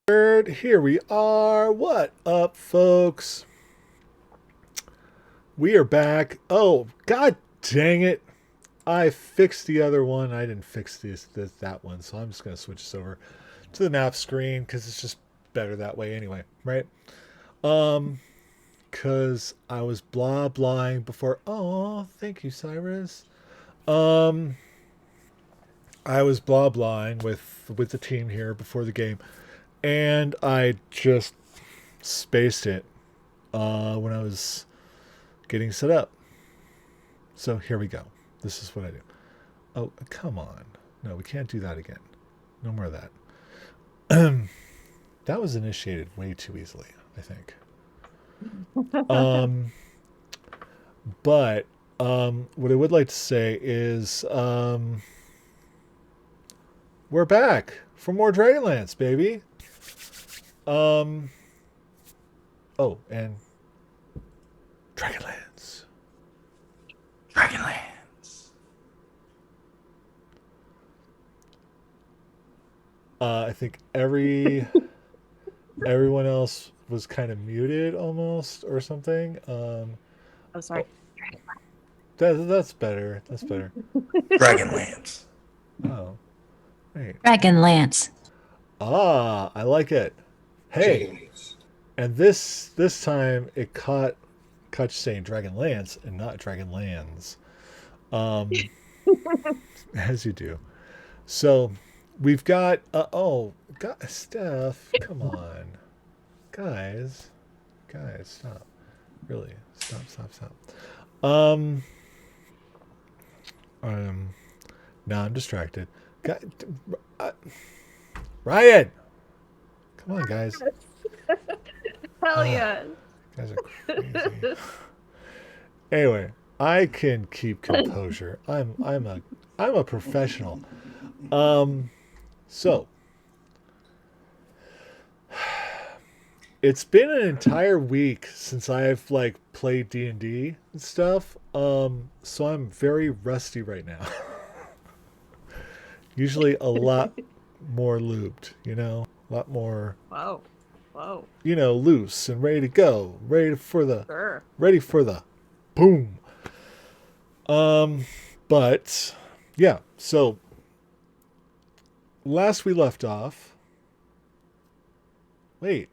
Here we are. What up, folks? We are back. Oh, god dang it. I fixed the other one. I didn't fix that one, so I'm just going to switch this over to the map screen because it's just better that way anyway, right? Um, because I was blah blahing before. Oh, thank you, Cyrus. Um, I was blah blahing with the team here before the game, and I just spaced it when I was getting set up. So here we go. This is what I do. Oh, come on. No, we can't do that again. No more of that. That was initiated way too easily, I think. Um, but what I would like to say is we're back for more Dragonlance, baby. Um, oh, and Dragonlance. Dragonlance. I think everyone else was kind of muted almost or something. Oh, sorry. That's better. That's better. Dragonlance. Oh, wait. Dragonlance. Ah, I like it. Hey, Dragonlance. and this time it caught you saying Dragonlance and not Dragonlands, um, as you do. So we've got Steph. Come on, guys, stop. Really, stop. Um, um, now I'm distracted. Uh, Ryan, come on, guys. Hell yeah. Guys are crazy. Anyway, I can keep composure. I'm a professional. So it's been an entire week since I've like played D&D and stuff. So I'm very rusty right now. Usually a lot more looped, a lot more, Whoa. loose and ready to go, Sure. ready for the boom. But yeah, so last we left off. Wait.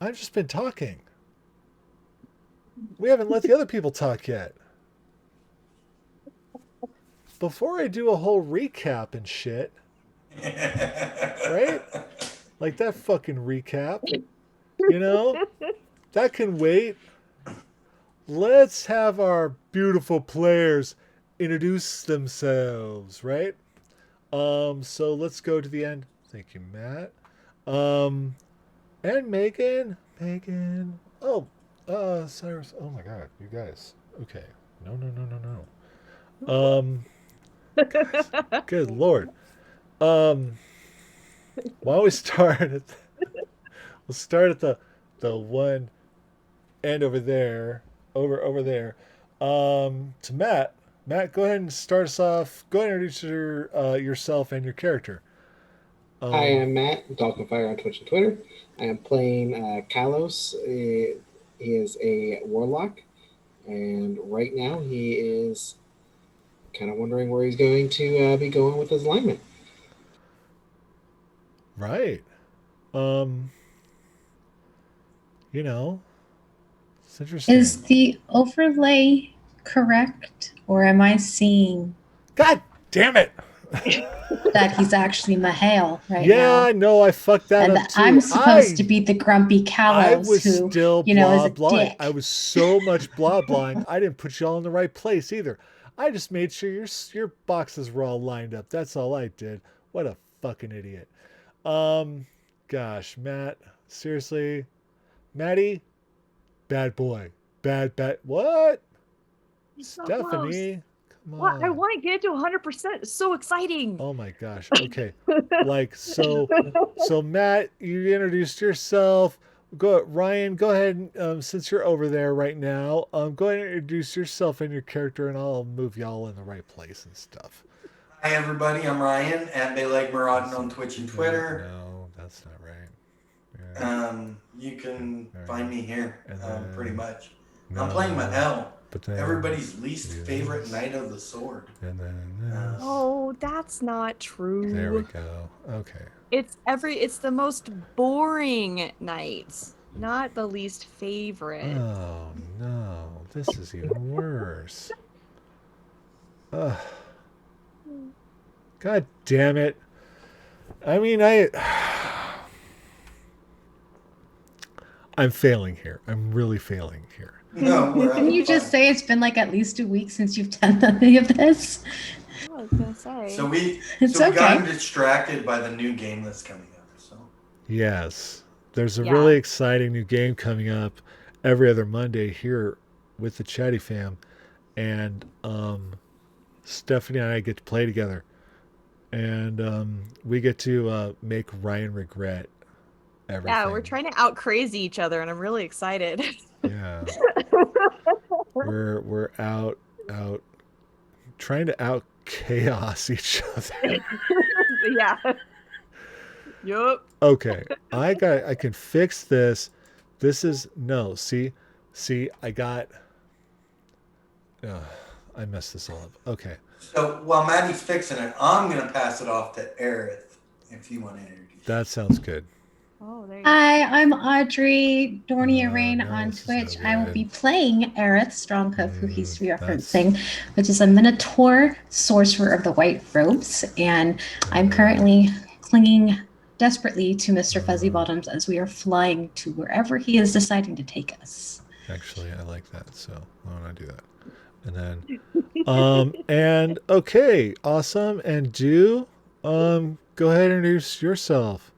I've just been talking. We haven't let the other people talk yet. Before I do a whole recap and shit, right? Like that fucking recap, that can wait. Let's have our beautiful players introduce themselves, right? So let's go to the end. Thank you, Matt. And Megan. Oh, Cyrus. Oh my God, you guys. Okay. No. Guys, good Lord. Why don't we start at we'll start at the one end over there. Over there. To Matt. Matt, go ahead and start us off. Go ahead and introduce yourself and your character. I am Matt, Dog of Fire on Twitch and Twitter. I am playing Kalos. He is a warlock, and right now he is kind of wondering where he's going to be going with his alignment. Right. It's interesting. Is the overlay correct, or am I seeing God damn it! that he's actually Mahale right Yeah, now? I know. I fucked that And up too. I'm supposed to be the grumpy I Kalos was who, still is blah a blah. dick. I was so much blah blahing. I didn't put y'all in the right place either. I just made sure your boxes were all lined up. That's all I did. What a fucking idiot. Gosh, Matt. Seriously, Maddie, bad boy, bad. What? So Stephanie, come What? on. I want to get it to 100%. It's so exciting. Oh my gosh. Okay. So Matt, you introduced yourself. Ryan, go ahead and since you're over there right now, go ahead and introduce yourself and your character, and I'll move y'all in the right place and stuff. Hi everybody, I'm Ryan at Bayleg Maraudin on Twitch and Twitter. No, that's not right. Yeah. You can There find you me here, And then- pretty much. No, I'm playing Mahel, but then everybody's least do favorite this, Knight of the Sword. And then this. Oh, that's not true. There we go. Okay. It's the most boring night, not the least favorite. Oh no, this is even worse. Ugh. God damn it. I mean, I'm failing here. I'm really failing here. No, we're Can you just say it's been like at least 2 weeks since you've done any of this? I was gonna say. So we It's got okay. him distracted by the new game that's coming up. So Yes. There's a Yeah. really exciting new game coming up every other Monday here with the Chatty fam. And Stephanie and I get to play together. And we get to make Ryan regret everything. Yeah, we're trying to out crazy each other, and I'm really excited. Yeah. we're out trying to out chaos each other. Yeah. Yup. Okay. I can fix this. This is no, see, I got I messed this all up. Okay. So while Maddie's fixing it, I'm gonna pass it off to Aerith if you want to introduce. That sounds good. Oh, there you go. Hi, I'm Audrey Dornier Rain no, on this is no Twitch. I will good. be playing Aerith Stronghoof, who he's that's- referencing, which is a Minotaur sorcerer of the White Robes. And I'm currently clinging desperately to Mr. Fuzzybottoms as we are flying to wherever he is deciding to take us. Actually, I like that, so why don't I do that? And then and okay, awesome. And go ahead and introduce yourself.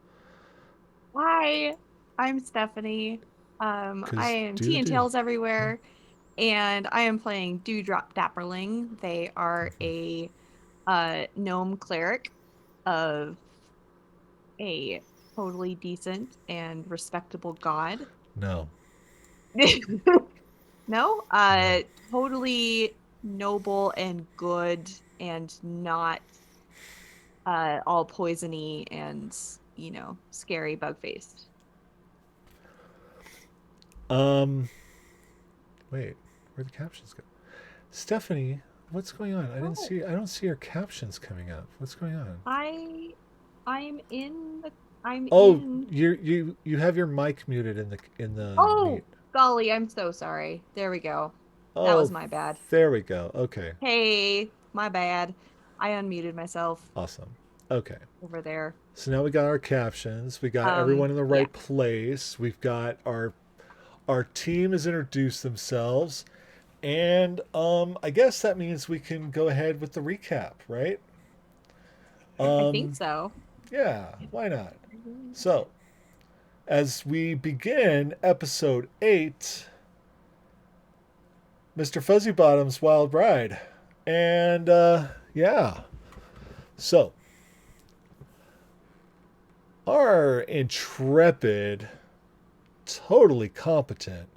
Hi, I'm Stephanie. 'Cause I am do Tea and do. Tails everywhere, and I am playing Dewdrop Dapperling. They are a gnome cleric of a totally decent and respectable god. No. No, totally noble and good, and not all poisony and scary bug faced. Wait, where'd the captions go? Stephanie, what's going on? I don't see your captions coming up. What's going on? I'm in. You have your mic muted in the Oh, meet. golly, I'm so sorry. There we go. Oh, That was my bad. There we go. Okay. Hey, my bad. I unmuted myself Awesome. Okay. over there. So now we got our captions. We got everyone in the right place. We've got our team has introduced themselves. And I guess that means we can go ahead with the recap, right? I think so. Yeah, why not? So, as we begin episode 8, Mr. Fuzzybottom's Wild Ride. And yeah. So, our intrepid, totally competent,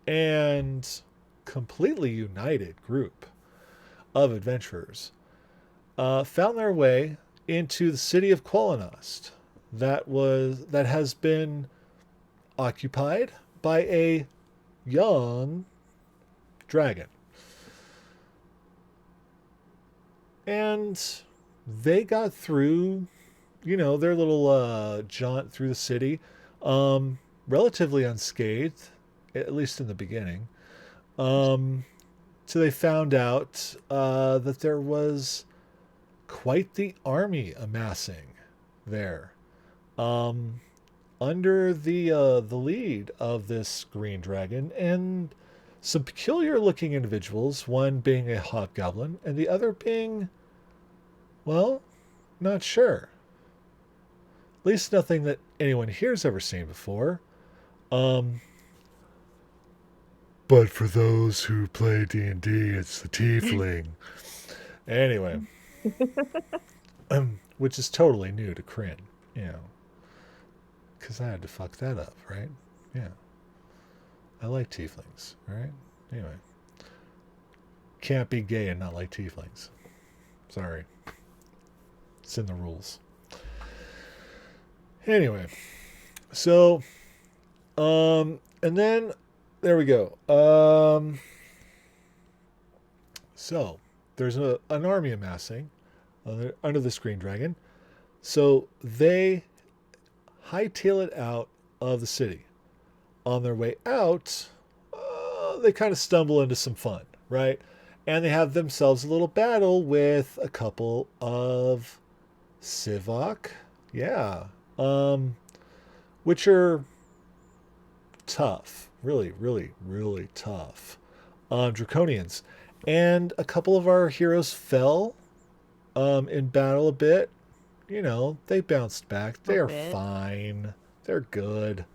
and completely united group of adventurers found their way into the city of Qualinost that has been occupied by a young dragon. And they got through, their little jaunt through the city relatively unscathed, at least in the beginning. So they found out that there was quite the army amassing there, under the lead of this green dragon and some peculiar looking individuals, one being a hobgoblin and the other being, well, not sure. At least nothing that anyone here's ever seen before. But for those who play D&D, it's the tiefling. Anyway. Which is totally new to Kryn, because I had to fuck that up, right? Yeah. I like tieflings, right? Anyway. Can't be gay and not like tieflings. Sorry. It's in the rules. Anyway, so and then there we go. So there's an army amassing under the Screen Dragon. So they hightail it out of the city. On their way out, they kind of stumble into some fun, right? And they have themselves a little battle with a couple of Sivok. Yeah. Which are tough. Really, really, really tough. Draconians. And a couple of our heroes fell in battle a bit. You know, they bounced back. They're fine. They're good.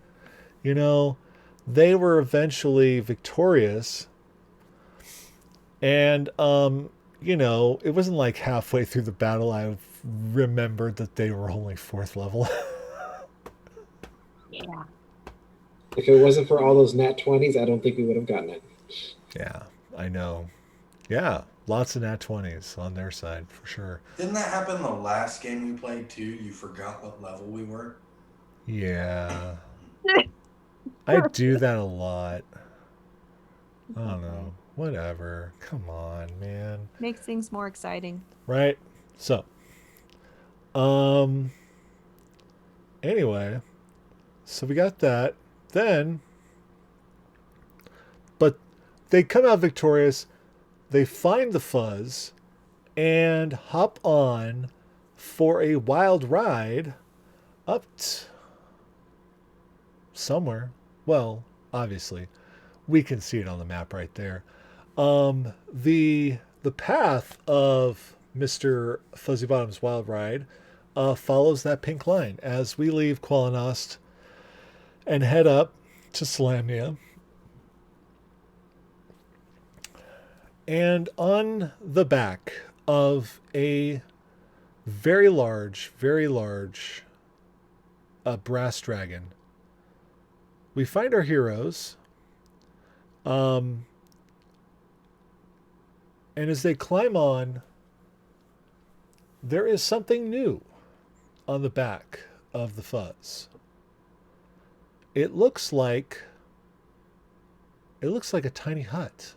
You know, they were eventually victorious. And, you know, it wasn't like halfway through the battle I remembered that they were only 4th level. Yeah. If it wasn't for all those nat 20s, I don't think we would have gotten it. Yeah, I know. Yeah, lots of nat 20s on their side, for sure. Didn't that happen the last game we played, too? You forgot what level we were? Yeah. I do that a lot. I don't know. Whatever. Come on, man. Makes things more exciting. Right? So, anyway, so we got that. Then, but they come out victorious. They find the fuzz and hop on for a wild ride up somewhere. Well, obviously, we can see it on the map right there. The path of Mr. Fuzzybottom's wild ride follows that pink line as we leave Qualinost and head up to Salamnia. And on the back of a very large brass dragon, we find our heroes. And as they climb on, there is something new on the back of the fuzz. It looks like a tiny hut.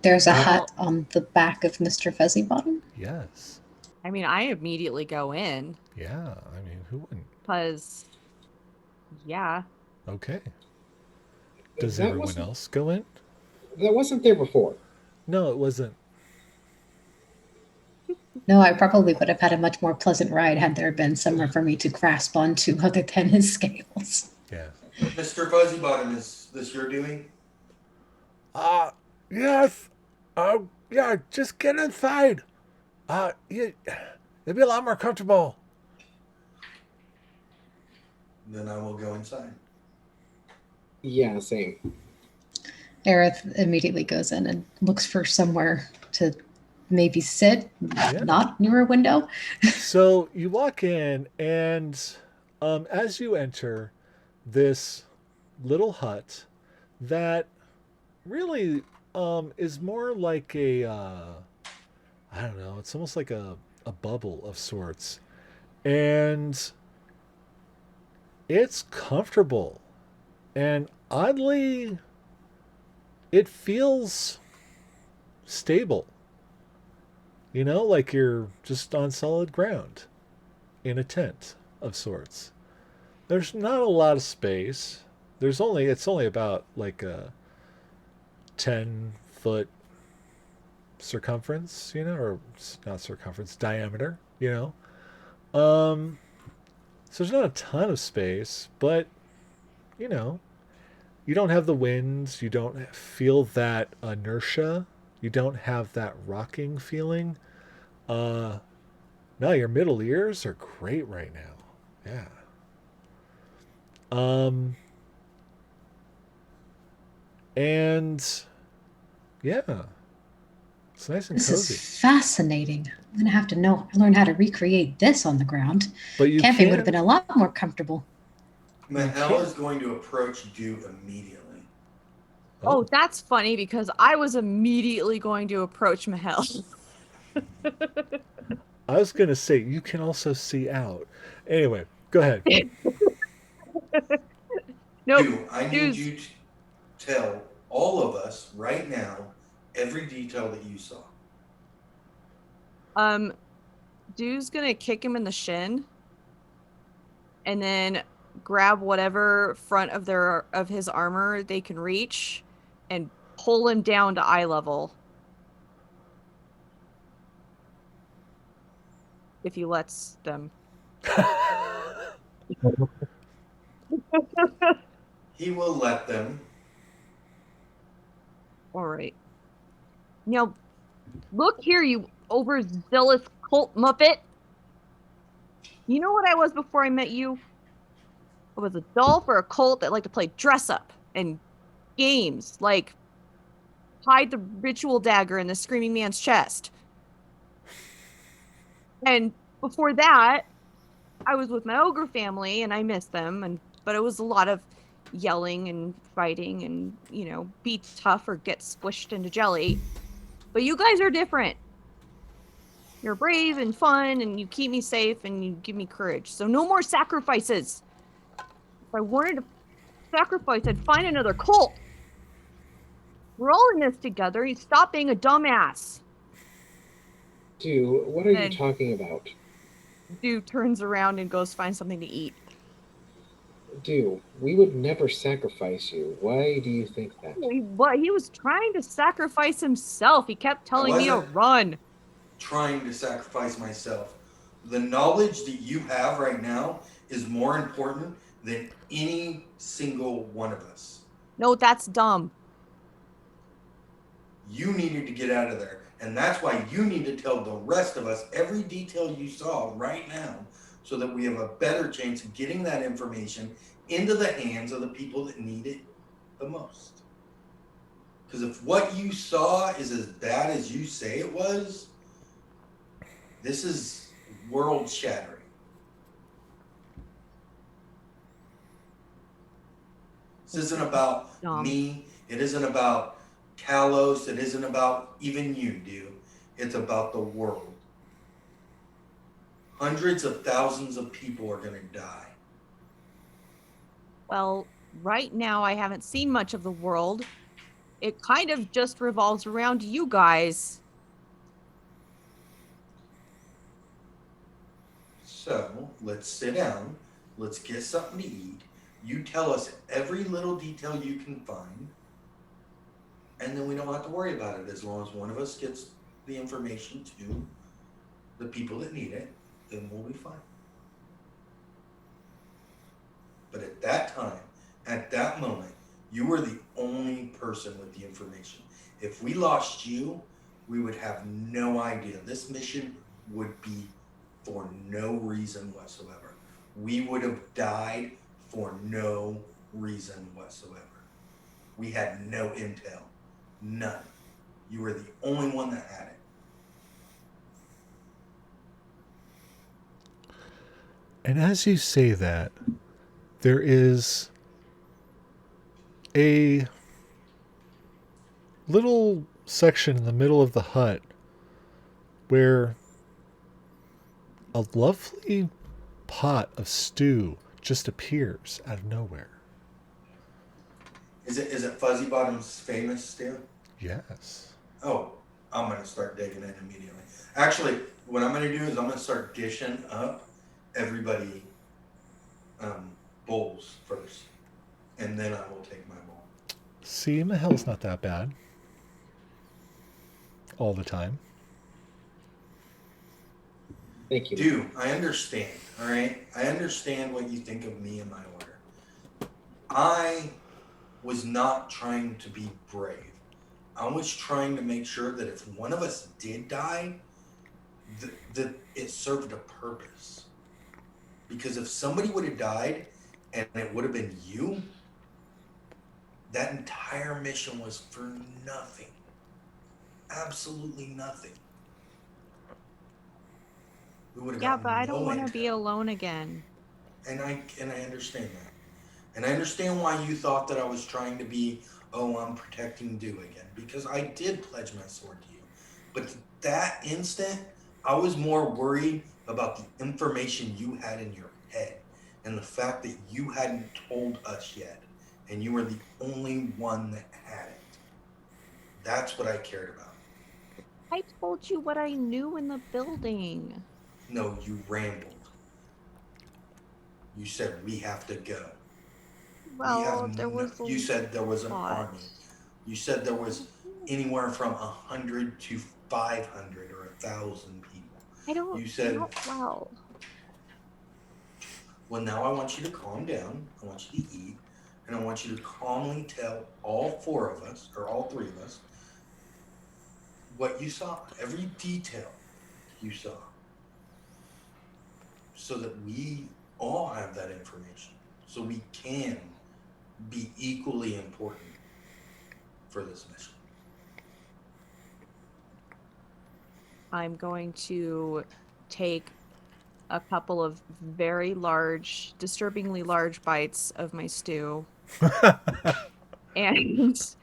There's a hut on the back of Mr. Fuzzybottom? Yes. I mean, I immediately go in. Yeah, I mean, who wouldn't? Because, yeah. Okay. Does everyone else go in? That wasn't there before. No, it wasn't. No, I probably would have had a much more pleasant ride had there been somewhere for me to grasp onto other than his scales. Yeah. Mr. Fuzzybottom, is this your doing? Yes. Yeah, just get inside. It'd be a lot more comfortable. Then I will go inside. Yeah, same. Aerith immediately goes in and looks for somewhere to maybe sit, not near a window. So you walk in, and as you enter this little hut that really is more like a I don't know, it's almost like a bubble of sorts, and it's comfortable, and oddly it feels stable. You know, like you're just on solid ground in a tent of sorts. There's not a lot of space. It's only about like a 10-foot circumference, you know, or not circumference, diameter, you know. So there's not a ton of space, but you know, you don't have the winds, you don't feel that inertia, you don't have that rocking feeling. No, your middle ears are great right now. Yeah. And yeah, it's nice and cozy. This is fascinating. I'm gonna have to learn how to recreate this on the ground. But you Camping would have been a lot more comfortable. Mahel is going to approach Dew immediately. Oh, that's funny because I was immediately going to approach Mahel. I was going to say, you can also see out. Anyway, go ahead. Nope. Dude, I need you to tell all of us right now every detail that you saw. Dude's gonna kick him in the shin and then grab whatever front of his armor they can reach and pull him down to eye level. If he lets them. He will let them. All right. Now, look here, you overzealous cult muppet. You know what I was before I met you? I was a doll for a cult that liked to play dress up and games like hide the ritual dagger in the screaming man's chest. And before that, I was with my ogre family and I miss them, but it was a lot of yelling and fighting and, be tough or get squished into jelly. But you guys are different. You're brave and fun and you keep me safe and you give me courage. So no more sacrifices. If I wanted to sacrifice, I'd find another cult. We're all in this together. You stop being a dumbass. Dude, what are you talking about? Dude turns around and goes find something to eat. Dude, we would never sacrifice you. Why do you think that? He was trying to sacrifice himself. He kept telling me to run. Trying to sacrifice myself. The knowledge that you have right now is more important than any single one of us. No, that's dumb. You needed to get out of there. And that's why you need to tell the rest of us every detail you saw right now so that we have a better chance of getting that information into the hands of the people that need it the most. Because if what you saw is as bad as you say it was, this is world shattering. This isn't about me. It isn't about Kalos. It isn't about even you, dude. It's about the world. Hundreds of thousands of people are going to die. Well, right now I haven't seen much of the world. It kind of just revolves around you guys. So, let's sit down. Let's get something to eat. You tell us every little detail you can find. And then we don't have to worry about it. As long as one of us gets the information to the people that need it, then we'll be fine. But at that time, at that moment, you were the only person with the information. If we lost you, we would have no idea. This mission would be for no reason whatsoever. We would have died for no reason whatsoever. We had no intel. None. You were the only one that had it. And as you say that, there is a little section in the middle of the hut where a lovely pot of stew just appears out of nowhere. Is it Fuzzybottom's famous stew? Yes. Oh, I'm going to start digging in immediately. Actually, what I'm going to do is I'm going to start dishing up everybody bowls first. And then I will take my bowl. See, Mahel's not that bad. All the time. Thank you. Dude, I understand, all right? I understand what you think of me and my order. I was not trying to be brave. I was trying to make sure that if one of us did die, that it served a purpose. Because if somebody would have died and it would have been you, that entire mission was for nothing. Absolutely nothing. We would have but I don't want to be alone again. And I understand that. And I understand why you thought that I was trying to be oh, I'm protecting Dew again, because I did pledge my sword to you. But that instant, I was more worried about the information you had in your head and the fact that you hadn't told us yet, and you were the only one that had it. That's what I cared about. I told you what I knew in the building. No, you rambled. You said we have to go. We have Well, there no, was you a said there was an lot. army. You said there was anywhere from 100 to 500 or 1,000 people. You said, Wow. well, now I want you to calm down. I want you to eat. And I want you to calmly tell all four of us, or all three of us, what you saw, every detail you saw, so that we all have that information, so we can be equally important for this mission. I'm going to take a couple of very large, disturbingly large bites of my stew. And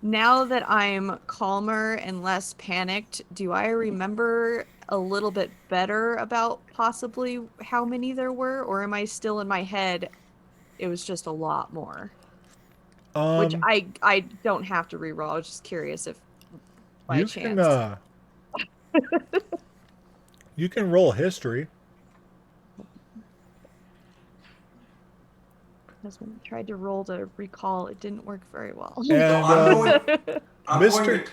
now that I'm calmer and less panicked, do I remember a little bit better about possibly how many there were? Or am I still in my head? It was just a lot more. Which I don't have to reroll. I was just curious if by you chance. can you can roll history. Because when I tried to roll to recall, it didn't work very well. And So I'm Mr. going to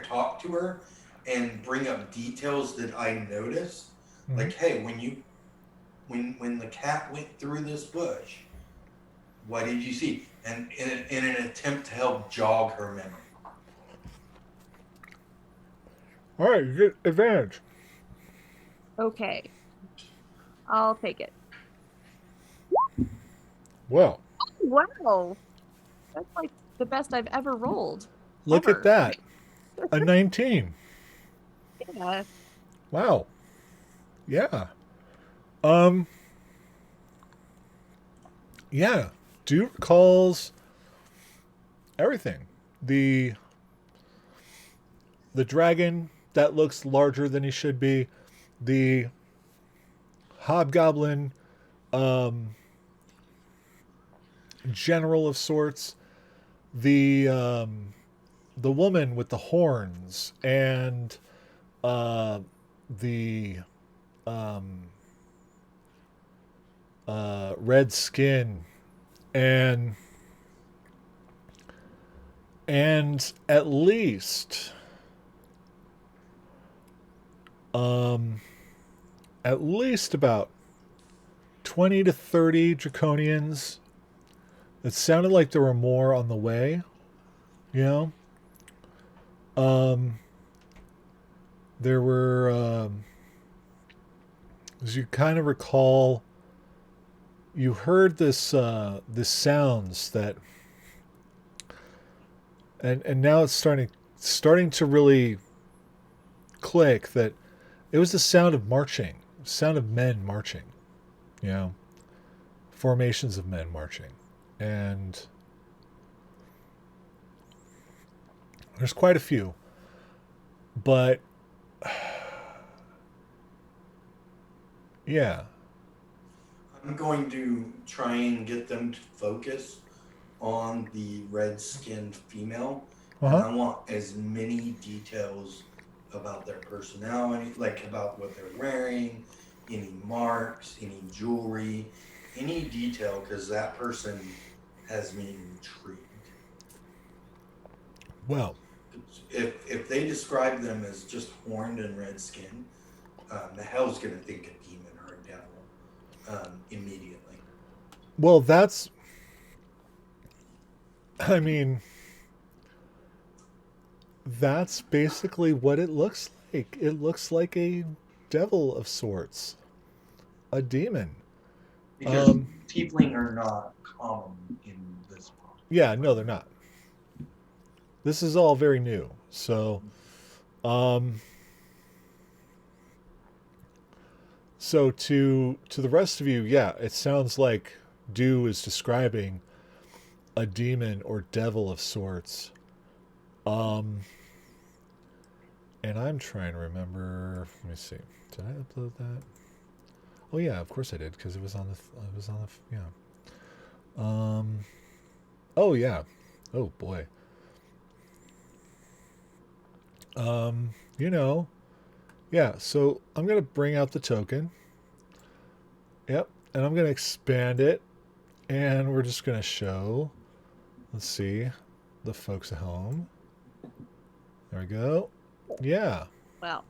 talk to her and bring up details that I noticed. Mhm. Like, hey, when the cat went through this bush, what did you see? And in an attempt to help jog her memory. All right, you get advantage. Okay. I'll take it. Well, Wow. That's like the best I've ever rolled. look Ever. at that. A 19. Yeah. Wow. Yeah. Yeah. Dew recalls everything. The dragon that looks larger than he should be. The hobgoblin general of sorts. The woman with the horns and the red skin and at least about 20 to 30 draconians. It sounded like there were more on the way, you know. There were as you kind of recall, you heard this sounds that, and now it's starting to really click that it was the sound of marching, sound of men marching, you know, formations of men marching, and there's quite a few, but yeah. I'm going to try and get them to focus on the red-skinned female. And I want as many details about their personality, like about what they're wearing, any marks, any jewelry, any detail, because that person has me intrigued. Well, if they describe them as just horned and red skin, the hell's going to think a demon or a devil immediately. Well, that's, I mean, that's basically what it looks like. It looks like a devil of sorts, a demon. Because tiefling are not common in this world. Yeah, no, they're not. This is all very new. So, so to the rest of you, yeah, it sounds like Dew is describing a demon or devil of sorts. Um, and I'm trying to remember. Let me see. Did I upload that? Oh yeah, of course I did because it was on the. It was on the. Yeah. Oh yeah. Oh boy. Um. You know. Yeah. So I'm gonna bring out the token. Yep. And I'm gonna expand it, and we're just gonna show. Let's see, the folks at home. There we go. Yeah. Well,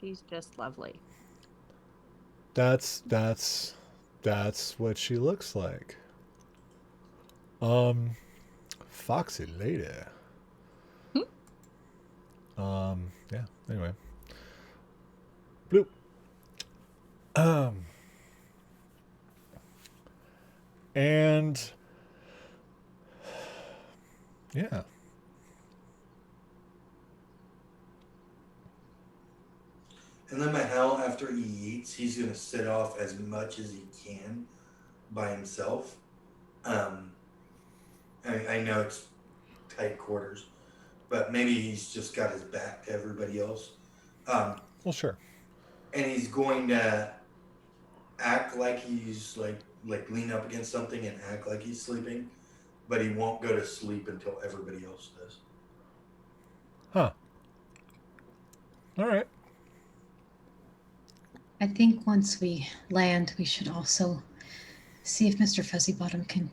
she's just lovely. That's what she looks like. Um, Foxy lady. Yeah. Anyway. Bloop. Um. And yeah. And then Mahel, after he eats, he's going to sit off as much as he can by himself. I know it's tight quarters, but maybe he's just got his back to everybody else. Well, sure. And he's going to act like he's like lean up against something and act like he's sleeping, but he won't go to sleep until everybody else does. Huh. All right. I think once we land, we should also see if Mr. Fuzzybottom can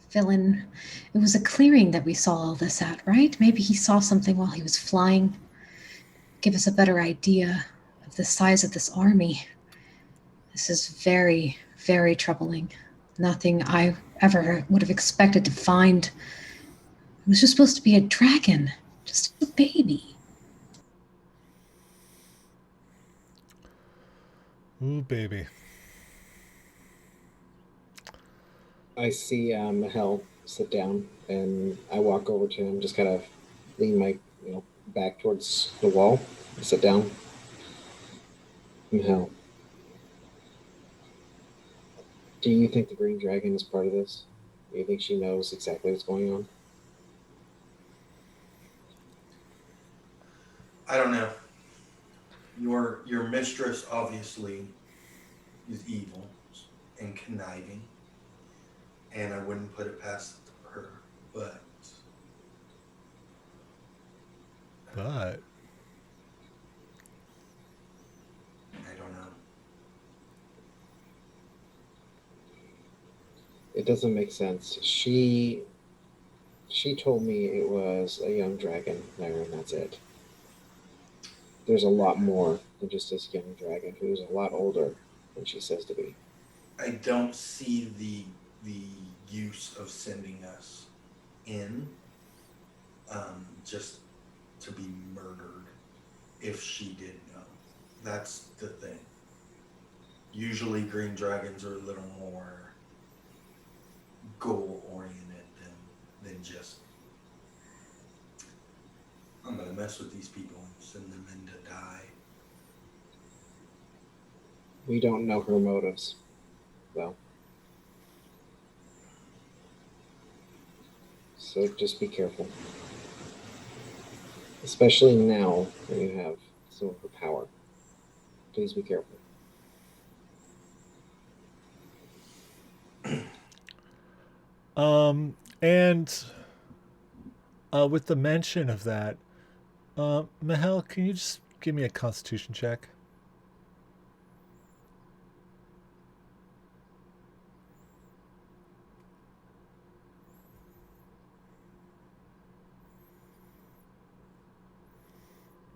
fill in. It was a clearing that we saw all this at, right? Maybe he saw something while he was flying. Give us a better idea of the size of this army. This is very, very troubling. Nothing I ever would have expected to find. It was just supposed to be a dragon, just a baby. Ooh, baby. I see Mahel sit down, and I walk over to him, just kind of lean my back towards the wall, sit down. Mahel, do you think the Green Dragon is part of this? Do you think she knows exactly what's going on? I don't know. Your mistress obviously is evil and conniving, and I wouldn't put it past her, but But I don't know. It doesn't make sense. She told me it was a young dragon, Lyra, and that's it. There's a lot more than just this young dragon who's a lot older than she says to be. I don't see the use of sending us in just to be murdered if she did know. That's the thing. Usually green dragons are a little more goal oriented than just I'm gonna mess with these people and send them in to die. We don't know her motives, though. So just be careful. Especially now when you have some of her power. Please be careful. And with the mention of that, Mahel, can you just give me a Constitution check?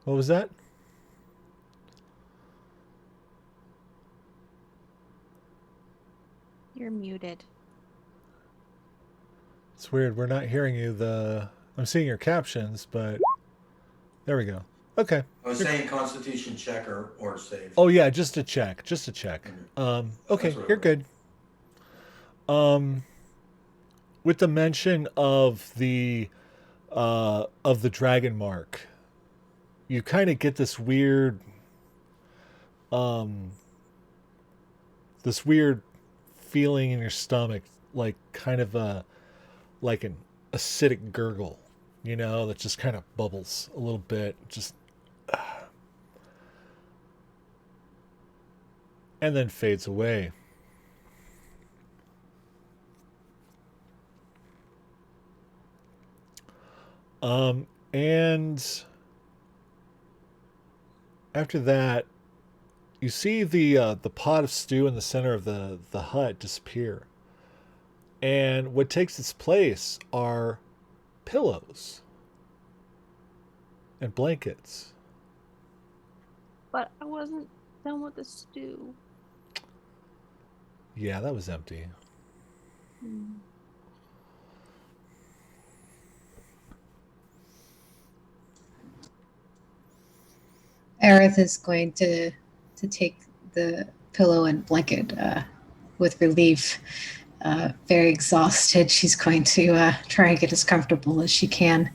What was that? You're muted. It's weird. We're not hearing you. I'm seeing your captions, but there we go. Okay. I was saying Constitution check or save. Oh yeah, just a check. Just a check. Okay, you're good. With the mention of the dragon mark, you kind of get this weird feeling in your stomach, like kind of like an acidic gurgle, that just kind of bubbles a little bit, just and then fades away. And after that, you see the pot of stew in the center of the hut disappear, and what takes its place are pillows and blankets. But I wasn't done with the stew. Yeah, that was empty. Hmm. Aerith is going to take the pillow and blanket with relief. Very exhausted, she's going to try and get as comfortable as she can,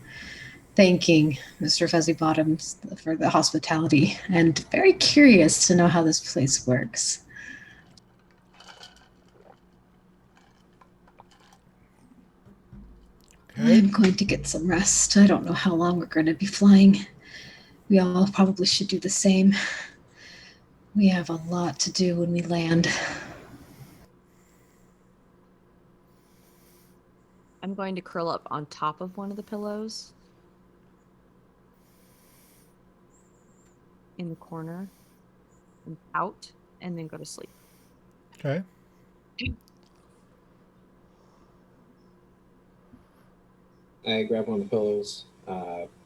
thanking Mr. Fuzzybottom for the hospitality, and very curious to know how this place works. Okay. I'm going to get some rest. I don't know how long we're going to be flying. We all probably should do the same. We have a lot to do when we land. I'm going to curl up on top of one of the pillows in the corner and out, and then go to sleep. Okay. I grab one of the pillows,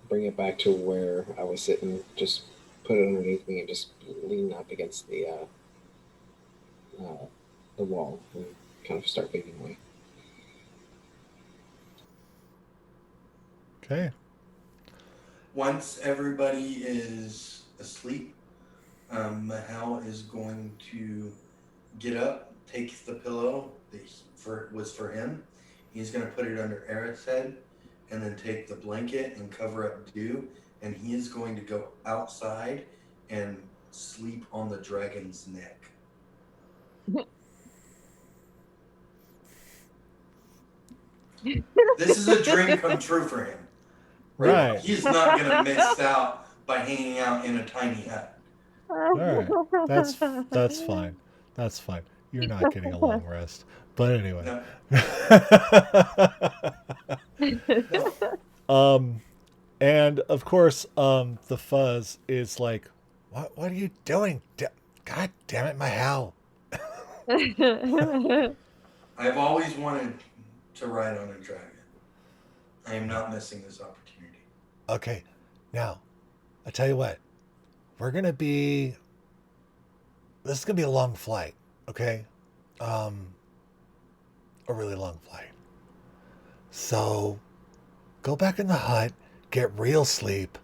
bring it back to where I was sitting, just put it underneath me, and just lean up against the wall and kind of start fading away. Okay. Once everybody is asleep, Mahal is going to get up, take the pillow that was for him. He's going to put it under Eric's head, and then take the blanket and cover up Dew, and he is going to go outside and sleep on the dragon's neck. This is a dream come true for him. Right. He's not going to miss out by hanging out in a tiny hut. All right. That's fine. That's fine. You're not getting a long rest. But anyway. No. And of course, the Fuzz is like, what are you doing? God damn it, Mahal. I've always wanted to ride on a dragon. I am not missing this opportunity. Okay, now, I tell you what, this is gonna be a long flight, okay? A really long flight. So, go back in the hut, get real sleep,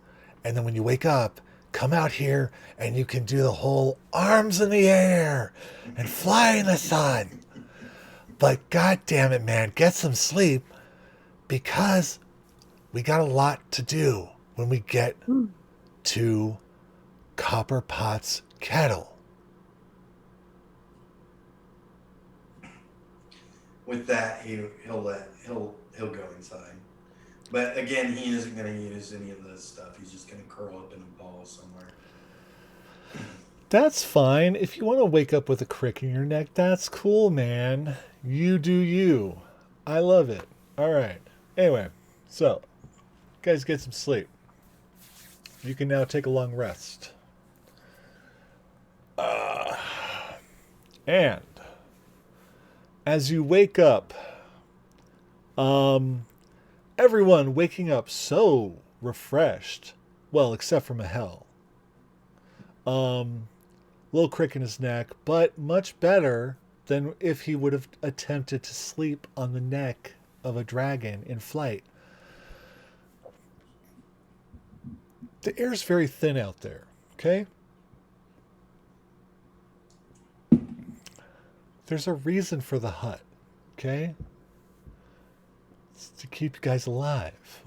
and then when you wake up, come out here and you can do the whole arms in the air and fly in the sun. But god damn it, man, get some sleep, because we got a lot to do when we get to Copper Pot's kettle. With that, he'll go inside. But again, he isn't going to use any of this stuff. He's just going to curl up in a ball somewhere. That's fine. If you want to wake up with a crick in your neck, that's cool, man. You do you. I love it. All right. Anyway, so, guys, get some sleep. You can now take a long rest. And as you wake up, everyone waking up so refreshed. Well, except for Mahel. Little crick in his neck, but much better than if he would have attempted to sleep on the neck of a dragon in flight. The air's very thin out there, okay? There's a reason for the hut, okay? It's to keep you guys alive.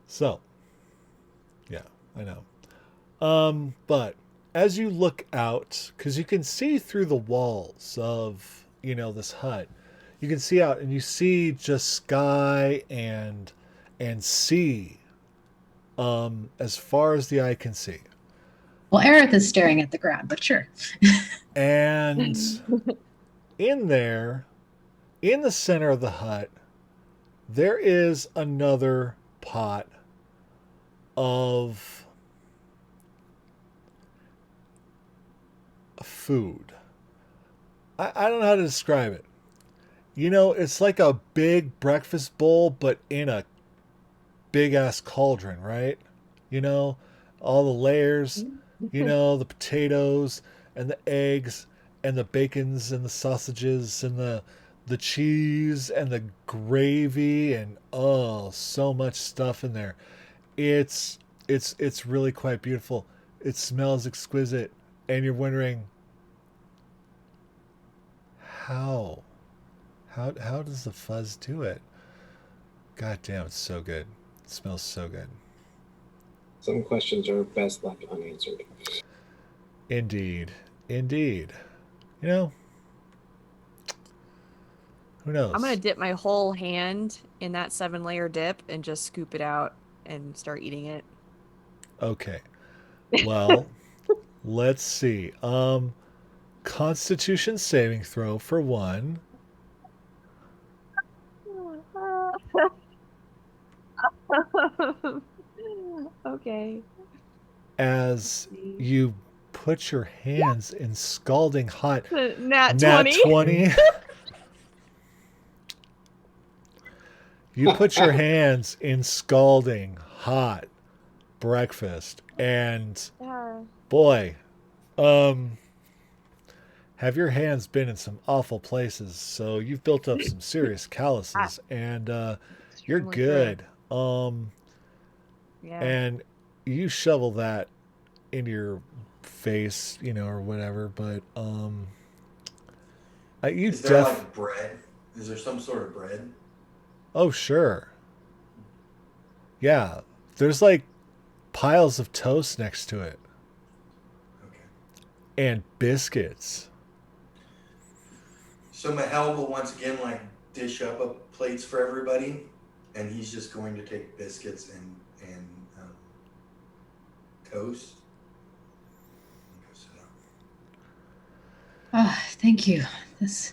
So, yeah, I know. But as you look out, because you can see through the walls of, this hut, you can see out, and you see just sky and sea, as far as the eye can see. Well, Aerith is staring at the ground, but sure. And in there, in the center of the hut, there is another pot of food. I don't know how to describe it. You know, it's like a big breakfast bowl, but in a big ass cauldron, right? You know, all the layers, you know, the potatoes and the eggs and the bacons and the sausages and the cheese and the gravy and oh, so much stuff in there. It's really quite beautiful. It smells exquisite, and you're wondering how how does the fuzz do it? God damn, it's so good. It smells so good. Some questions are best left unanswered. Indeed. Indeed. You know, who knows? I'm gonna dip my whole hand in that 7-layer dip and just scoop it out and start eating it. Okay. Well, let's see. Constitution saving throw for 1. Okay. As you put your hands in scalding hot Nat 20. You put your hands in scalding hot breakfast, and boy, have your hands been in some awful places, so you've built up some serious calluses, and you're good. Yeah. And you shovel that into your face, you know, or whatever, but you Is there like bread? Is there some sort of bread? Oh, sure. Yeah. There's like piles of toast next to it. Okay. And biscuits. So Mahel will once again like dish up plates for everybody, and he's just going to take biscuits and toast. Oh, thank you. This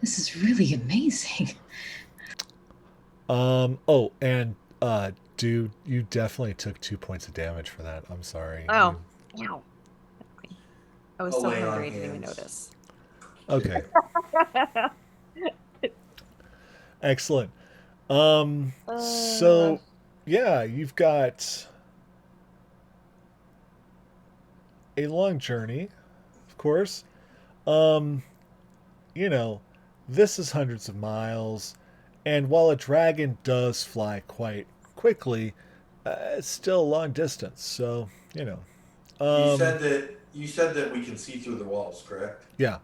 is really amazing. Oh, and dude, you definitely took 2 points of damage for that. I'm sorry. Oh. Wow. I was so hungry I didn't even notice. Okay. Excellent. So yeah, you've got a long journey, of course. You know, this is hundreds of miles, and while a dragon does fly quite quickly, it's still a long distance. So, you know. You said that we can see through the walls, correct? Yeah.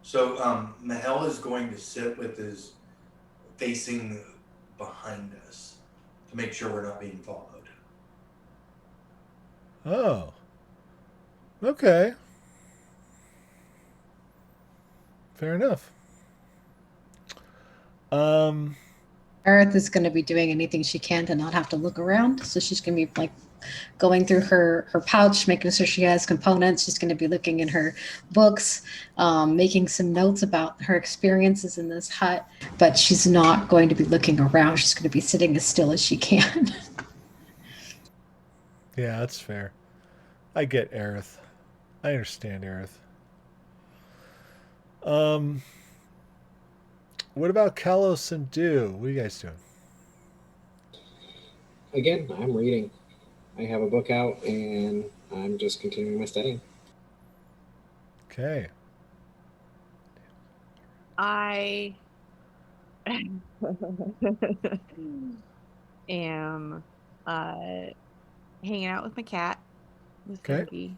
So Mahel is going to sit with his facing behind us to make sure we're not being followed. Oh. Okay. Fair enough. Aerith is going to be doing anything she can to not have to look around. So she's going to be like going through her pouch, making sure she has components. She's going to be looking in her books, making some notes about her experiences in this hut. But she's not going to be looking around. She's going to be sitting as still as she can. Yeah, that's fair. I get Aerith. I understand Aerith. What about Kalos and Dew? What are you guys doing? Again, I'm reading. I have a book out, and I'm just continuing my studying. Okay. I am hanging out with my cat, with Fergie,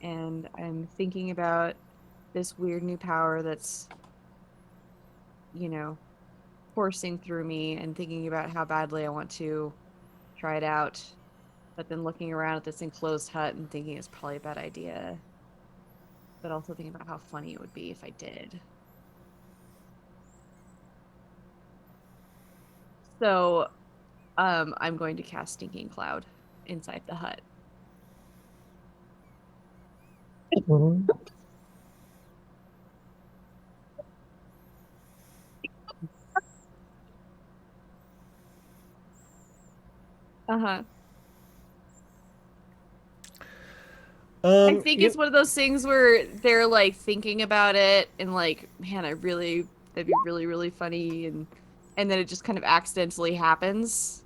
and I'm thinking about this weird new power that's, you know, coursing through me, and thinking about how badly I want to try it out, but then looking around at this enclosed hut and thinking it's probably a bad idea, but also thinking about how funny it would be if I did. So, I'm going to cast Stinking Cloud inside the hut. Uh-huh. I think it's one of those things where they're like thinking about it and like, man, that'd be really, really funny, and then it just kind of accidentally happens.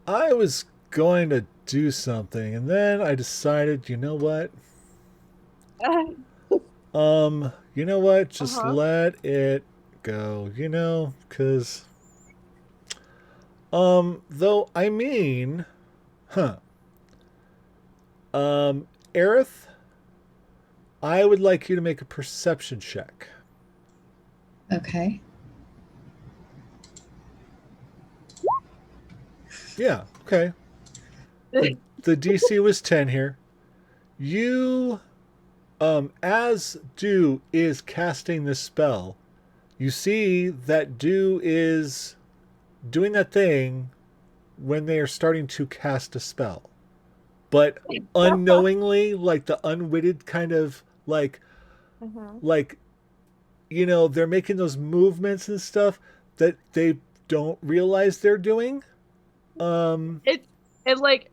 I was going to do something, and then I decided, you know what? You know what? Just let it go. Because though I mean, Aerith, I would like you to make a perception check. Okay. Yeah, okay. The DC was 10 here. You, as Dew is casting this spell, you see that Dew is doing that thing when they are starting to cast a spell. But unknowingly, like the unwitted kind of like, they're making those movements and stuff that they don't realize they're doing. It like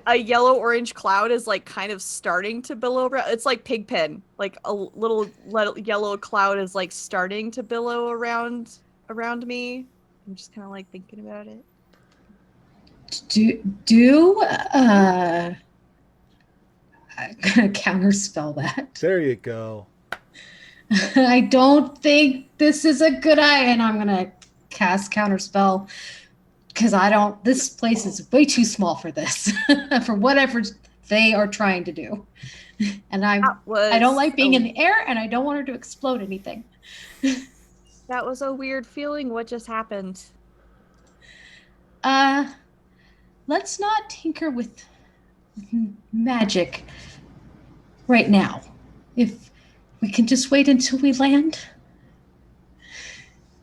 a yellow orange cloud is like kind of starting to billow around. It's like Pigpen. Like a little yellow cloud is like starting to billow around me. I'm just kind of like thinking about it. I'm gonna counterspell that. There you go. I don't think this is a good idea, and I'm gonna cast counterspell because this place is way too small for this, for whatever they are trying to do. And I don't like being in the air, and I don't want her to explode anything. That was a weird feeling. What just happened? Let's not tinker with magic right now. If we can just wait until we land.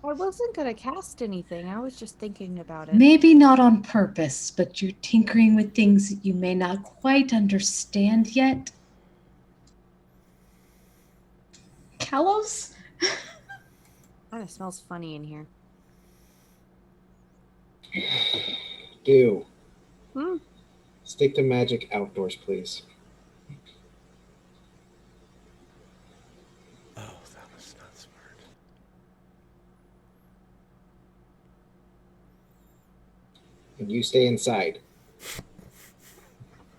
I wasn't gonna cast anything. I was just thinking about it. Maybe not on purpose, but you're tinkering with things that you may not quite understand yet. Kalos? Kind of smells funny in here. Do. Stick to magic outdoors, please. Oh, that was not smart. And you stay inside.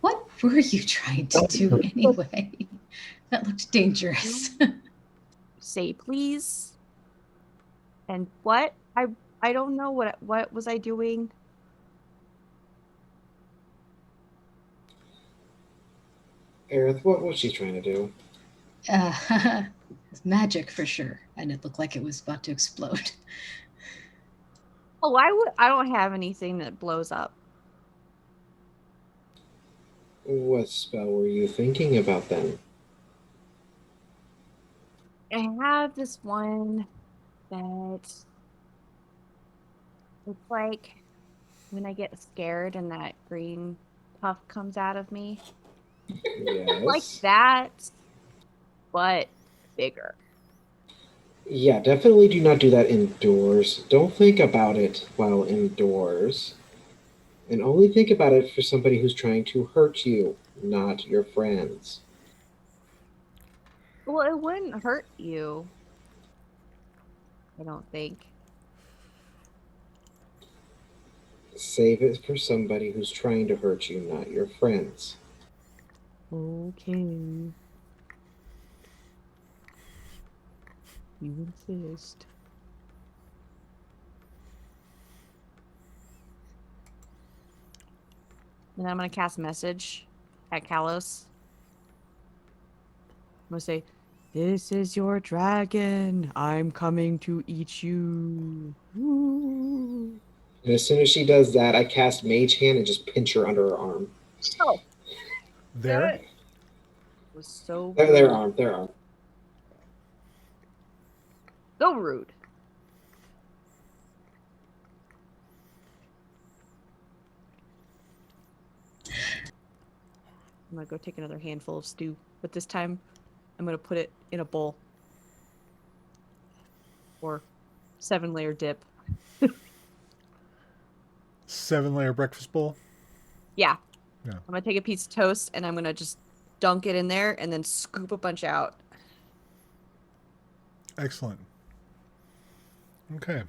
What were you trying to do anyway? That looked dangerous. Say please. And what? I don't know what was I doing? Aerith, what was she trying to do? It's magic for sure, and it looked like it was about to explode. Oh, I don't have anything that blows up. What spell were you thinking about then? I have this one that it's like when I get scared and that green puff comes out of me. Yes. Like that, but bigger. Yeah, definitely do not do that indoors. Don't think about it while indoors. And only think about it for somebody who's trying to hurt you, not your friends. Well, it wouldn't hurt you. I don't think. Save it for somebody who's trying to hurt you, not your friends. Okay. You insist. And then I'm going to cast message at Kalos. I'm going to say, "This is your dragon. I'm coming to eat you." Woo. And as soon as she does that, I cast Mage Hand and just pinch her under her arm. Oh, There. that was so Their rude. arm, their arm. So rude. I'm gonna go take another handful of stew, but this time I'm gonna put it in a bowl. Or 7-layer dip. 7-layer breakfast bowl. Yeah. Yeah. I'm gonna take a piece of toast and I'm gonna just dunk it in there and then scoop a bunch out. Excellent. Okay.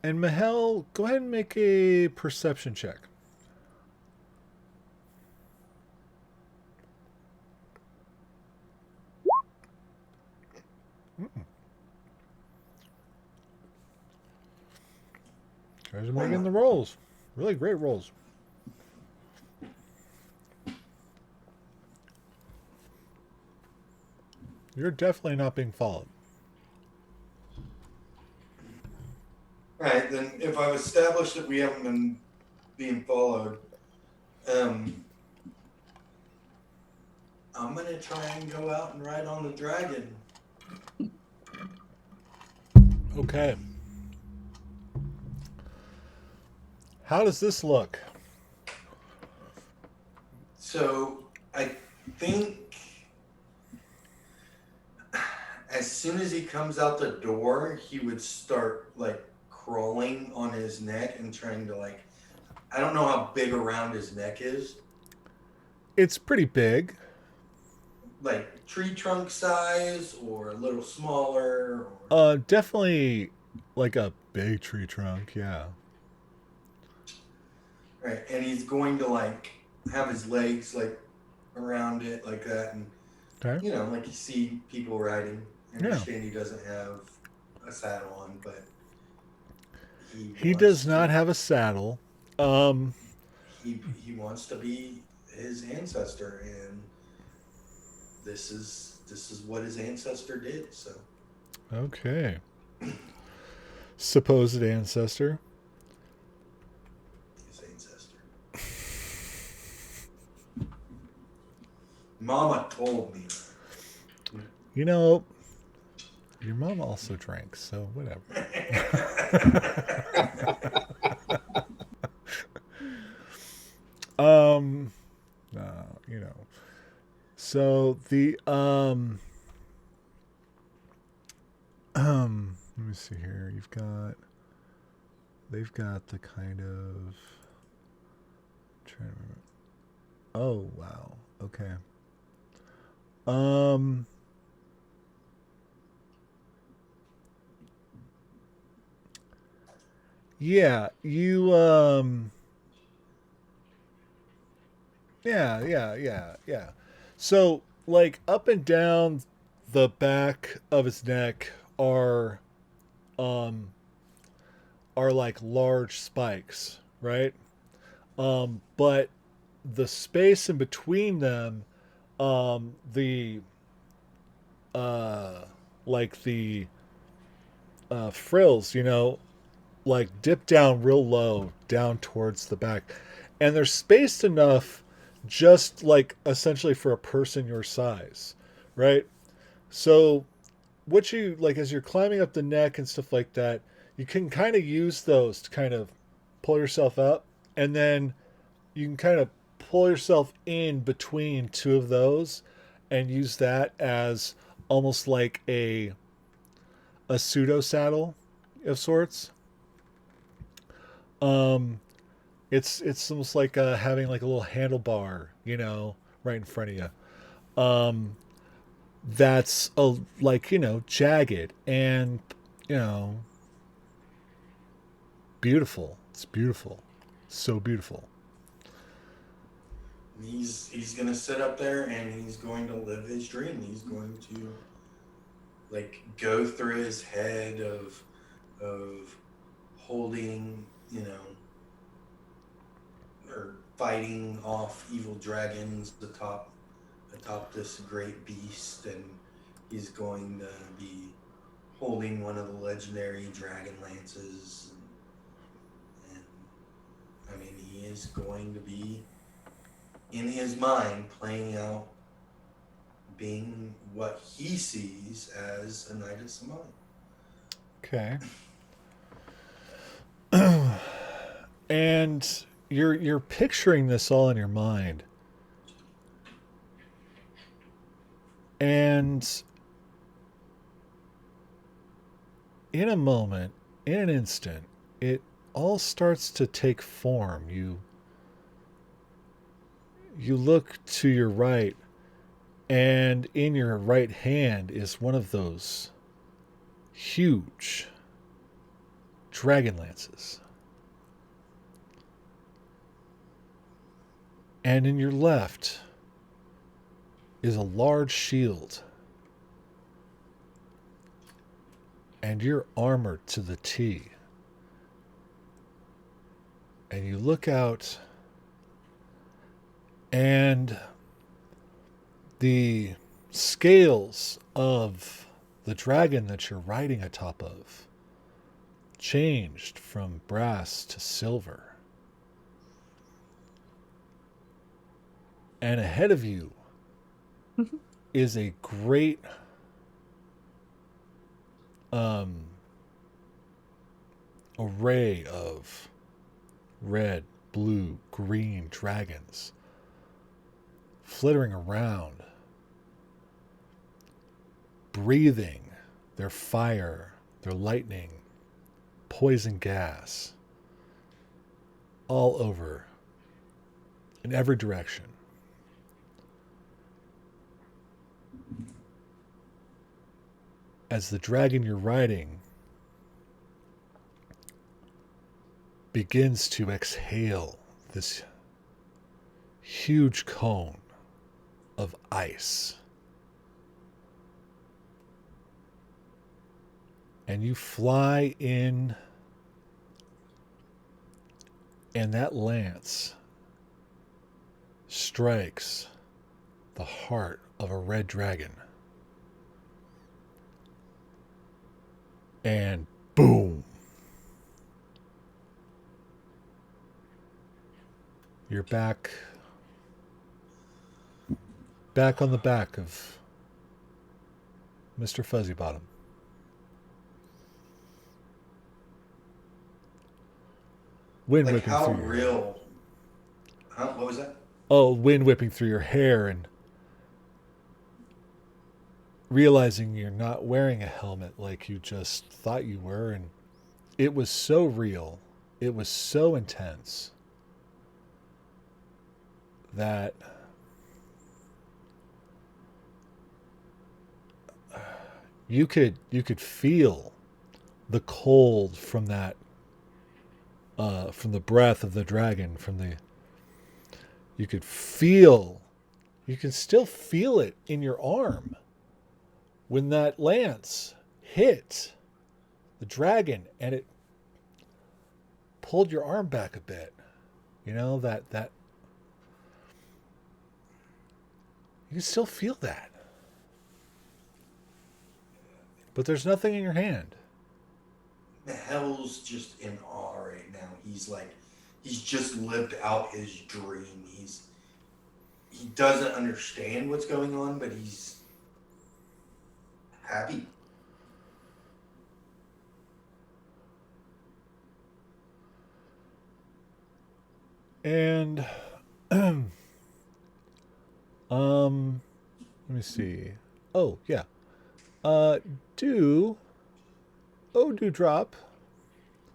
And Mahel, go ahead and make a perception check. Guys are making the rolls. Really great rolls. You're definitely not being followed. Right, then if I've established that we haven't been being followed, I'm gonna try and go out and ride on the dragon. Okay. How does this look? So I think as soon as he comes out the door, he would start like crawling on his neck and trying to like, I don't know how big around his neck is. It's pretty big. Like tree trunk size or a little smaller? Definitely like a big tree trunk, yeah. Right, and he's going to like have his legs like around it like that, and Okay. you know, like you see people riding. I Yeah. understand he doesn't have a saddle on, but He does not have a saddle. He wants to be his ancestor, and this is what his ancestor did. So Okay. Supposed ancestor. his ancestor. Mama told me. You know, your mom also drank, so whatever. You know. So the let me see here. They've got the kind of trying to remember. Oh wow. Okay. Yeah, you yeah. So like up and down the back of his neck um are like large spikes, right? But the space in between them, the like the frills, you know, like dip down real low down towards the back, and they're spaced enough just like essentially for a person your size, right? So what you like as you're climbing up the neck and stuff like that, you can kind of use those to kind of pull yourself up, and then you can kind of pull yourself in between two of those and use that as almost like a pseudo saddle of sorts. um it's almost like having like a little handlebar, you know, right in front of you. That's a like, you know, jagged and, you know, beautiful. It's beautiful, so beautiful. He's gonna sit up there and he's going to live his dream. He's going to like go through his head of holding, you know, or fighting off evil dragons atop this great beast, and he's going to be holding one of the legendary Dragonlances. And I mean, he is going to be, in his mind, playing out being what he sees as a Knight of Simone. Okay. And you're picturing this all in your mind. And in a moment, in an instant, it all starts to take form. You look to your right, and in your right hand is one of those huge Dragonlances. And in your left is a large shield. And you're armored to the T. And you look out, and the scales of the dragon that you're riding atop of changed from brass to silver. And ahead of you is a great array of red, blue, green dragons flittering around, breathing their fire, their lightning, poison gas all over in every direction. As the dragon you're riding begins to exhale this huge cone of ice, and you fly in, and that lance strikes the heart of a red dragon. And boom. You're back on the back of Mr. Fuzzybottom. Wind Like, whipping how through your hair. real? Huh? What was that? Oh, wind whipping through your hair, and realizing you're not wearing a helmet like you just thought you were, and it was so real, it was so intense that you could feel the cold from that from the breath of the dragon, you can still feel it in your arm when that lance hit the dragon and it pulled your arm back a bit. You know, that you can still feel that. But there's nothing in your hand. Hell's just in awe right now. He's just lived out his dream. He doesn't understand what's going on, but he's happy. And let me see. Oh, yeah. Dewdrop.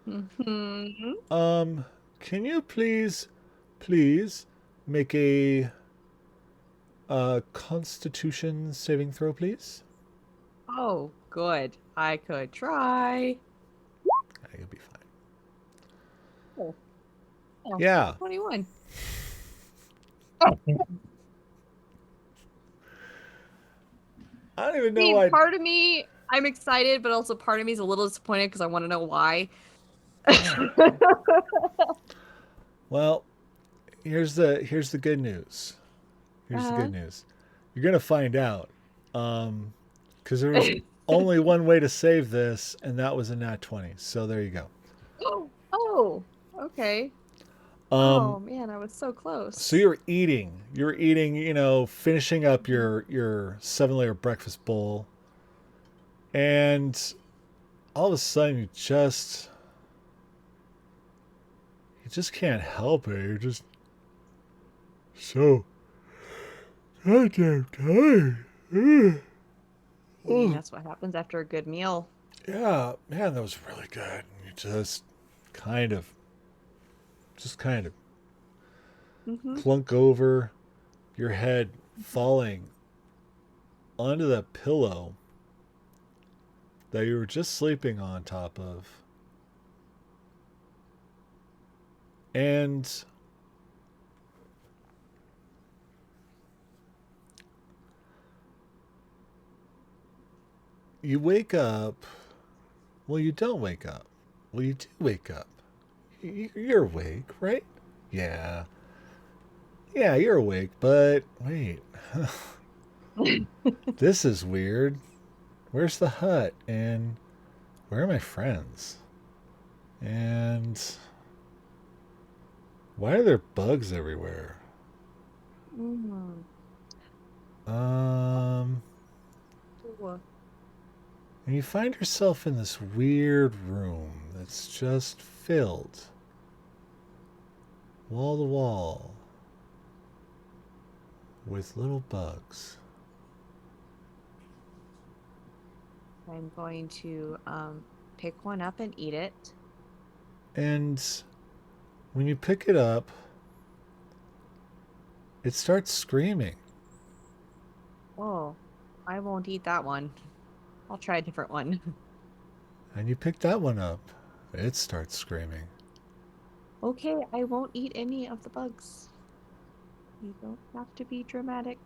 Mm-hmm. Can you please make a Constitution saving throw, please? Oh, good. I could try. You'll be fine. Oh. Oh, Yeah. 21. I don't even know See, why. part of me, I'm excited, but also part of me is a little disappointed because I want to know why. Well, here's the good news. Here's the good news. You're gonna find out, because only one way to save this, and that was a nat 20. So there you go. Oh, okay. Oh man, I was so close. So you're eating, finishing up your 7-layer breakfast bowl, and all of a sudden you just can't help it. You're just so goddamn tired. I mean, that's what happens after a good meal. Yeah, man, that was really good. You just kind of clunk over, your head falling onto the pillow that you were just sleeping on top of. And you wake up. Well, you don't wake up. Well, you do wake up. You're awake, right? Yeah. Yeah, you're awake, but wait. This is weird. Where's the hut? And where are my friends? And why are there bugs everywhere? And you find yourself in this weird room that's just filled wall to wall with little bugs. I'm going to pick one up and eat it. And when you pick it up, it starts screaming. Oh, I won't eat that one. I'll try a different one. And you pick that one up, it starts screaming. Okay, I won't eat any of the bugs. You don't have to be dramatic.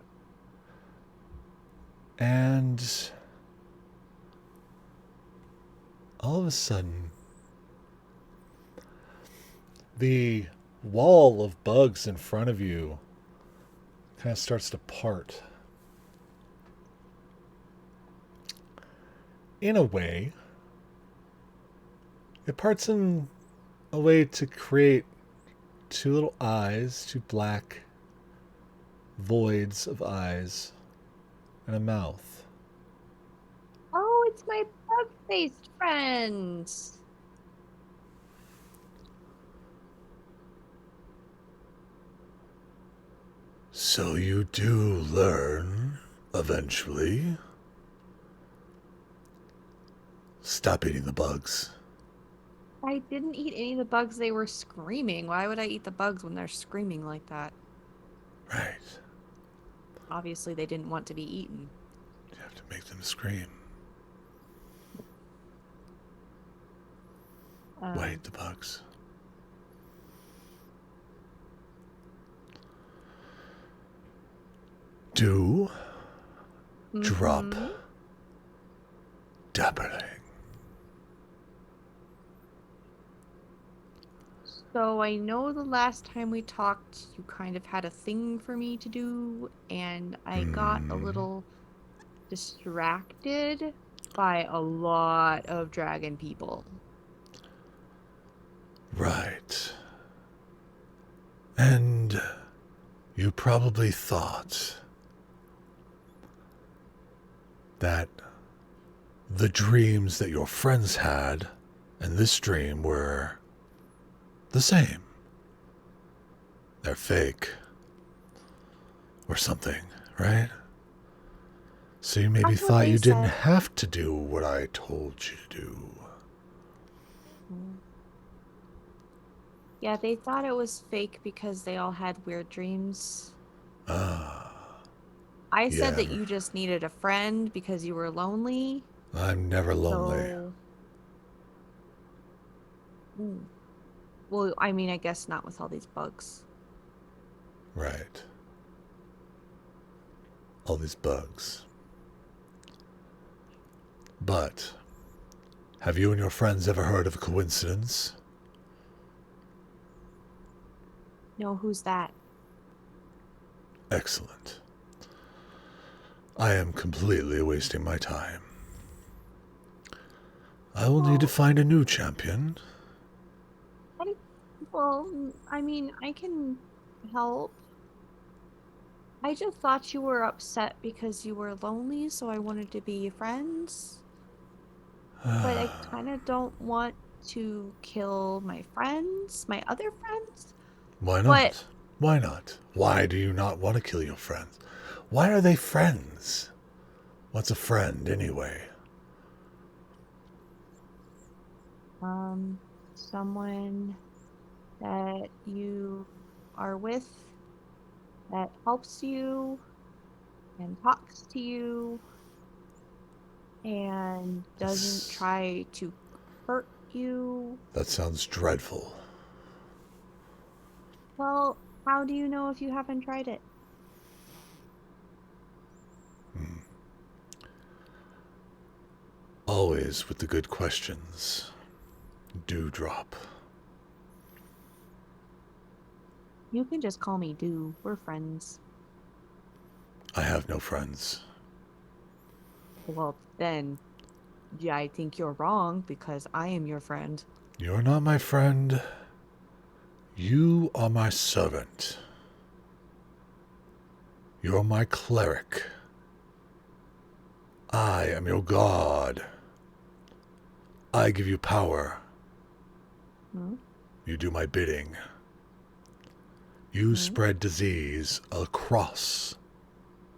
And all of a sudden, the wall of bugs in front of you kind of starts to part. In a way, it parts in a way to create two little eyes, two black voids of eyes, and a mouth. Oh, it's my bug-faced friend. So you do learn, eventually. Stop eating the bugs. I didn't eat any of the bugs. They were screaming. Why would I eat the bugs when they're screaming like that? Right. Obviously, they didn't want to be eaten. You have to make them scream. Why eat the bugs? Do drop Dapperling. So I know the last time we talked, you kind of had a thing for me to do, and I got a little distracted by a lot of dragon people. Right. And you probably thought that the dreams that your friends had and this dream were the same. They're fake. Or something, right? So you maybe That's what thought they you didn't said. have to do what I told you to do. Yeah, they thought it was fake because they all had weird dreams. I said that you just needed a friend because you were lonely. I'm never lonely. So... Well, I mean, I guess not with all these bugs. Right. All these bugs. But, have you and your friends ever heard of a coincidence? No, who's that? Excellent. I am completely wasting my time. I will need to find a new champion. Well, I mean, I can help. I just thought you were upset because you were lonely, so I wanted to be friends. But I kind of don't want to kill my friends, my other friends. Why But not? Why not? Why do you not want to kill your friends? Why are they friends? What's a friend, anyway? someone that you are with that helps you and talks to you and doesn't try to hurt you. That sounds dreadful. Well, how do you know if you haven't tried it? Always with the good questions. Dewdrop. You can just call me Dew. We're friends. I have no friends. Well, then, yeah, I think you're wrong because I am your friend. You're not my friend. You are my servant. You're my cleric. I am your god. I give you power. You do my bidding. You spread disease across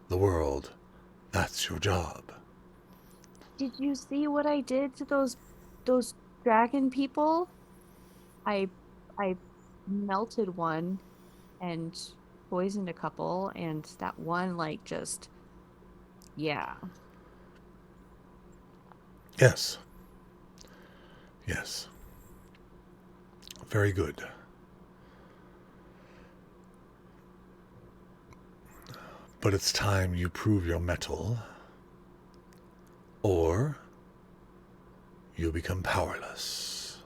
the world. That's your job. Did you see what I did to those dragon people? I melted one and poisoned a couple, and that one just yeah. Yes. Yes. Very good. But it's time you prove your mettle, or you'll become powerless.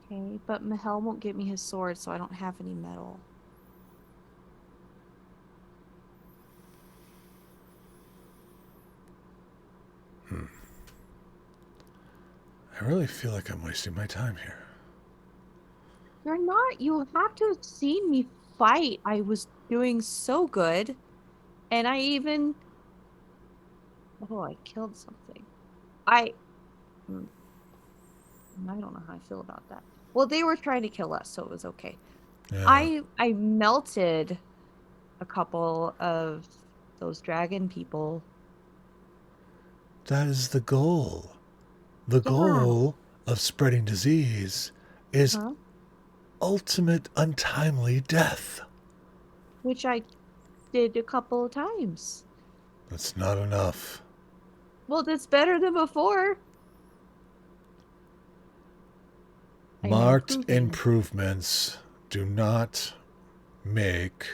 Okay, but Mahel won't give me his sword, so I don't have any metal. I really feel like I'm wasting my time here. You're not. You have to have seen me fight. I was doing so good. And I even I killed something. I mm, I don't know how I feel about that. Well, they were trying to kill us, so it was okay. Yeah. I melted a couple of those dragon people. That is the goal. The Yeah. goal of spreading disease is Huh? ultimate untimely death. Which I did a couple of times. That's not enough. Well, that's better than before. I'm Marked improving. improvements do not make...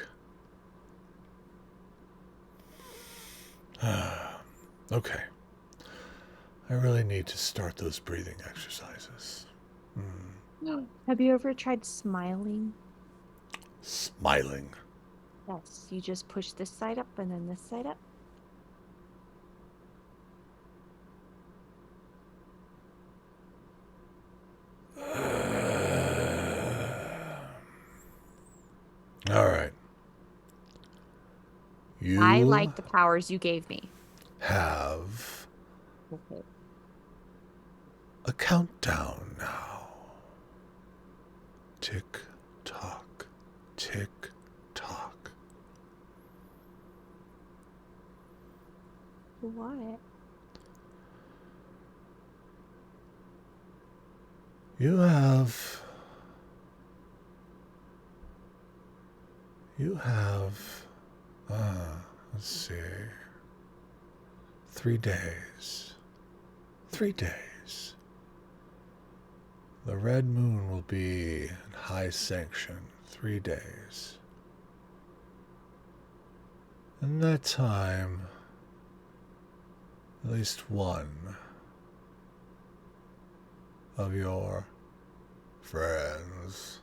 Okay. I really need to start those breathing exercises. Have you ever tried smiling? Smiling. Yes, you just push this side up and then this side up. All right. You I like the powers you gave me. have Okay. a countdown now. Tick tock, tick tock. What? You have let's see, 3 days. 3 days. The red moon will be in high sanction. 3 days. In that time, at least one of your friends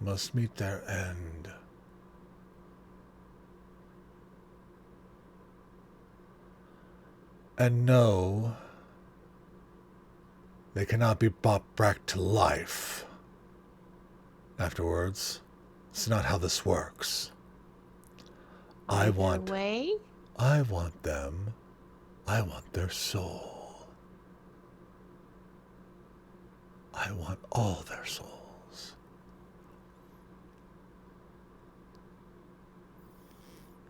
must meet their end. And no, they cannot be brought back to life afterwards. It's not how this works. I want way? I want them. I want their soul. I want all their souls.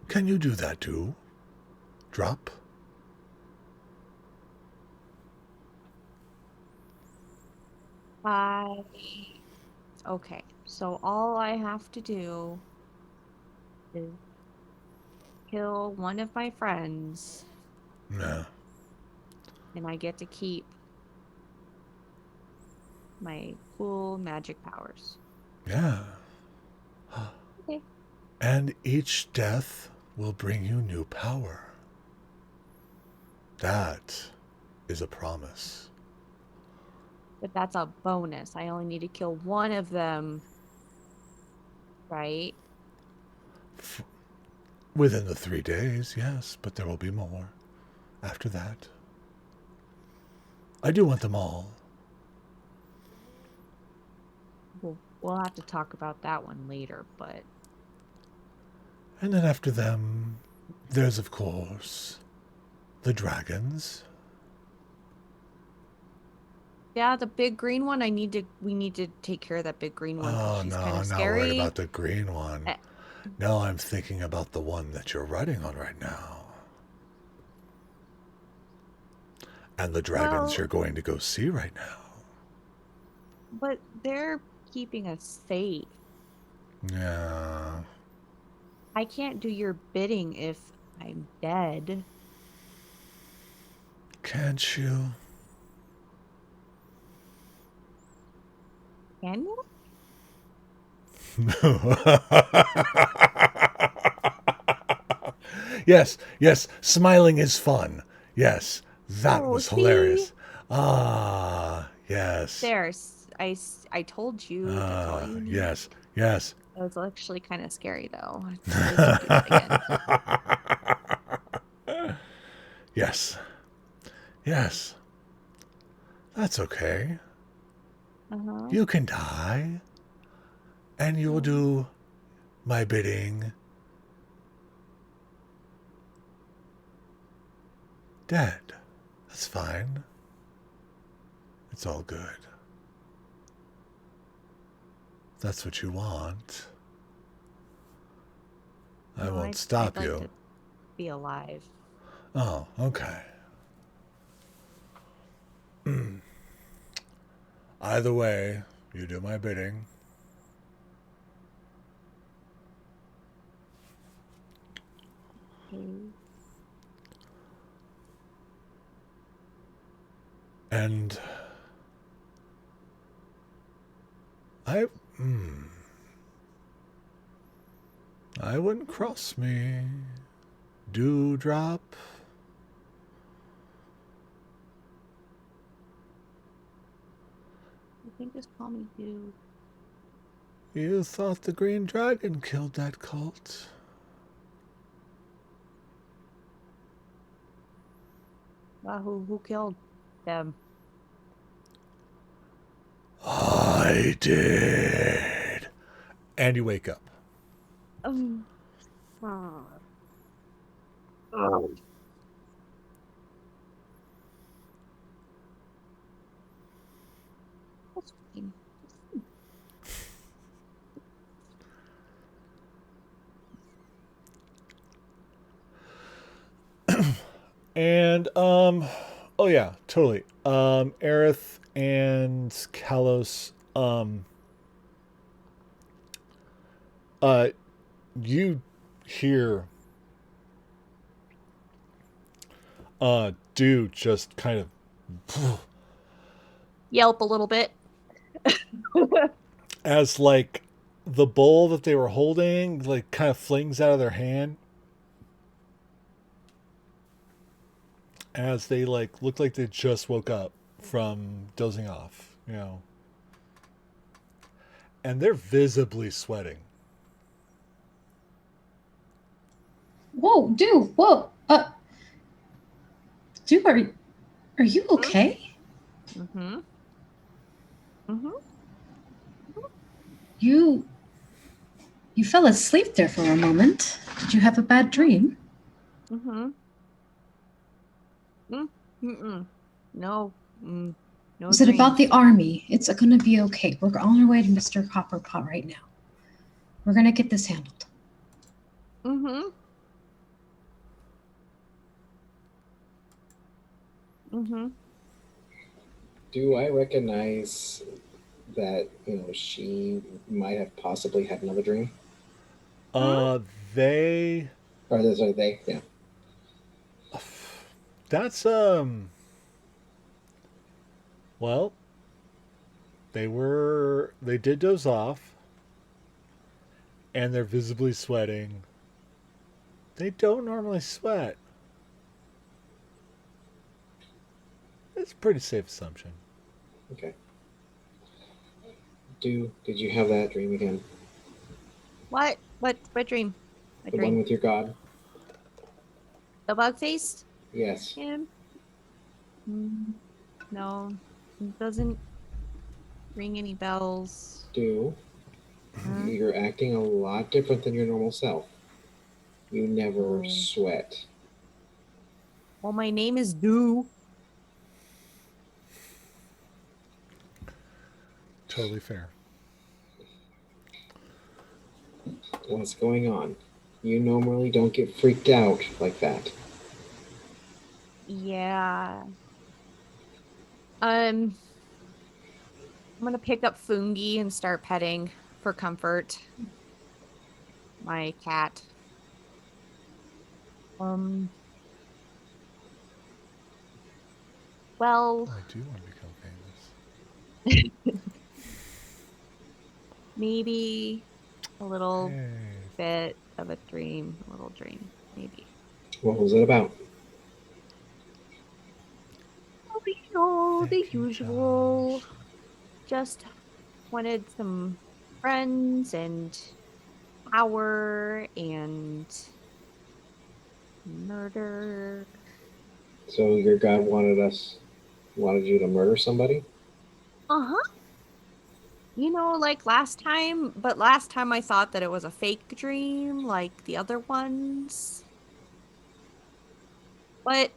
Can you do that too? Drop? Okay, so all I have to do is kill one of my friends. Yeah. And I get to keep my cool magic powers. Yeah. Okay. And each death will bring you new power. That is a promise. But that's a bonus. I only need to kill one of them. Right? Within the 3 days, yes, but there will be more after that. I do want them all. We'll have to talk about that one later, but... And then after them, there's, of course, the dragons. Yeah, the big green one, we need to take care of that big green one. Oh, She's no, kind of I'm scary. not worried about the green one. No, I'm thinking about the one that you're riding on right now. And the dragons you're going to go see right now. But they're keeping us safe. Yeah. I can't do your bidding if I'm dead. Can't you? Can you? Yes, smiling is fun. Yes, that was see? hilarious. Ah, yes. I told you to call you. Yes. It was actually kind of scary, though. Please don't do that again. Yes. That's okay. You can die. And you'll do my bidding. Dead. That's fine. It's all good. That's what you want. I won't stop I'd you. like to be alive. Oh, okay. Either way, you do my bidding. And I wouldn't cross me. Dewdrop. You can just call me Dew. You thought the Green Dragon killed that cult? Well, who killed them? I did. And you wake up. Oh. That's fine. And oh yeah, totally. Aerith and Kalos, you hear Dew just kind of Yelp a little bit. as like the bowl that they were holding like kind of flings out of their hand as they like look like they just woke up from dozing off, you know. And they're visibly sweating. Whoa, dude, whoa. Dude, are you okay? Mm-hmm. Mm-hmm. You fell asleep there for a moment. Did you have a bad dream? Mm-hmm. Mm-mm. No. No Was it about dreams. the army? It's gonna be okay. We're on our way to Mr. Copperpot right now. We're gonna get this handled. Mm-hmm. Mm-hmm. Do I recognize that she might have possibly had another dream? They. Or are they? Yeah. That's Well, they did doze off, and they're visibly sweating. They don't normally sweat. It's a pretty safe assumption. Okay. Did you have that dream again? What? What dream? What The one dream? with your god? The bug faced Yes. him? No. It doesn't ring any bells. You're acting a lot different than your normal self. You never sweat. Well, my name is Dew. Totally fair. What's going on? You normally don't get freaked out like that. Yeah. I'm gonna pick up Fungi and start petting for comfort. My cat. Well, I do want to become famous. maybe a little Hey. bit of a dream, a little dream, maybe. What was it about? Oh, the Thank you, usual. Josh. Just wanted some friends and power and murder. So your god wanted you to murder somebody? Uh-huh. Like last time, but last time I thought that it was a fake dream, like the other ones. But,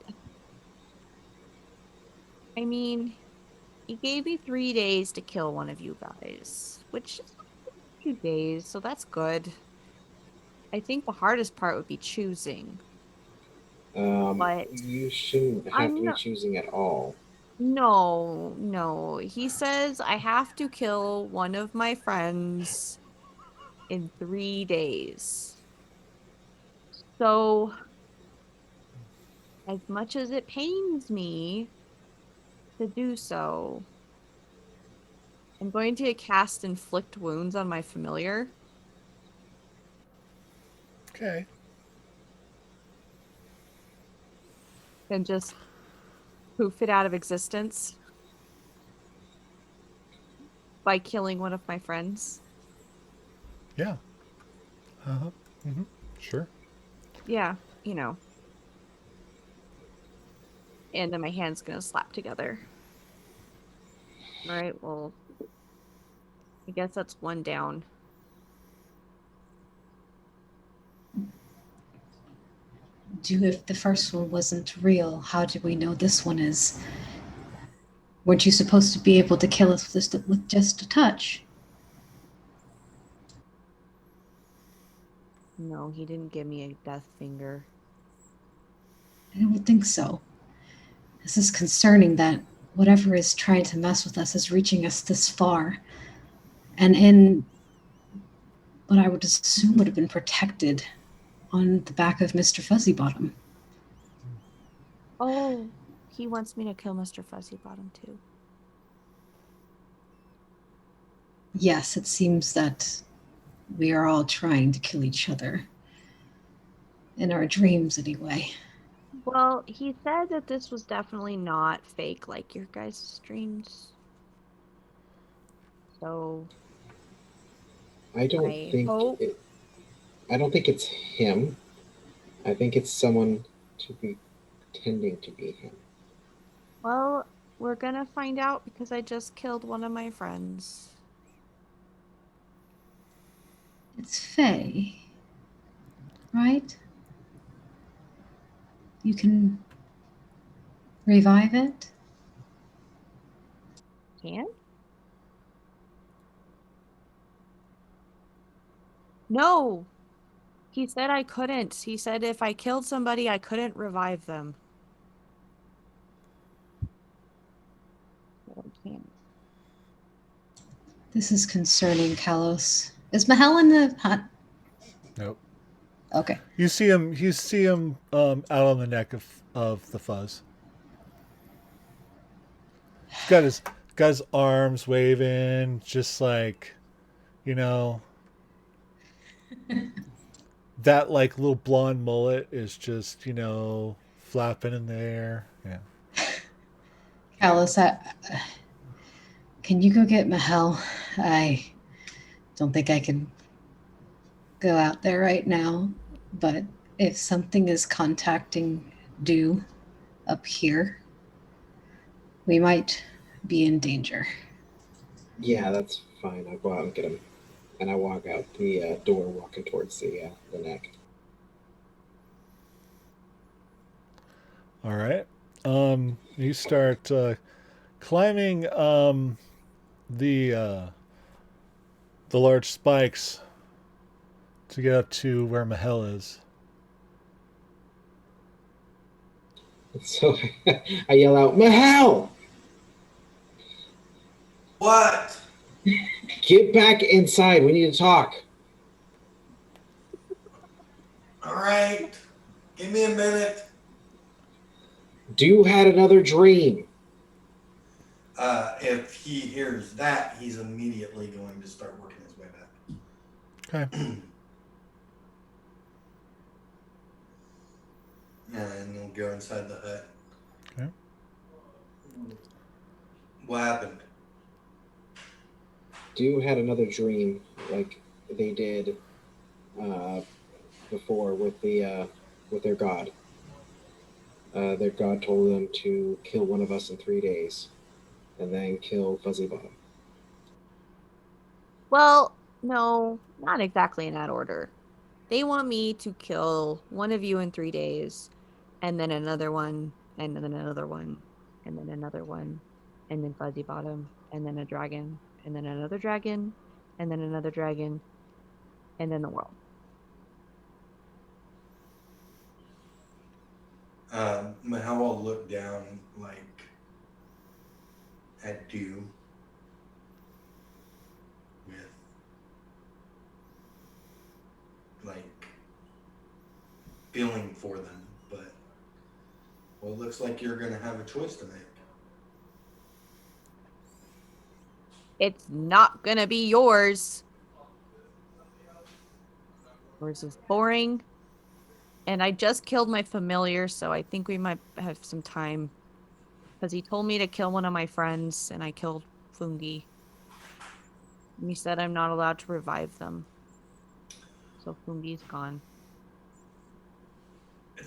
I mean, he gave me 3 days to kill one of you guys, which is 2 days, so that's good. I think the hardest part would be choosing, but You shouldn't have to I'm be not. choosing at all. No, no. He says I have to kill one of my friends in 3 days. So, as much as it pains me to do so, I'm going to cast Inflict Wounds on my familiar Okay. and just poof it out of existence by killing one of my friends. Yeah. Uh-huh. Mm-hmm. Sure. Yeah, you know. And then my hand's gonna slap together. All right, well, I guess that's one down. If the first one wasn't real, how do we know this one is? Weren't you supposed to be able to kill us with just a touch? No, he didn't give me a death finger. I don't think so. This is concerning that whatever is trying to mess with us is reaching us this far. And in what I would assume would have been protected on the back of Mr. Fuzzybottom. Oh, he wants me to kill Mr. Fuzzybottom too. Yes, it seems that we are all trying to kill each other. In our dreams, anyway. Well, he said that this was definitely not fake like your guys' dreams. So I don't I think hope. I don't think it's him. I think it's someone to be pretending to be him. Well, we're gonna find out because I just killed one of my friends. It's Faye, right? You can revive it? Can? No! He said I couldn't. He said if I killed somebody, I couldn't revive them. I can't. This is concerning, Kalos. Is Mahel in the hut? Nope. Okay. You see him. You see him out on the neck of the Fuzz. He's got his arms waving, just like, you know, that like little blonde mullet is just, flapping in the air. Yeah. Kalos, can you go get Mahel? I don't think I can go out there right now, but if something is contacting Dew up here, we might be in danger. Yeah, that's fine. I'll go out and get him. And I walk out the door, walking towards the neck. All right. You start climbing the large spikes to get up to where Mahel is. So I yell out, Mahel! What? Get back inside. We need to talk. All right. Give me a minute. Dew had another dream. If he hears that, he's immediately going to start working his way back. Okay. And he'll go inside the hut. Okay. What happened? Dew had another dream, like they did before with their god. Their god told them to kill one of us in 3 days, and then kill Fuzzybottom. Well, no, not exactly in that order. They want me to kill one of you in 3 days, and then another one, and then another one, and then another one, and then Fuzzybottom, and then a dragon, and then another dragon, and then another dragon, and then the world. Mahal will look down like at Dew with like feeling for them, but well, it looks like you're gonna have a choice to make. It's not gonna be yours. Yours is boring. And I just killed my familiar, so I think we might have some time. Because he told me to kill one of my friends, and I killed Fungi. And he said I'm not allowed to revive them. So Fungi's gone.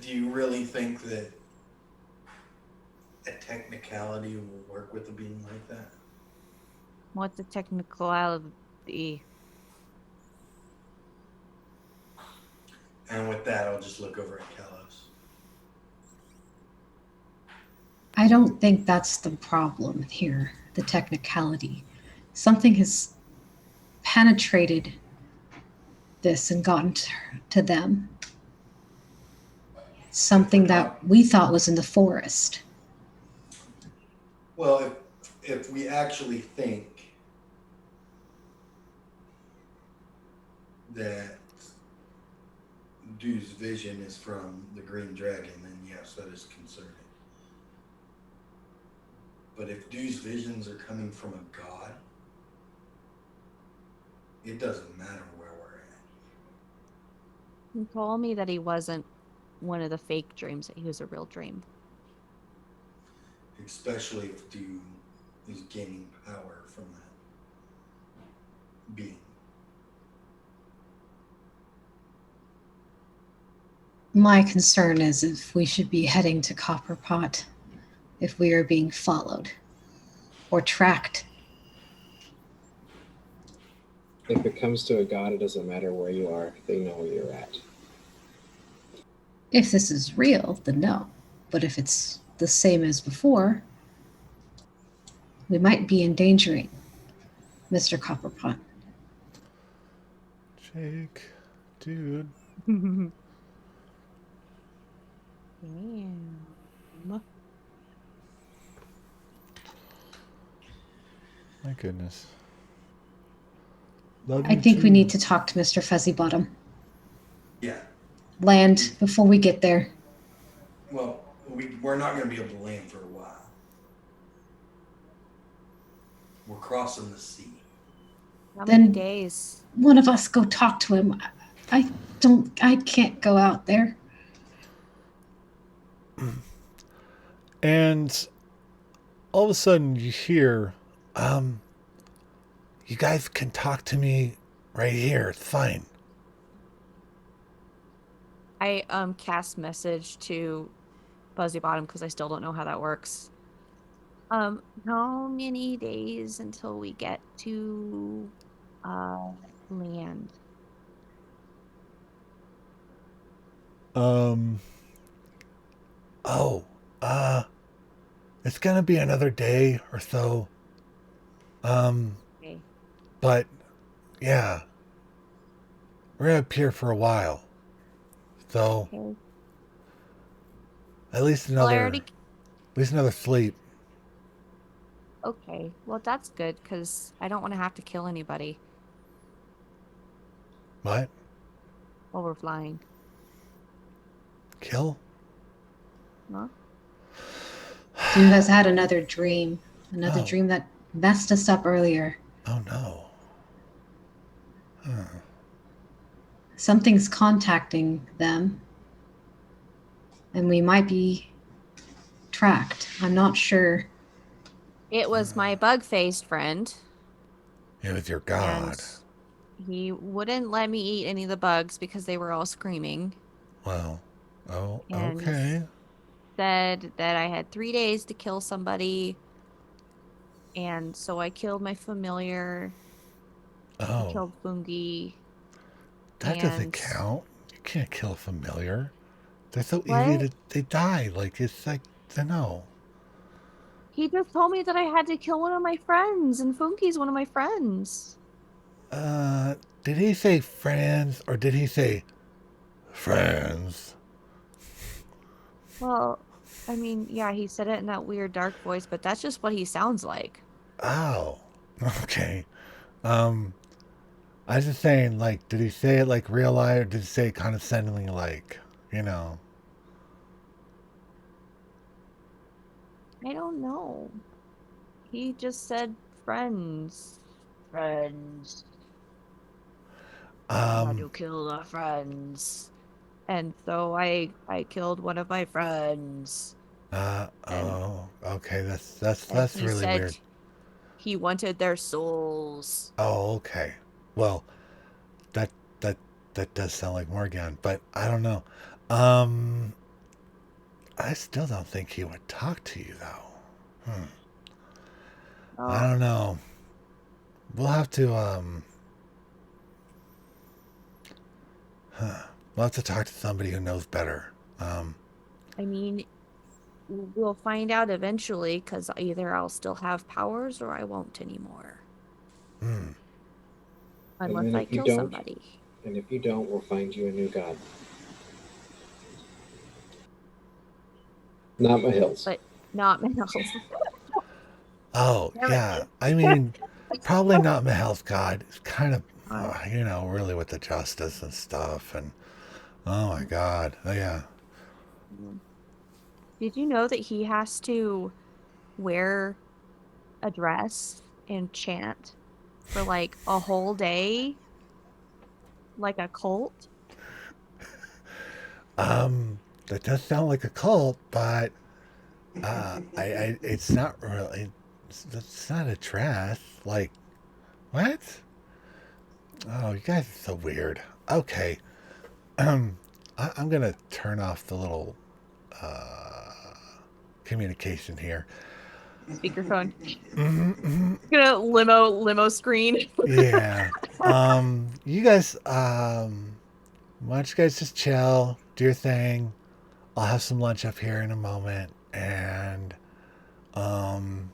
Do you really think that a technicality will work with a being like that? What's the technicality? And with that, I'll just look over at Kalos. I don't think that's the problem here, the technicality. Something has penetrated this and gotten to them. Something that we thought was in the forest. Well, if we actually think that Dew's vision is from the Green Dragon, then yes, that is concerning. But if Dew's visions are coming from a god, it doesn't matter where we're at. He told me that he wasn't one of the fake dreams, that he was a real dream. Especially if Dew is gaining power from that being. My concern is if we should be heading to Copperpot, if we are being followed or tracked. If it comes to a god, it doesn't matter where you are, they know where you're at. If this is real, then no. But if it's the same as before, we might be endangering Mr. Copperpot. Jake, dude. Damn. My goodness. Love I you think we too. need to talk to Mr. Fuzzybottom. Yeah. Land before we get there. Well, we're not going to be able to land for a while. We're crossing the sea. How many Then- days? One of us go talk to him. I can't go out there. And all of a sudden you hear, you guys can talk to me right here. It's fine. I cast message to Fuzzybottom because I still don't know how that works. How many days until we get to land? It's gonna be another day or so. Okay. But yeah, we're gonna be here for a while. So Okay. at least Well, another sleep. Okay. Well, that's good because I don't want to have to kill anybody What? while we're flying. Kill? Huh? Dude has had another dream. Another Oh. dream that messed us up earlier. Oh no. Huh. Something's contacting them. And we might be tracked. I'm not sure. It was my bug-faced friend, It was your god. and he wouldn't let me eat any of the bugs because they were all screaming. Well, oh, And okay. Said that I had 3 days to kill somebody, and so I killed my familiar. I Oh, killed Fungi. that doesn't and- count. You can't kill a familiar. They're so easy What? to, they die. Like, it's like, I don't know. He just told me that I had to kill one of my friends, and Fungi's one of my friends. Did he say friends or did he say friends? Well, I mean, yeah, he said it in that weird dark voice, but that's just what he sounds like. Oh, okay. I was just saying, like, did he say it like real life or did he say it condescendingly, like, you know? I don't know. He just said friends. Friends. I had to kill the friends. And so I killed one of my friends. Oh, okay. That's And he really said weird. he wanted their souls. Oh, okay. Well, that that that does sound like Morgan, but I don't know. I still don't think he would talk to you though. I Oh, don't know. We'll have to we'll have to talk to somebody who knows better. I mean, we'll find out eventually because either I'll still have powers or I won't anymore. And Unless then I if you kill don't- somebody. And if you don't, we'll find you a new god. Not my hills. But not Miles. Oh, Damn it. yeah. I mean, probably not Mahel's God. It's kind of, you know, really with the justice and stuff. And, oh my God. Oh, yeah. Did you know that he has to wear a dress and chant for like a whole day? Like a cult? That does sound like a cult, but it's not really, it's not a dress. Like, what? Oh, you guys are so weird. Okay. I'm gonna turn off the little communication here. Speakerphone. Mm-hmm. Gonna limo screen. Yeah. You guys, why don't you guys just chill, do your thing. I'll have some lunch up here in a moment, and um,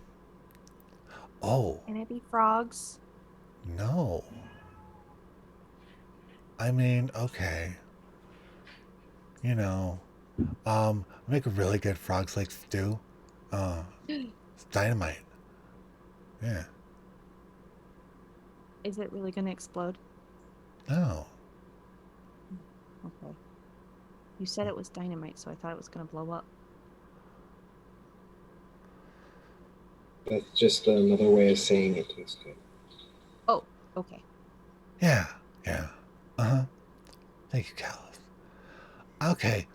oh Can it be frogs? no, I mean, okay, you know, make a really good frogs like stew. It's dynamite. Yeah. Is it really gonna explode? No. Okay. You said it was dynamite, so I thought it was gonna blow up. That's just another way of saying it tastes good. Oh, okay. Yeah. Yeah. Uh huh. Thank you, Callus. Okay.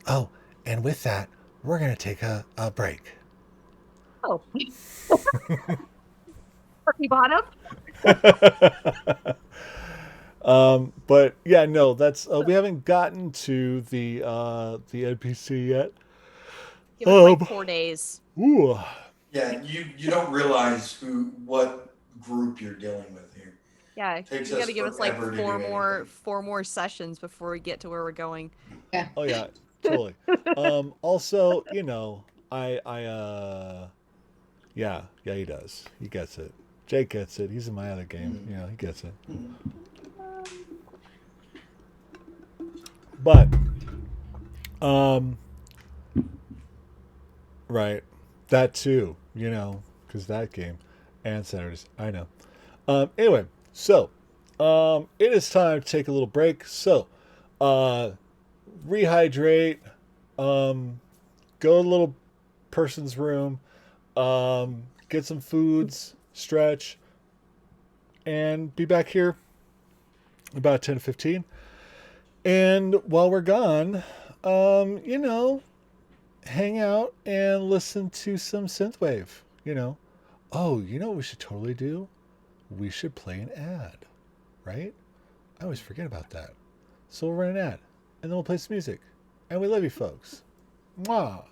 Oh, and with that, we're gonna take a break. Oh, Fuzzybottom. But yeah, no, that's we haven't gotten to the NPC yet. Give us like 4 days. Ooh, Yeah, you don't realize what group you're dealing with here. Yeah, Takes you got us to give us like forever to do anything. four more sessions before we get to where we're going. Yeah. oh yeah, totally. Also, yeah, he does. He gets it. Jake gets it. He's in my other game. Mhm. You know, he gets it. Mhm. But, um, right, that too. Because that game and Saturdays. I know. Anyway, so it is time to take a little break. So, uh, rehydrate. Go to a little person's room. Get some foods, stretch, and be back here about 10 to 15. And while we're gone, hang out and listen to some synthwave. Oh, you know what we should totally do? We should play an ad, right? I always forget about that. So we'll run an ad, and then we'll play some music. And we love you folks. Mwah.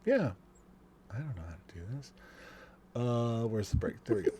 Yeah, I don't know how to do this. Where's the break? There we go.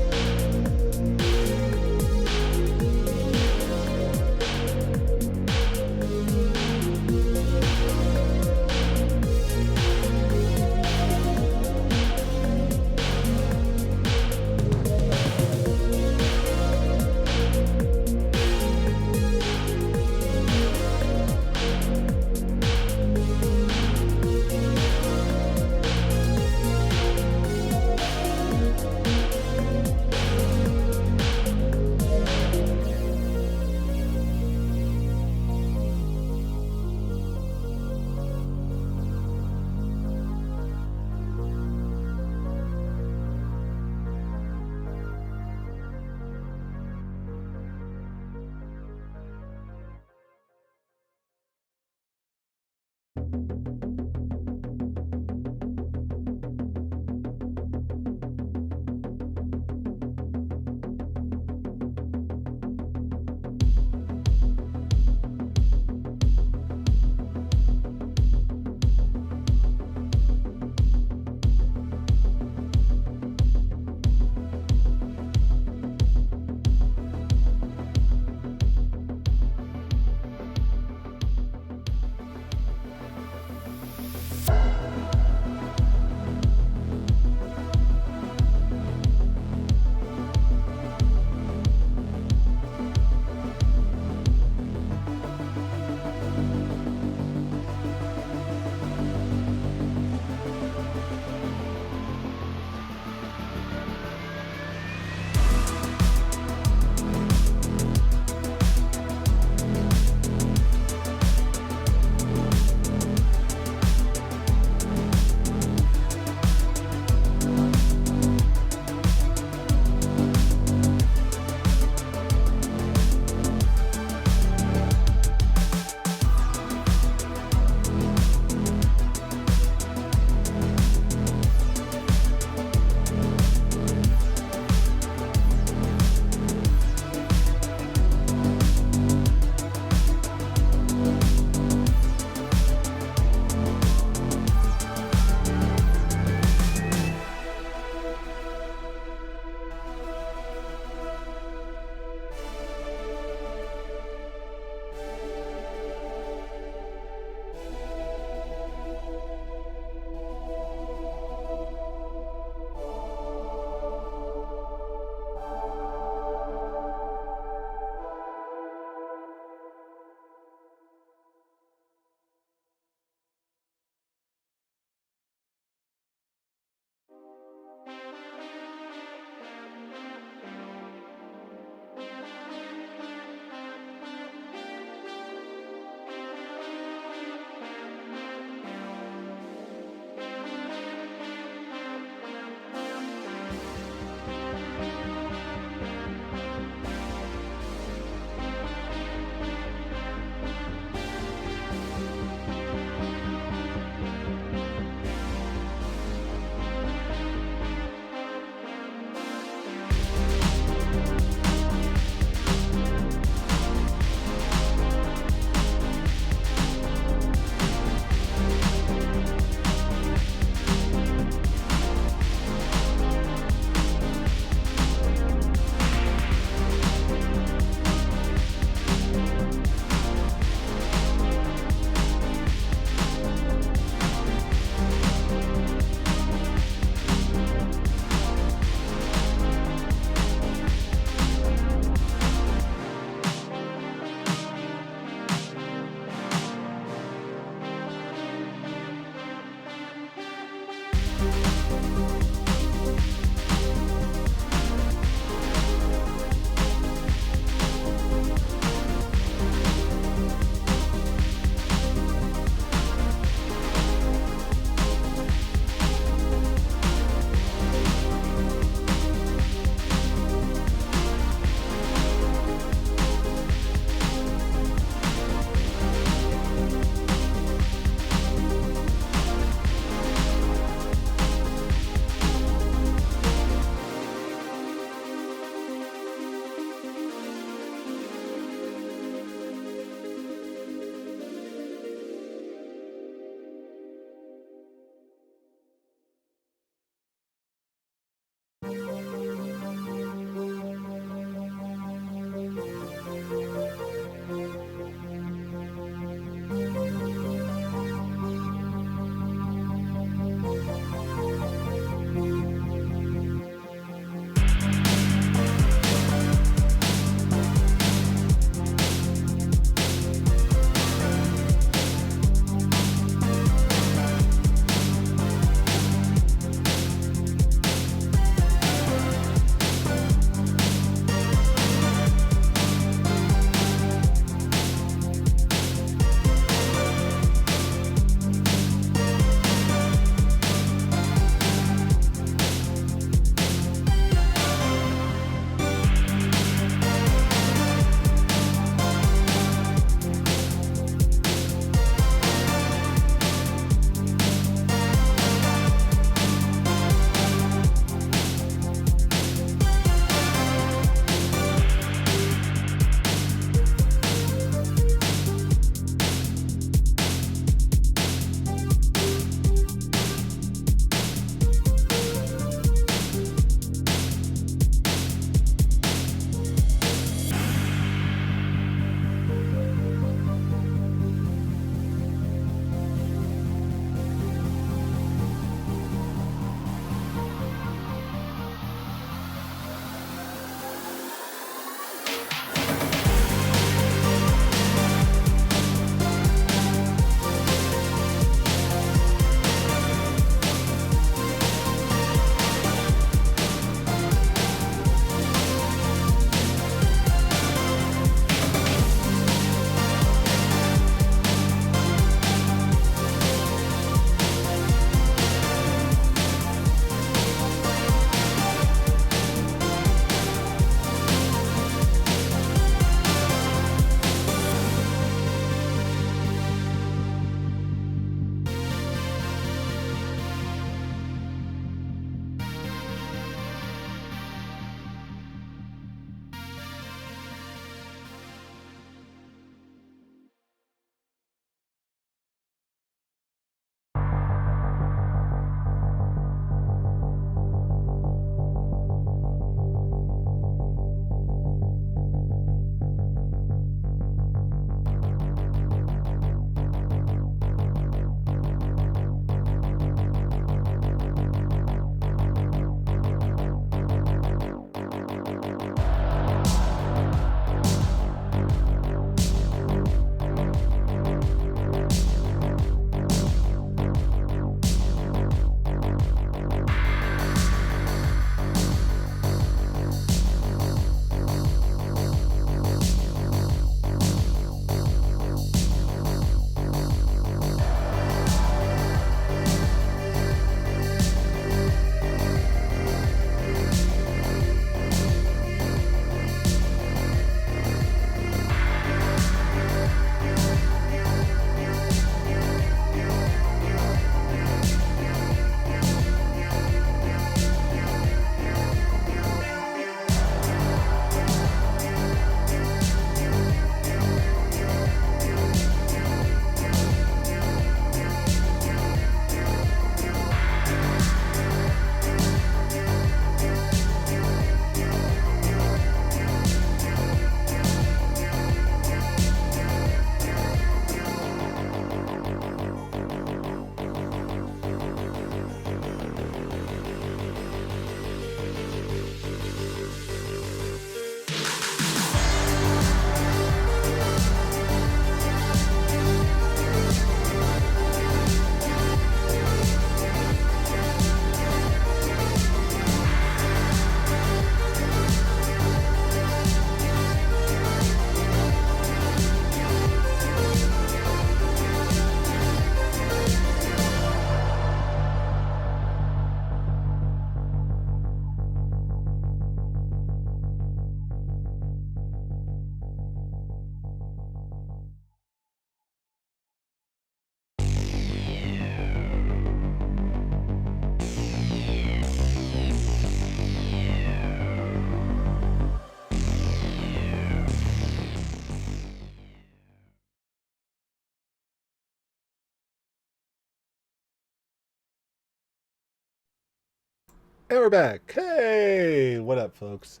And we're back. Hey, what up, folks?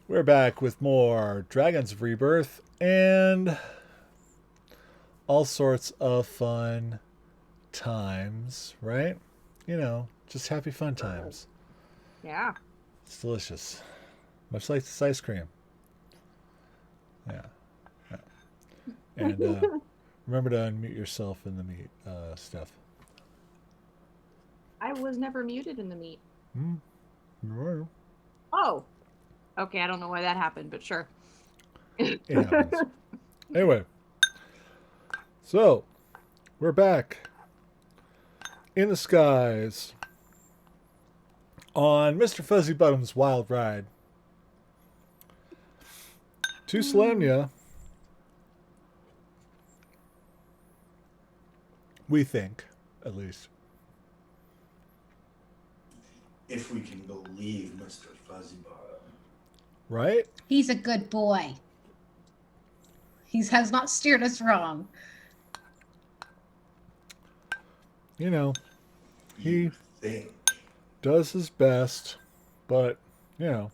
We're back with more Dragons of Rebirth and all sorts of fun times, right? You know, just happy fun times. Yeah. It's delicious. Much like this ice cream. Yeah. Yeah. And remember to unmute yourself in the meat stuff. I was never muted in the meet. Right. Oh. Okay, I don't know why that happened, but sure. It happens. Anyway, so we're back in the skies on Mr. Fuzzybottom's wild ride to Salamnia. We think, at least. If we can believe Mr. Fuzzybottom. Right? He's a good boy. He has not steered us wrong. You know, he You think. does his best, but, you know.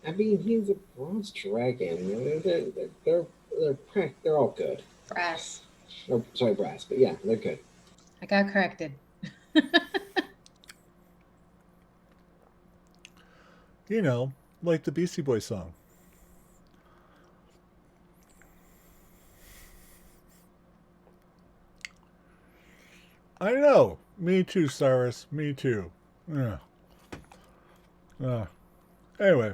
I mean, he's a bronze dragon. They're all good. Brass. Or, sorry, brass, but yeah, they're good. I got corrected. You know, like the Beastie Boys song. I know. Me too, Cyrus. Me too. Yeah. Anyway.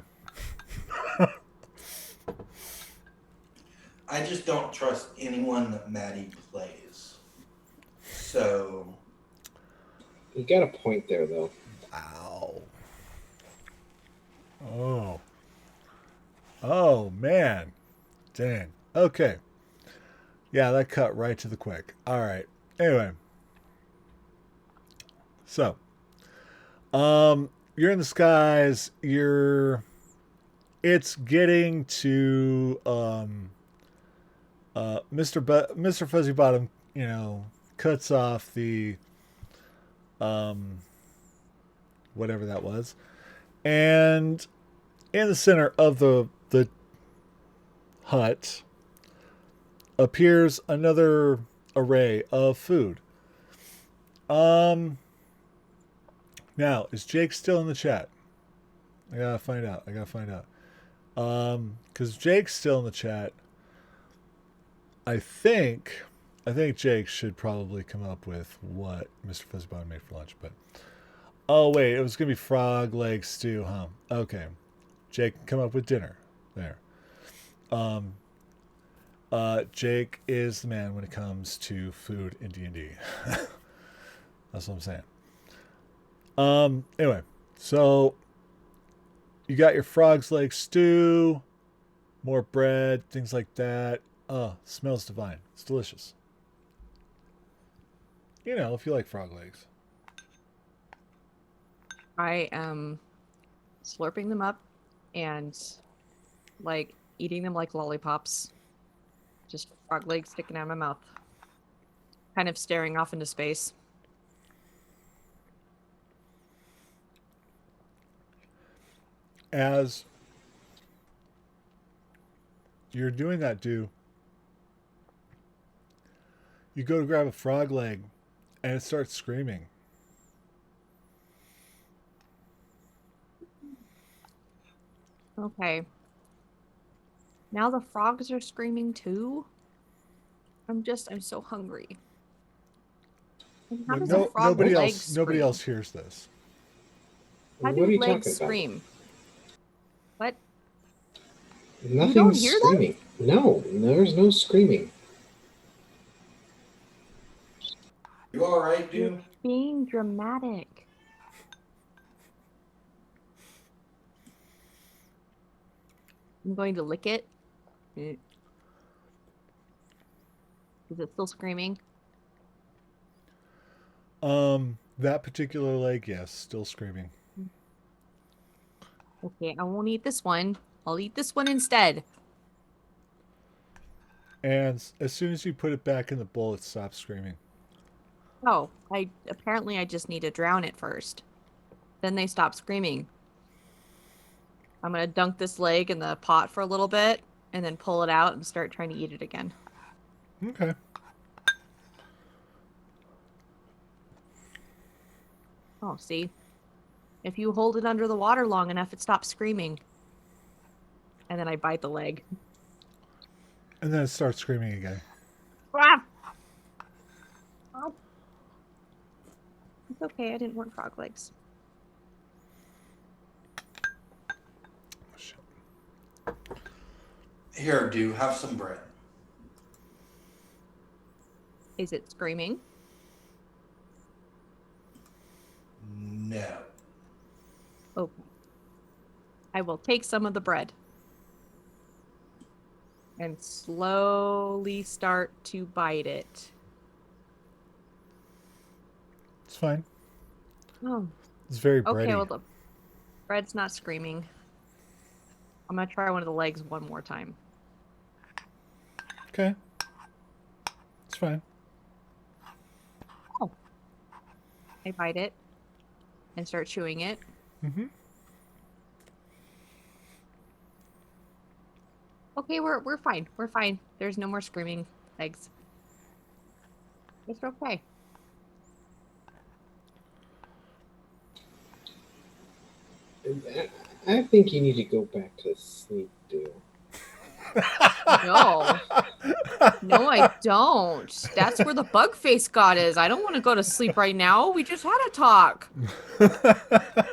I just don't trust anyone that Maddie plays. So. You got a point there, though. Wow. Oh. Oh, man. Dang. Okay. Yeah, that cut right to the quick. All right. Anyway. So. You're in the skies. It's getting to, Mr. Fuzzybottom, you know, cuts off the, whatever that was. And in the center of the hut appears another array of food. Now, is Jake still in the chat? I gotta find out. Because Jake's still in the chat. I think Jake should probably come up with what Mr. Fuzzybottom made for lunch, but oh wait, it was gonna be frog leg stew, huh? Okay. Jake can come up with dinner. There. Jake is the man when it comes to food in D&D. That's what I'm saying. Anyway, so you got your frog's leg stew, more bread, things like that. Smells divine. It's delicious. You know, if you like frog legs. I am slurping them up and like eating them like lollipops. Just frog legs sticking out of my mouth. Kind of staring off into space. As you're doing that, you go to grab a frog leg and it starts screaming. Okay. Now the frogs are screaming too. I'm so hungry. How does a frog nobody leg nobody scream? else hears this. How What do are you legs talking scream? What? Nothing's don't hear them? screaming. No, there's no screaming. You alright, dude? Being dramatic. I'm going to lick it. Is it still screaming? That particular leg, yes, still screaming. Okay, I won't eat this one. I'll eat this one instead. And as soon as you put it back in the bowl, it stops screaming. Oh, apparently I just need to drown it first. Then they stop screaming. I'm gonna dunk this leg in the pot for a little bit and then pull it out and start trying to eat it again. Okay. Oh, see? If you hold it under the water long enough, it stops screaming. And then I bite the leg. And then it starts screaming again. Ah! Oh. It's okay, I didn't want frog legs. Oh, shit. Here, do have some bread. Is it screaming? No. Okay. I will take some of the bread. And slowly start to bite it. It's fine. Oh. It's very bready. Okay, well, the bread's not screaming. I'm going to try one of the legs one more time. Okay. It's fine. Oh. I bite it and start chewing it. Mm-hmm. Okay, we're fine. We're fine. There's no more screaming legs. It's okay. I think you need to go back to sleep, dude. No. No, I don't. That's where the bug face god is. I don't want to go to sleep right now. We just had a talk.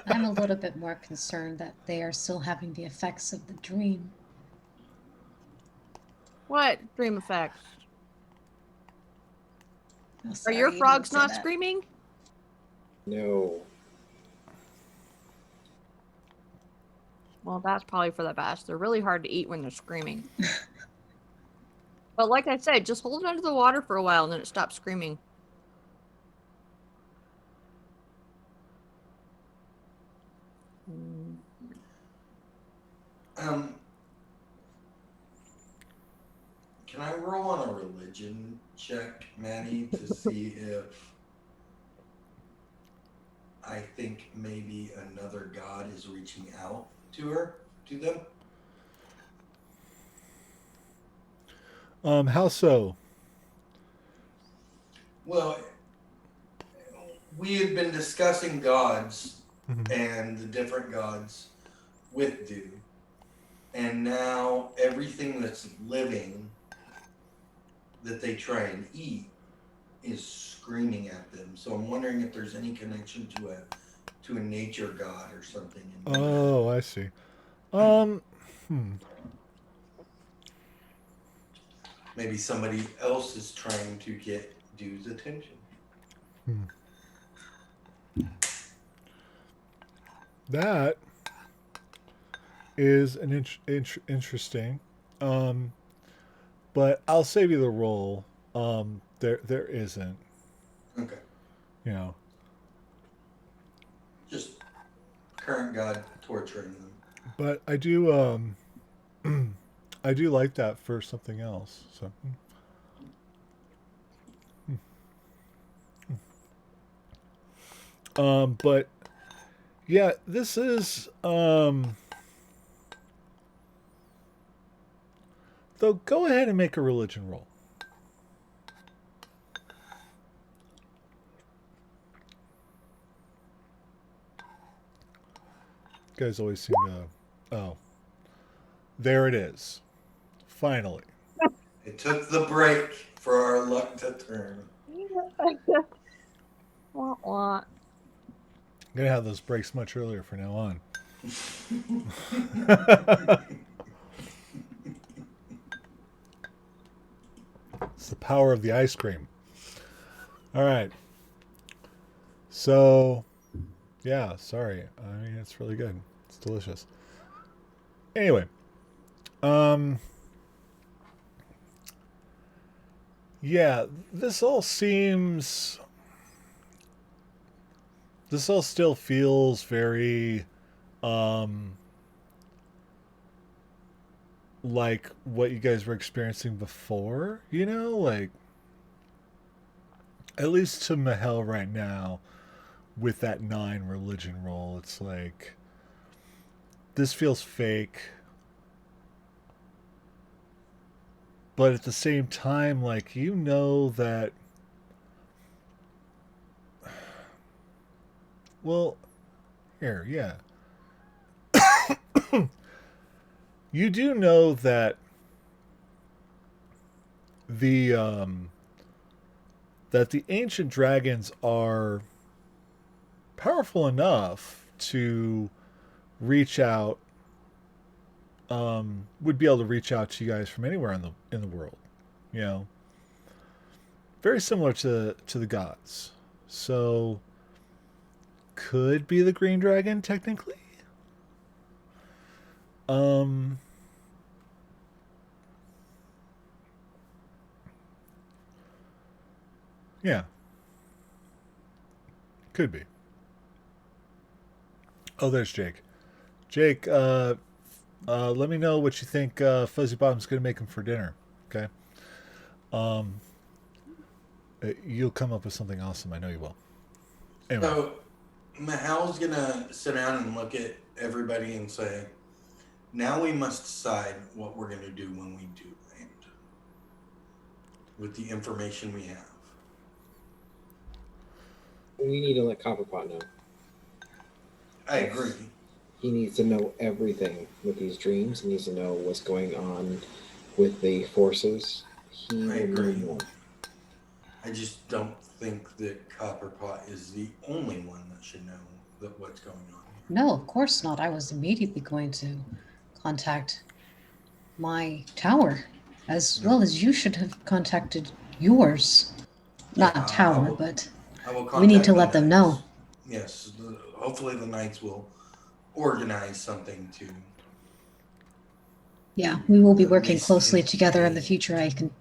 I'm a little bit more concerned that they are still having the effects of the dream. What dream effects? Oh, Are sorry, your you didn't frogs say not that. screaming? No. Well, that's probably for the best. They're really hard to eat when they're screaming. But like I said, just hold it under the water for a while and then it stops screaming. Can I roll on a religion check, Maddie, to see if I think maybe another god is reaching out to them? How so? Well, we had been discussing gods Mm-hmm. and the different gods with Dew. And now everything that's living that they try and eat is screaming at them. So I'm wondering if there's any connection to a nature god or something. Oh, I see. Maybe somebody else is trying to get Dew's attention. That is an interesting. But I'll save you the roll. There isn't. Okay. You know. Just current god torturing them. But I do I do like that for something else. So but yeah, this is though go ahead and make a religion roll. You guys always seem to oh. There it is. Finally. It took the break for our luck to turn. Wah, wah. I'm gonna have those breaks much earlier from now on. It's the power of the ice cream. All right. So, yeah, sorry. I mean, it's really good. It's delicious. Anyway, yeah, this all still feels very like what you guys were experiencing before, you know, like at least to Mahel right now, with that 9 religion roll, it's like this feels fake, but at the same time, like you know that. Well, here, yeah, you do know that the the ancient dragons are powerful enough to reach out, would be able to reach out to you guys from anywhere in the world, you know, very similar to the gods. So could be the green dragon technically. Um, yeah, could be. Oh, there's Jake. Jake, let me know what you think Fuzzy Bottom's going to make him for dinner. Okay. Um, you'll come up with something awesome. I know you will. Anyway. So Mahal's gonna sit down and look at everybody and say, now we must decide what we're gonna do when we do land. With the information we have. We need to let Copperpot know. I agree. He needs to know everything with these dreams. He needs to know what's going on with the forces. He will know more. I just don't think that Copperpot is the only one that should know that what's going on. No, of course not. I was immediately going to contact my tower, as well as you should have contacted yours. Not a tower, but we need to let them know. Yes, hopefully the Knights will organize something to. Yeah, we will be working closely together in the future. I can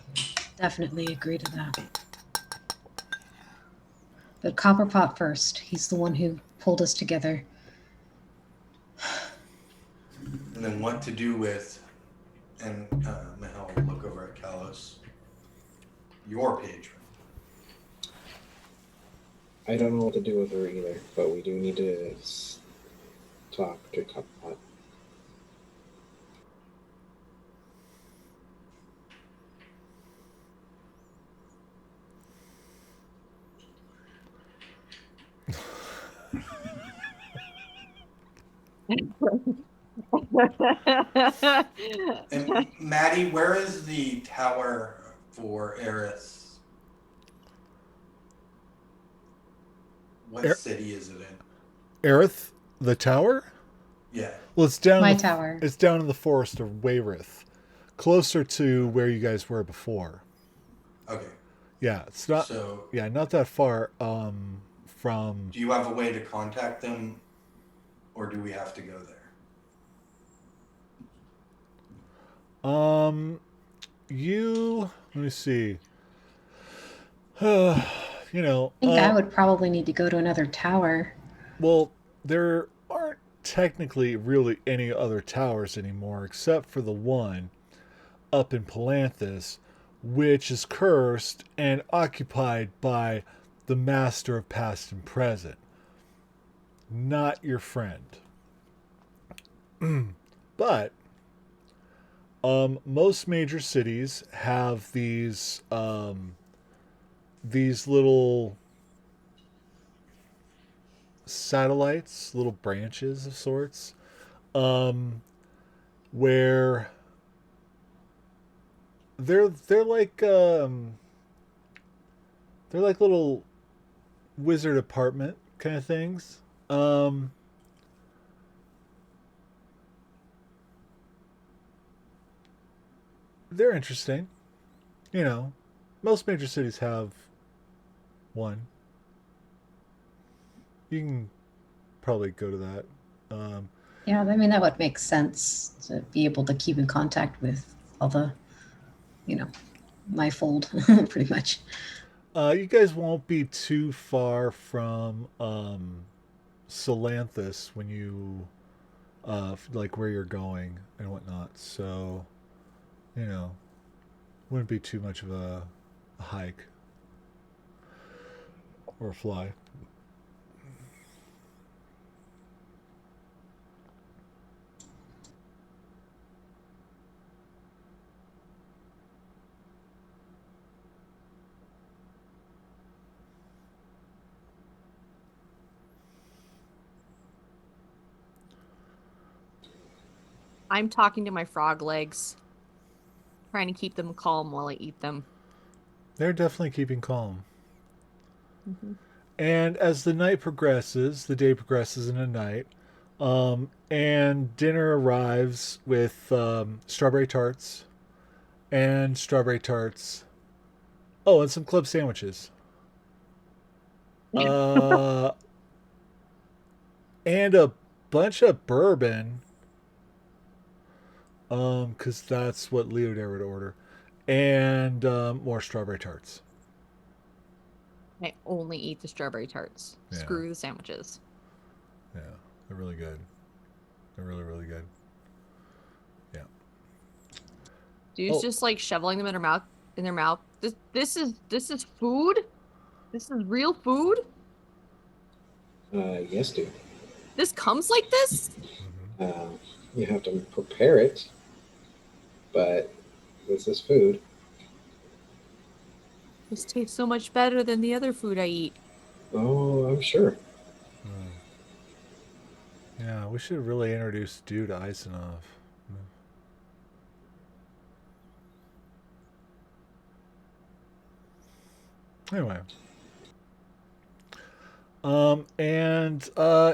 definitely agree to that. But Copperpot first. He's the one who pulled us together. And then what to do with, and Mahal will look over at Kalos, your patron. I don't know what to do with her either, but we do need to talk to Copperpot. And Maddie, where is the tower for Eris? What city is it in? Aerith, the tower? Yeah. Well, it's down. My tower. It's down in the forest of Wayrith, closer to where you guys were before. Okay. Yeah, it's not. So. Yeah, not that far. From. Do you have a way to contact them, or do we have to go there? You. Let me see. You know. I think I would probably need to go to another tower. Well, there aren't technically really any other towers anymore, except for the one up in Palanthus, which is cursed and occupied by the master of past and present. Not your friend. But most major cities have these little satellites, little branches of sorts, where they're like little wizard apartment kind of things. They're interesting. You know, most major cities have one. You can probably go to that. Yeah, I mean, that would make sense to be able to keep in contact with all the, my fold, pretty much. You guys won't be too far from Solanthus when you, like where you're going and whatnot. So, wouldn't be too much of a hike. Or a fly. I'm talking to my frog legs, trying to keep them calm while I eat them. They're definitely keeping calm. Mm-hmm. And as the night progresses, the day progresses into night, and dinner arrives with strawberry tarts and strawberry tarts. Oh, and some club sandwiches. Uh, and a bunch of bourbon, because that's what Leo Dare would order, and more strawberry tarts. I only eat the strawberry tarts. Yeah. Screw the sandwiches. Yeah, they're really good. They're really, really good. Yeah. Dude's just like shoveling them in their mouth. This is food. This is real food. Yes, dude. This comes like this. You have to prepare it, but this is food. This tastes so much better than the other food I eat. Oh, I'm sure. Yeah, we should really introduce Dude to Isanov. Anyway. And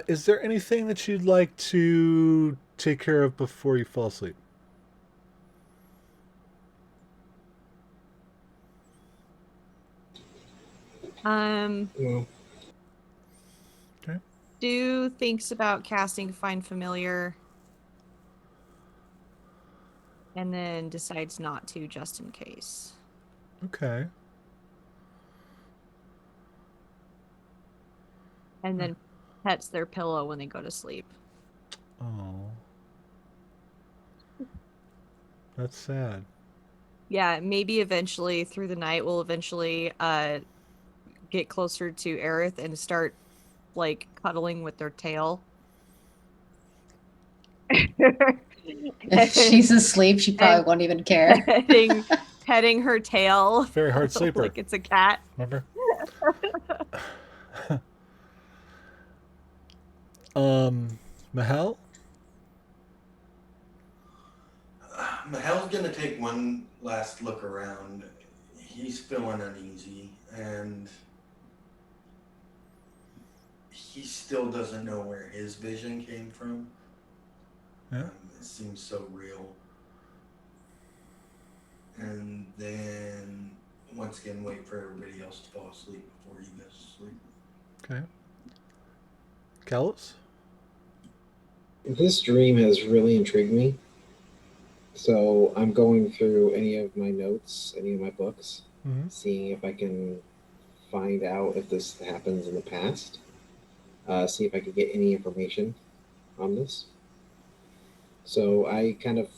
is there anything that you'd like to take care of before you fall asleep? Well, Okay. Stu thinks about casting Find Familiar and then decides not to just in case. Okay. And then pets their pillow when they go to sleep. Oh. That's sad. Yeah, maybe eventually through the night we'll eventually get closer to Aerith and start like cuddling with their tail. If she's asleep, she probably won't even care. Petting her tail. Very hard sleeper. Like it's a cat. Remember? Mahal? Mahel's gonna take one last look around. He's feeling uneasy, and he still doesn't know where his vision came from. Yeah. It seems so real. And then, once again, wait for everybody else to fall asleep before he goes to sleep. Okay. Kalos? this dream has really intrigued me. So I'm going through any of my notes, any of my books, seeing if I can find out if this happens in the past. See if I can get any information on this. So I kind of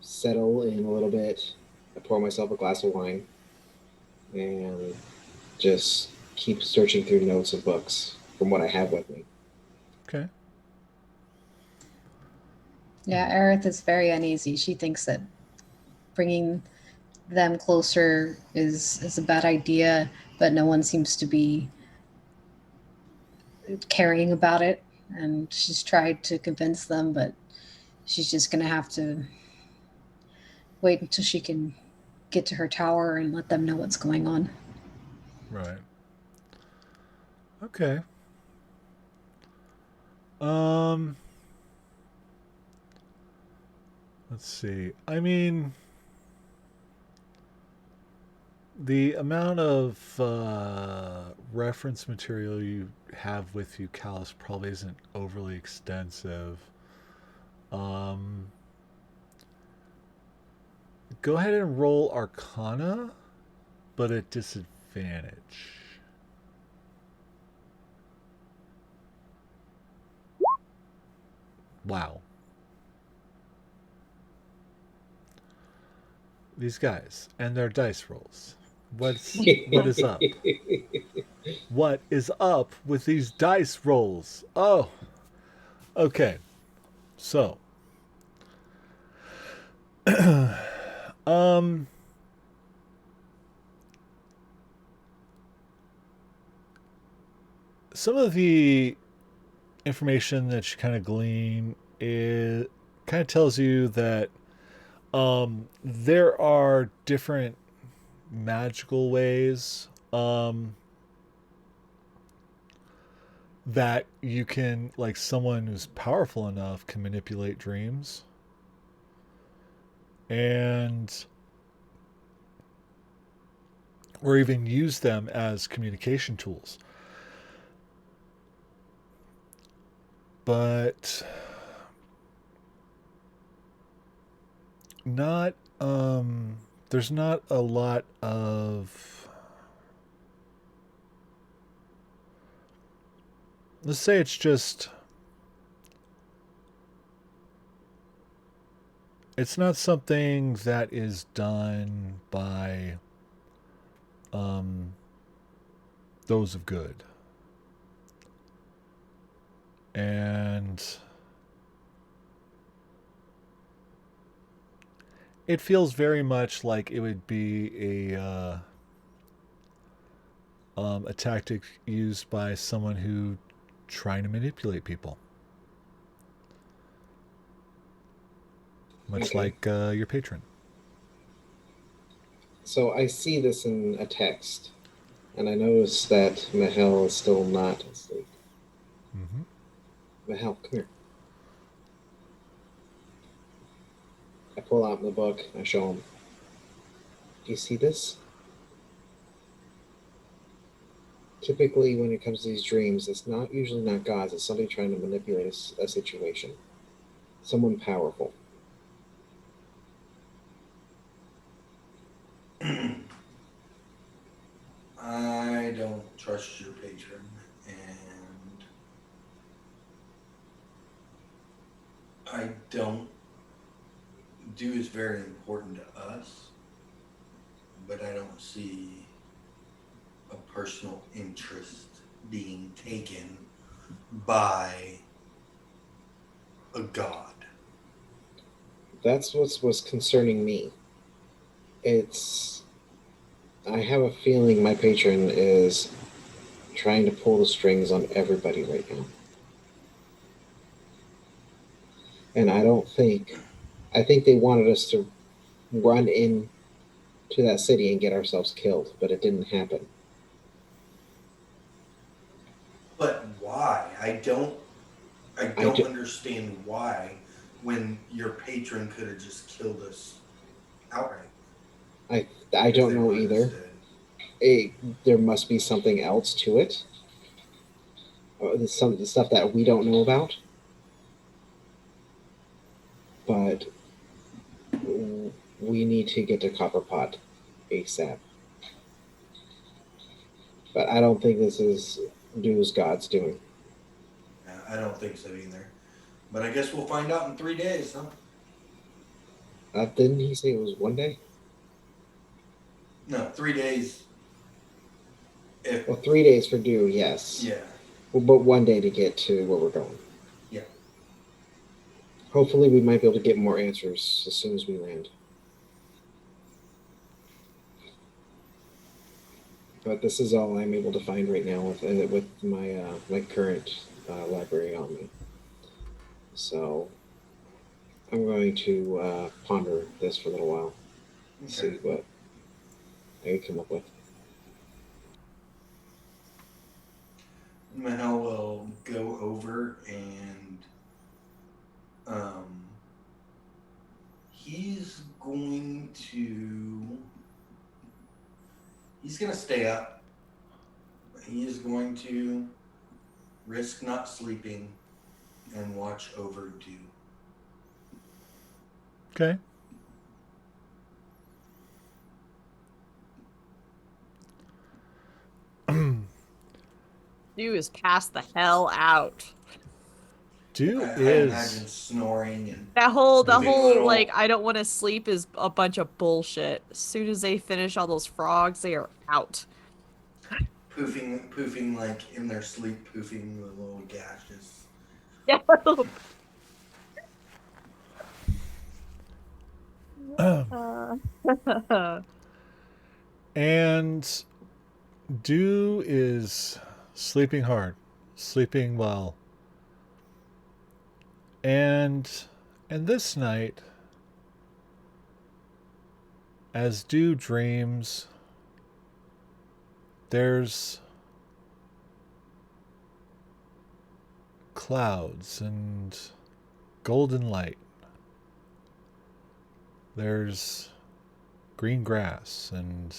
settle in a little bit. I pour myself a glass of wine and just keep searching through notes and books from what I have with me. Okay. Yeah, Aerith is very uneasy. She thinks that bringing them closer is a bad idea, but no one seems to be caring about it. And she's tried to convince them, but she's just going to have to wait until she can get to her tower and let them know what's going on. Right. Okay. Let's see. I mean, the amount of reference material you have with you, Callus, probably isn't overly extensive. Go ahead and roll Arcana, but at disadvantage. Wow. These guys and their dice rolls. What is up? What is up with these dice rolls? Oh, okay. So, um, some of the information that you kind of glean is kind of tells you that there are different magical ways that you can, like, someone who's powerful enough can manipulate dreams and or even use them as communication tools. But not there's not a lot of, let's say it's not something that is done by those of good. And it feels very much like it would be a tactic used by someone who trying to manipulate people, much Okay. like your patron. So I see this in a text, and I notice that Mahel is still not asleep. Mm-hmm. Mahel, come here. I pull out the book. I show him. Do you see this? Typically, when it comes to these dreams, it's usually not gods. It's somebody trying to manipulate a situation. Someone powerful. I don't trust your patron, and I don't. Do is very important to us, but I don't see a personal interest being taken by a god. That's what's concerning me. I have a feeling my patron is trying to pull the strings on everybody right now. And I think they wanted us to run in to that city and get ourselves killed, but it didn't happen. But why? I don't do- understand why when your patron could have just killed us outright. I if don't they know wanted us either. There must be something else to it. There's some stuff that we don't know about. But we need to get to Copperpot ASAP. But I don't think this is Du's God's doing. I don't think so either. But I guess we'll find out in 3 days, huh? Didn't he say it was one day? No, 3 days. Well, 3 days for Du, yes. Yeah. Well, but one day to get to where we're going. Yeah. Hopefully we might be able to get more answers as soon as we land. But this is all I'm able to find right now with my my current library on me. So I'm going to ponder this for a little while, see what I can come up with. Mahel will go over and he's going to stay up. He is going to risk not sleeping and watch over Du. Okay. Du is passed the hell out. Do I is imagine snoring and That whole moving a little. like I don't want to sleep is a bunch of bullshit. As soon as they finish all those frogs, they are out. poofing like in their sleep, poofing the little gashes. Yeah. and Do is sleeping hard, sleeping well. And this night, as Do dreams, there's clouds and golden light. There's green grass and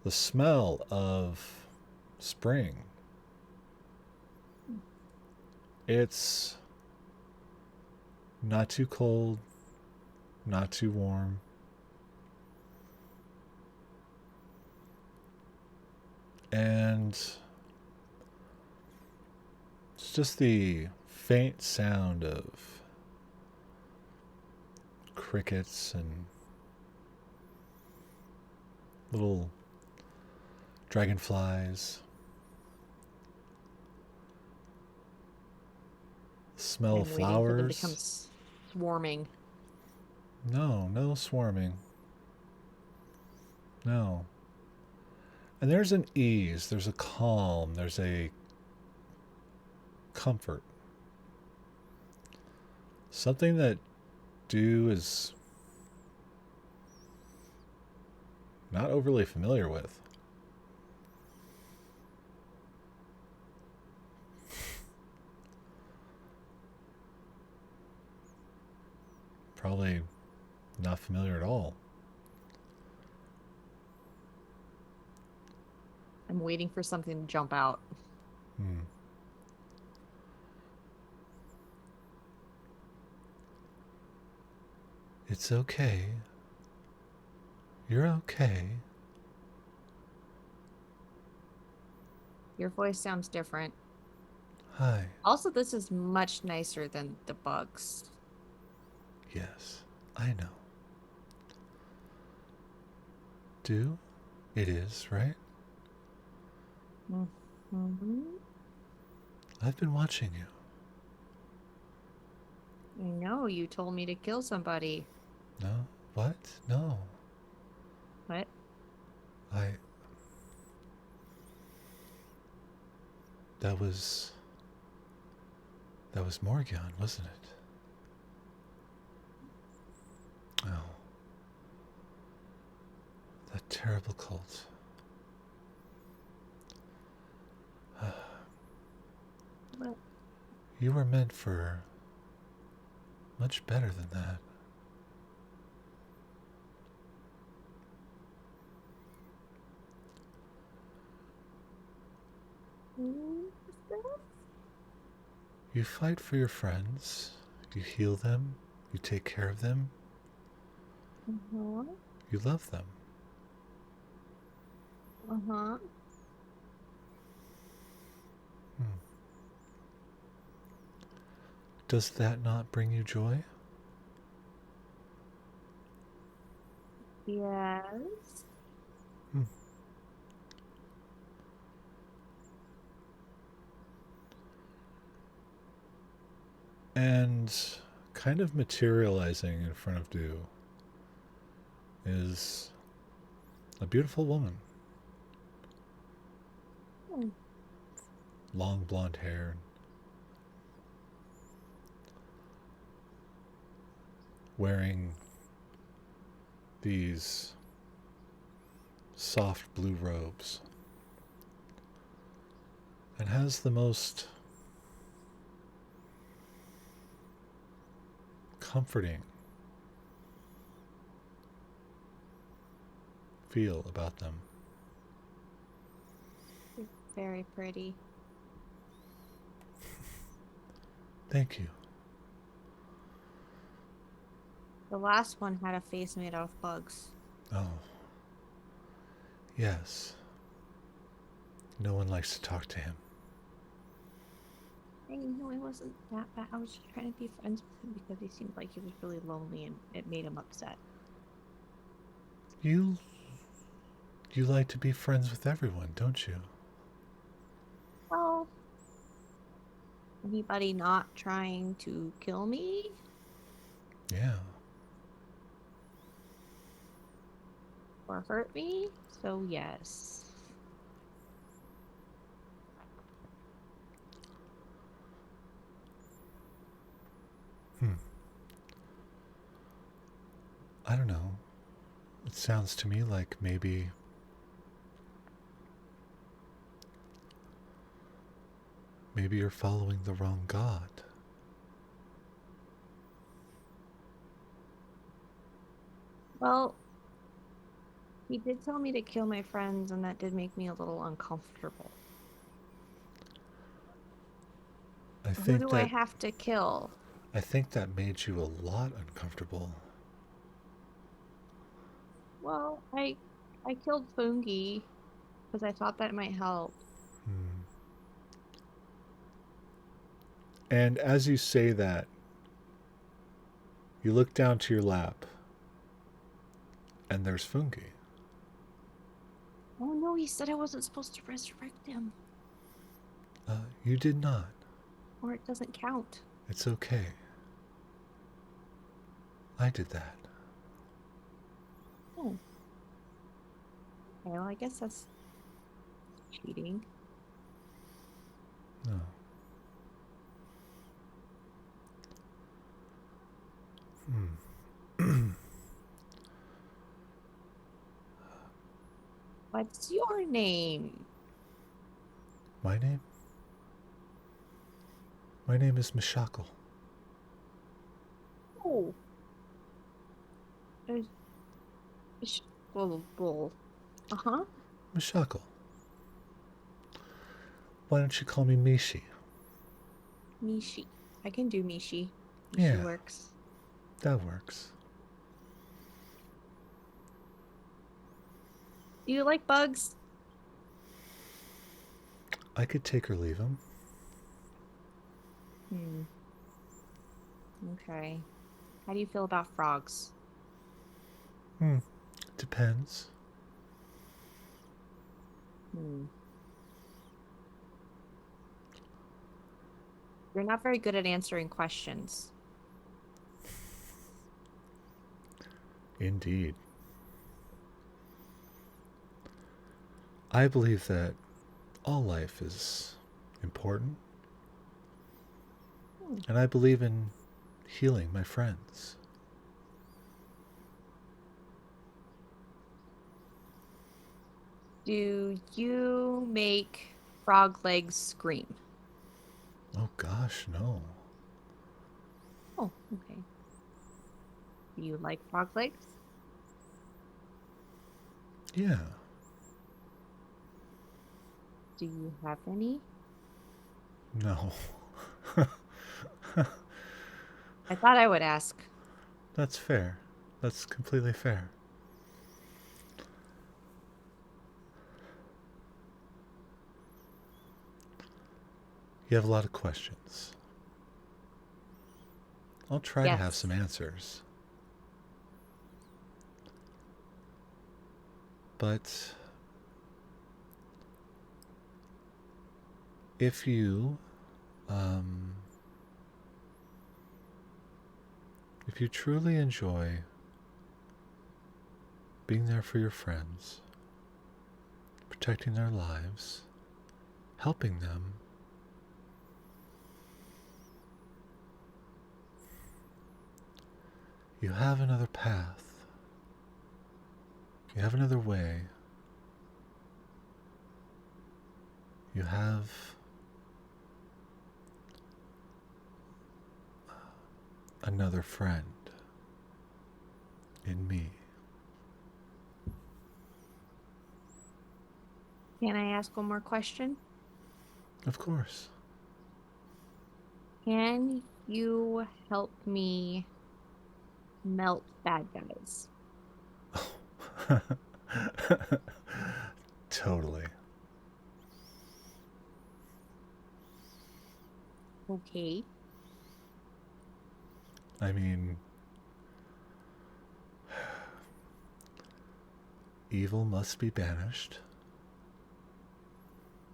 the smell of spring. It's not too cold, not too warm. And it's just the faint sound of crickets and little dragonflies. Smell of I'm waiting for them to flowers. become swarming. No swarming. No. And there's an ease, there's a calm, there's a comfort. Something that Do is not overly familiar with. Probably not familiar at all. I'm waiting for something to jump out. It's okay. You're okay. Your voice sounds different. Hi. Also, this is much nicer than the bugs. Yes, I know. Do? It is, right? Mm-hmm. I've been watching you. I know, you told me to kill somebody. No? What? No. What? That was Morgan, wasn't it? Oh. That terrible cult. What? You were meant for much better than that. You fight for your friends. You heal them. You take care of them. Uh-huh. You love them. Uh-huh. Does that not bring you joy? Yes. And kind of materializing in front of Do is a beautiful woman. Long blonde hair. Wearing these soft blue robes. And has the most comforting feel about them. You're very pretty. Thank you. The last one had a face made out of bugs. Oh. Yes. No one likes to talk to him. Hey, no, it wasn't that bad. I was just trying to be friends with him because he seemed like he was really lonely and it made him upset. You like to be friends with everyone, don't you? Well, anybody not trying to kill me? Yeah. Or hurt me? So, yes. Hmm. I don't know. It sounds to me like maybe you're following the wrong god. Well, he did tell me to kill my friends, and that did make me a little uncomfortable. I Who think do I that have to kill? made you a lot uncomfortable. Well, I killed Fungi because I thought that might help. Hmm. And as you say that, you look down to your lap, and there's Fungi. Oh no, he said I wasn't supposed to resurrect him, You did not. or it doesn't count. It's okay. I did that. Oh, okay, well, I guess that's cheating. No. Hmm. What's your name? My name? My name is Mishakal. Oh, there's bull. Uh-huh. Mishakal. Why don't you call me Mishi? Mishi. I can do Mishi. Mishi Yeah, works. that works. Do you like bugs? I could take or leave him. Hmm. Okay. How do you feel about frogs? Depends. Hmm. You're not very good at answering questions. Indeed. I believe that all life is important, Hmm. and I believe in healing my friends. Do you make frog legs scream? Oh gosh, no. Oh, okay. Do you like frog legs? Yeah. Do you have any? No. I thought I would ask. That's fair. That's completely fair. You have a lot of questions. I'll try to have Yes. some answers. But if you um, if you truly enjoy being there for your friends, protecting their lives, helping them, you have another path. You have another way. You have another friend in me. Can I ask one more question? Of course. Can you help me melt bad guys? Totally. Okay. I mean, evil must be banished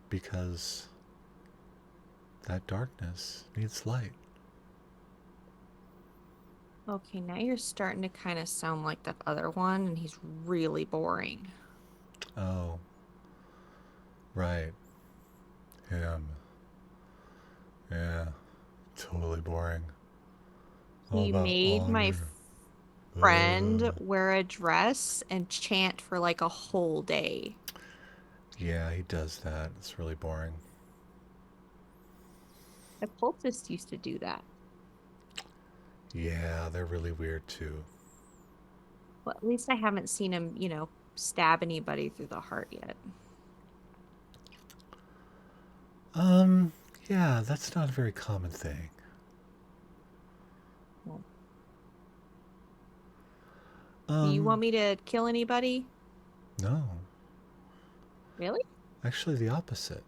because that darkness needs light. Okay, now you're starting to kind of sound like that other one, and he's really boring. Oh, right. Him. Yeah, totally boring. All He about made my honor. friend wear a dress and chant for like a whole day. Yeah, he does that. It's really boring. The cultists used to do that. Yeah, they're really weird too. Well, at least I haven't seen him, stab anybody through the heart yet. Um, yeah, that's not a very common thing. Well, do you want me to kill anybody? No, Really? actually the opposite.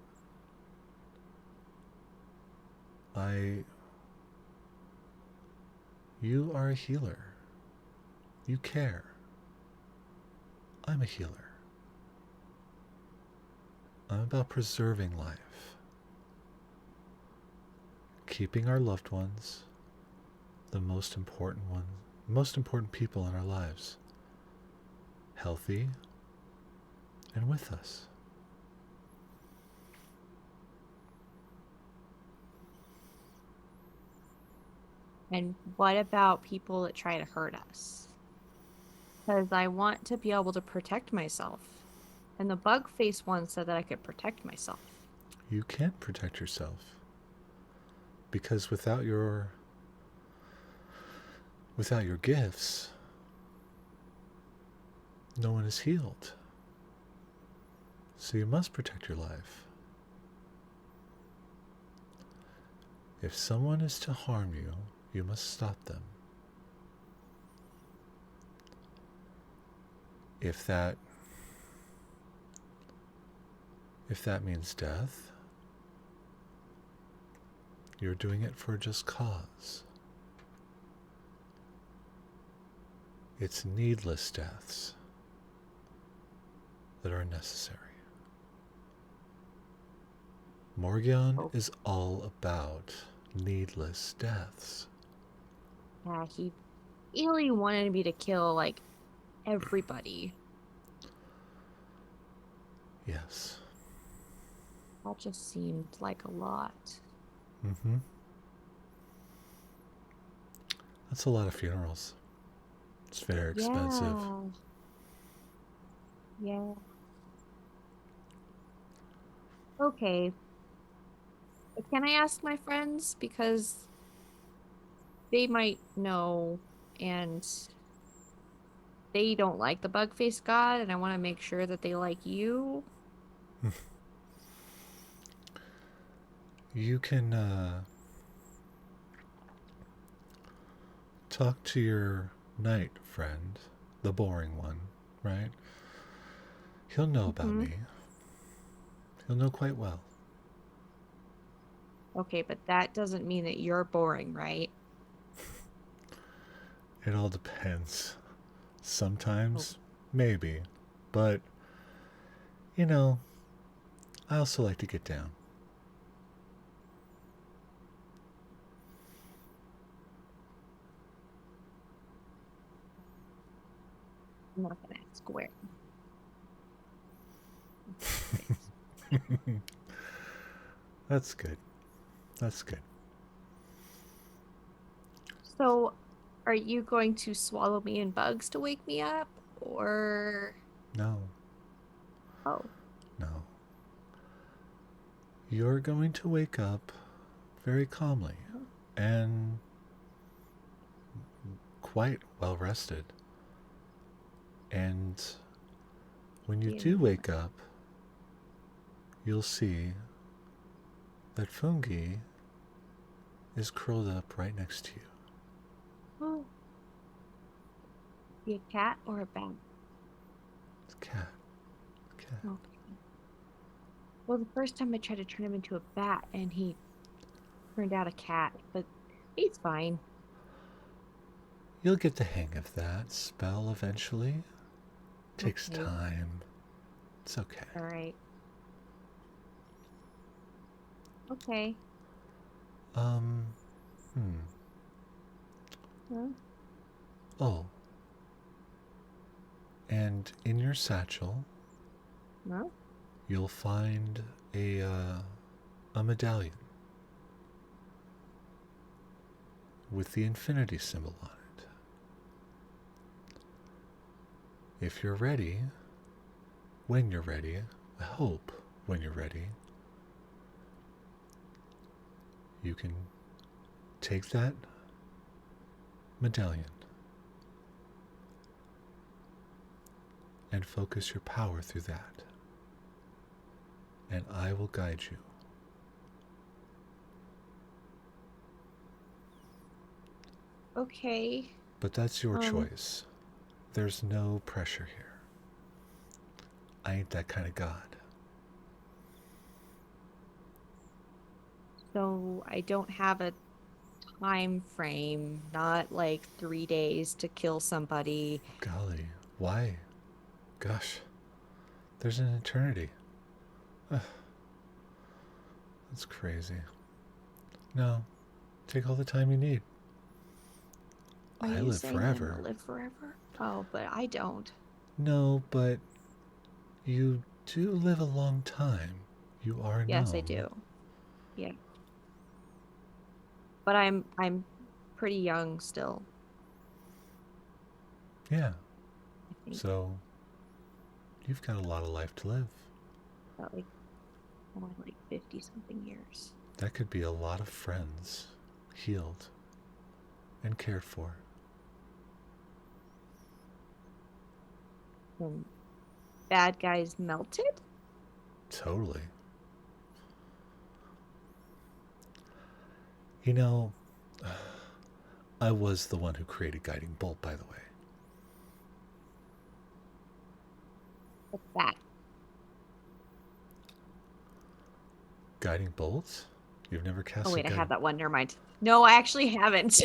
I You are a healer. You care. I'm a healer. I'm about preserving life. Keeping our loved ones, the most important people in our lives, healthy and with us. And what about people that try to hurt us? Because I want to be able to protect myself. And the bug face one said that I could protect myself. You can't protect yourself because without your gifts, no one is healed. So you must protect your life. If someone is to harm you, you must stop them. If that means death, you're doing it for a just cause. It's needless deaths that are necessary. Morgion is all about needless deaths. Yeah, he really wanted me to kill, like, everybody. Yes. That just seemed like a lot. Mm-hmm. That's a lot of funerals. It's very expensive. Yeah. Okay. Can I ask my friends? Because they might know, and they don't like the bug face god, and I want to make sure that they like you. You can talk to your knight friend, the boring one, right? He'll know about me. He'll know quite well. Okay, but that doesn't mean that you're boring, right? It all depends. Sometimes, maybe. But, I also like to get down. I'm not gonna ask where. That's good. That's good. So, are you going to swallow me in bugs to wake me up, or? No. Oh. No. You're going to wake up very calmly and quite well rested. And when you do wake up, you'll see that Fungi is curled up right next to you. Oh. Be a cat or a bat? It's a cat. Okay. Well, the first time I tried to turn him into a bat, and he turned out a cat, but he's fine. You'll get the hang of that spell eventually. Takes Okay. time. It's okay. All right. Okay. Huh? Oh. And in your satchel, No? you'll find a medallion with the infinity symbol on it. If you're ready, when you're ready, I hope when you're ready, you can take that medallion and focus your power through that. And I will guide you. Okay. But that's your choice. There's no pressure here. I ain't that kind of god. So I don't have a time frame, not like 3 days to kill somebody. Golly, why? Gosh, there's an eternity. Ugh. That's crazy. No, take all the time you need. Are I you live saying forever. I'm gonna live forever? Oh, but I don't. No, but you do live a long time. You are a Yes, I gnome. do. Yeah. But I'm pretty young still, Yeah, I think. so you've got a lot of life to live. About like more like 50 something years. That could be a lot of friends healed and cared for. And bad guys melted? Totally. You know, I was the one who created Guiding Bolt, by the way. What's that? Guiding Bolts? You've never cast Oh a wait, I guiding... have that one. Never mind. No, I actually haven't.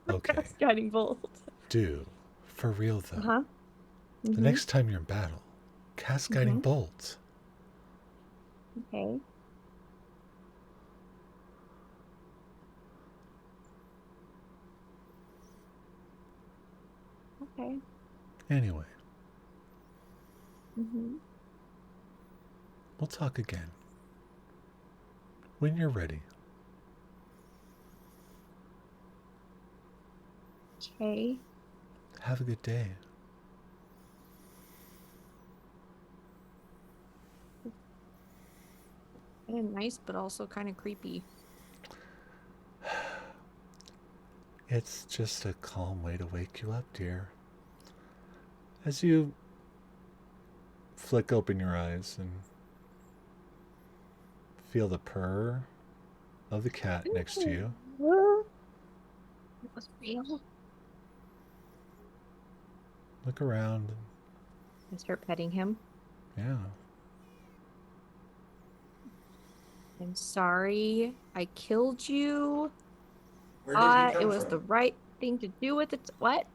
Okay. That's Guiding Bolt. Do. For real, though. Uh-huh. The next time you're in battle, cast Guiding Mhm. Bolt. Okay. Okay. Anyway, Mm-hmm. we'll talk again. When you're ready. Okay. Have a good day. Kind of nice, but also kind of creepy. It's just a calm way to wake you up, dear. As you flick open your eyes and feel the purr of the cat next to you. It was real. Look around. I start petting him. Yeah. I'm sorry. I killed you. Where did he come It was from? the right thing to do at the what?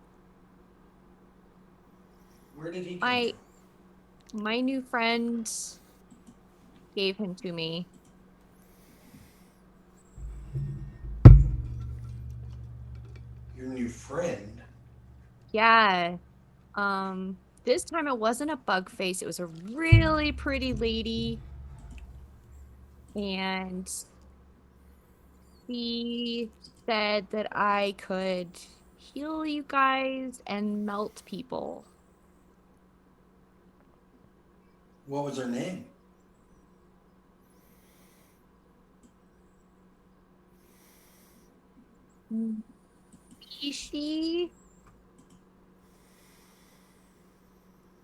Where did he come My new friend gave him to me. from? Your new friend? Yeah. This time it wasn't a bug face. It was a really pretty lady. And she said that I could heal you guys and melt people. What was her name? Nishi.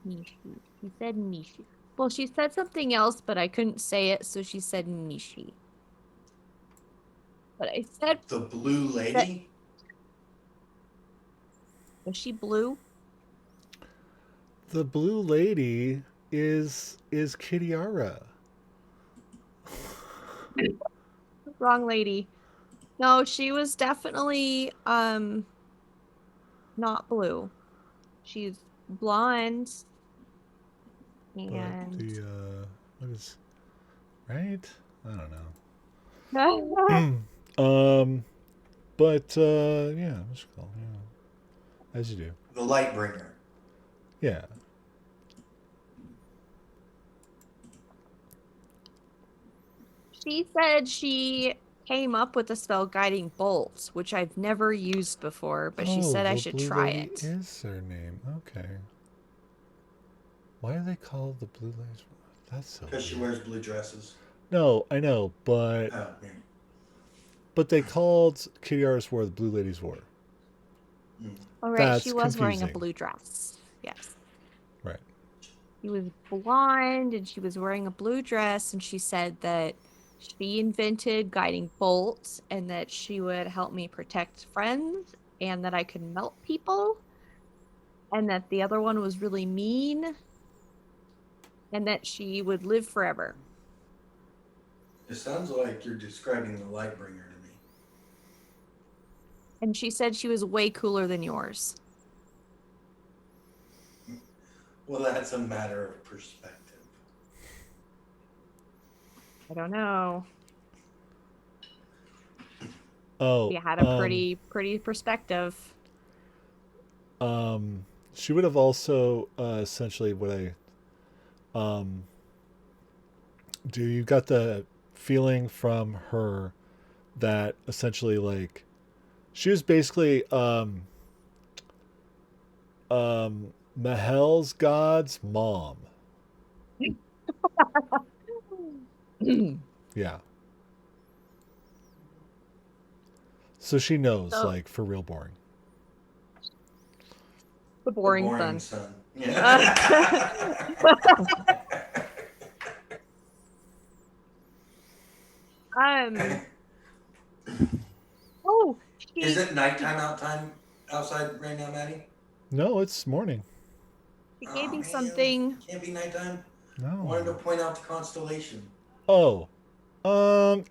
Nishi. She said Nishi. Well, she said something else, but I couldn't say it, so she said Nishi. But I said, The blue lady? was she blue? The blue lady is Kitiara. Wrong lady. No, she was definitely not blue. She's blonde But and what is right? I don't oh, know. But yeah, what's it called? Yeah, as you do. The Lightbringer. Yeah. she said she came up with the spell Guiding Bolt, which I've never used before, but she Oh, said I the should blue try lady it. is their name. Okay. Why do they call the blue ladies? That's so Because she weird. wears blue dresses. No, I know, Oh, yeah. but they called Kitty Artist wore the blue ladies wore. Mm. All right, she That's was wearing a confusing. blue dress. Yes. Right. She was blonde and she was wearing a blue dress, and she said that she invented Guiding Bolt and that she would help me protect friends and that I could melt people and that the other one was really mean and that she would live forever. It sounds like you're describing the Lightbringer to me. And she said she was way cooler than yours. Well, that's a matter of perspective. I don't know. Oh, You had a pretty perspective. she would have also essentially what I do. You got the feeling from her that essentially like she was basically Mahel's god's mom. Yeah. So she knows, So like, for real boring. the The boring boring son. son. Yeah. um oh Is she it nighttime outside right now, Maddie? No, it's morning. she gave Oh me man, something. can't be nighttime. I No. wanted to point out the constellation. Oh,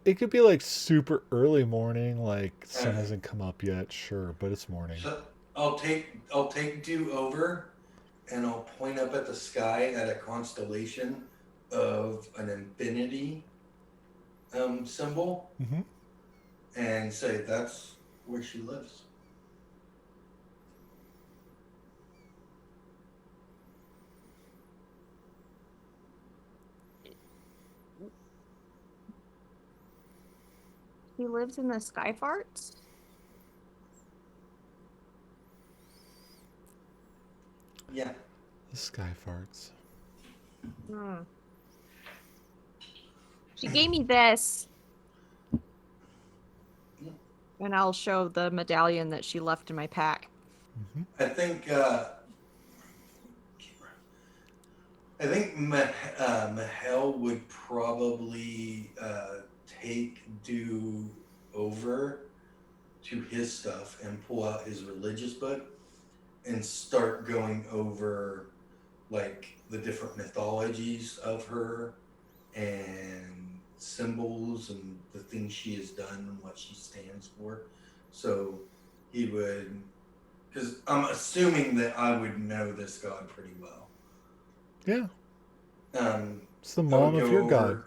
it could be like super early morning, like sun Okay, hasn't come up yet, sure, but it's morning. so I'll take two over, and I'll point up at the sky at a constellation of an infinity symbol, Mm-hmm. and say that's where she lives. She lives in the sky farts. Yeah. The sky farts. Hmm. She gave me this, and I'll show the medallion that she left in my pack. Mm-hmm. I think Mahel would probably take Do over to his stuff and pull out his religious book and start going over like the different mythologies of her and symbols and the things she has done and what she stands for. So he would, because I'm assuming that I would know this god pretty well. Yeah, Um, it's the I would mom of go your god. over,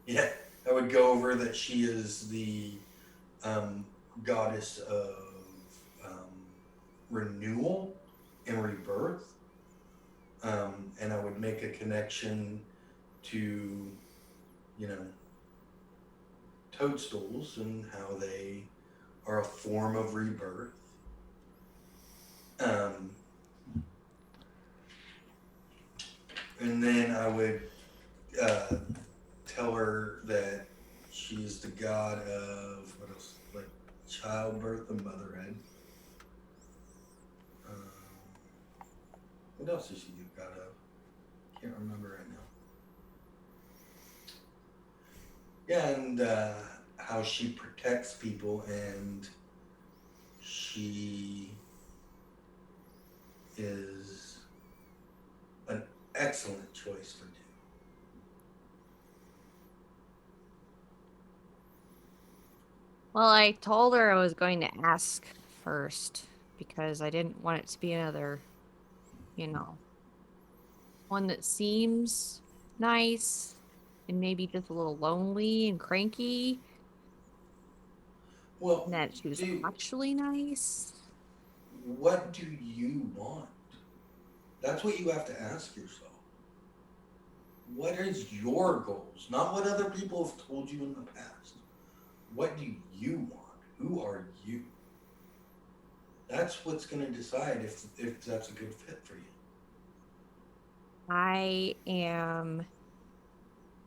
yeah, I would go over that she is the goddess of renewal and rebirth. And I would make a connection to, you know, toadstools and how they are a form of rebirth. And then I would tell her that she's the god of what else, like childbirth and motherhood. What else is she the god of? Can't remember right now. Yeah, and how she protects people, and she is an excellent choice for Well, I told her I was going to ask first because I didn't want it to be another, one that seems nice and maybe just a little lonely and cranky, Well, and that she was dude, actually nice. what do you want? That's what you have to ask yourself. What is your goals? Not what other people have told you in the past. What do you want? Who are you? That's what's going to decide if that's a good fit for you. I am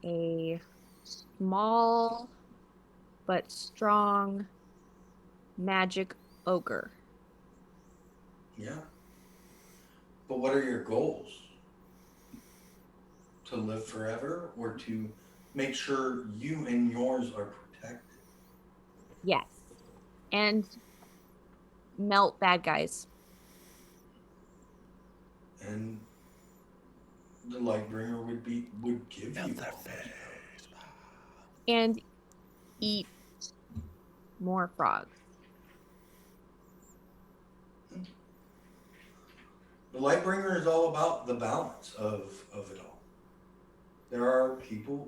a small but strong magic ogre. Yeah. But what are your goals? To live forever or to make sure you and yours are protected? Yes. And melt bad guys. And the Lightbringer would give Melt you that all those face. powers. And eat more frogs. The Lightbringer is all about the balance of it all. There are people,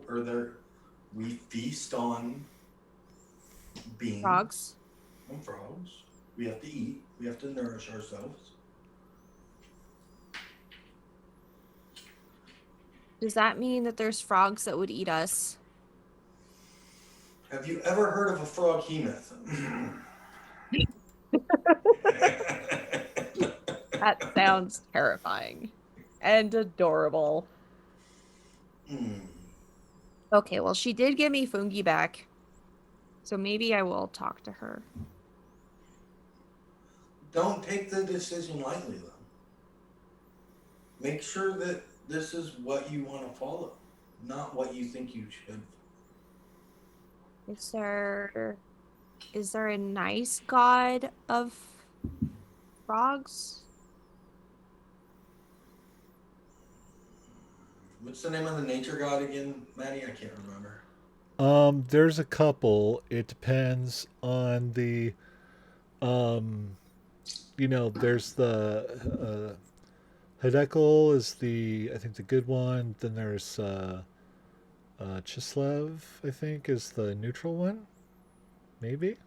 we feast on beings Frogs. and frogs. We have to eat. We have to nourish ourselves. Does that mean that there's frogs that would eat us? Have you ever heard of a froghemoth? That sounds terrifying and adorable. Okay, well, she did give me Fungi back, so maybe I will talk to her. Don't take the decision lightly, though. Make sure that this is what you want to follow, not what you think you should. Is there a nice god of frogs? What's the name of the nature god again, Maddie? I can't remember. There's a couple. It depends on the there's the Hidekal is I think the good one. Then there's Chislev, I think, is the neutral one. Maybe.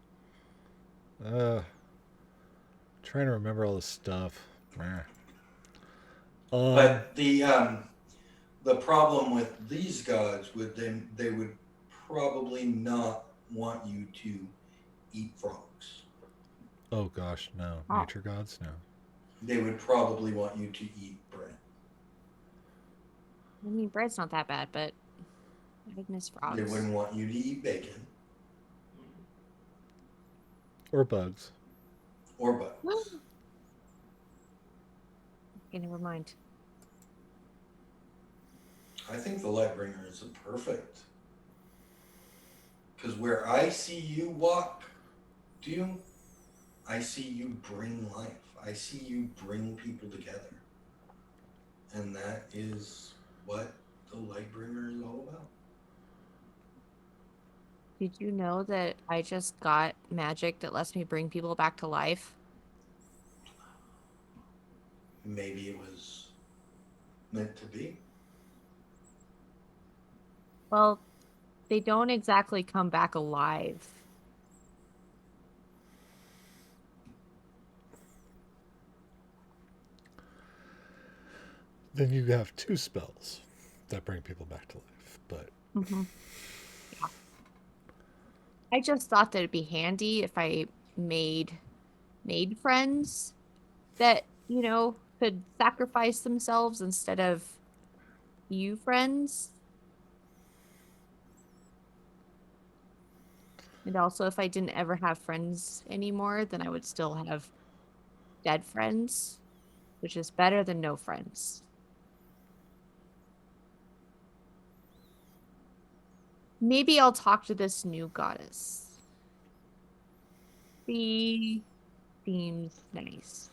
Trying to remember all this stuff. But the problem with these gods would they would probably not want you to eat frogs. Oh gosh, no. Oh. Nature gods, no. They would probably want you to eat bread. I mean, bread's not that bad, but I would miss frogs. They wouldn't want you to eat bacon Or bugs. or bugs. Okay, never mind. I think the Lightbringer is a perfect. Because where I see you walk, I see you bring life. I see you bring people together. And that is what the Lightbringer is all about. Did you know that I just got magic that lets me bring people back to life? Maybe it was meant to be. Well, they don't exactly come back alive. Then you have two spells that bring people back to life. But Yeah. I just thought that it'd be handy if I made friends that, could sacrifice themselves instead of you friends. And also, if I didn't ever have friends anymore, then I would still have dead friends, which is better than no friends. Maybe I'll talk to this new goddess. She seems nice.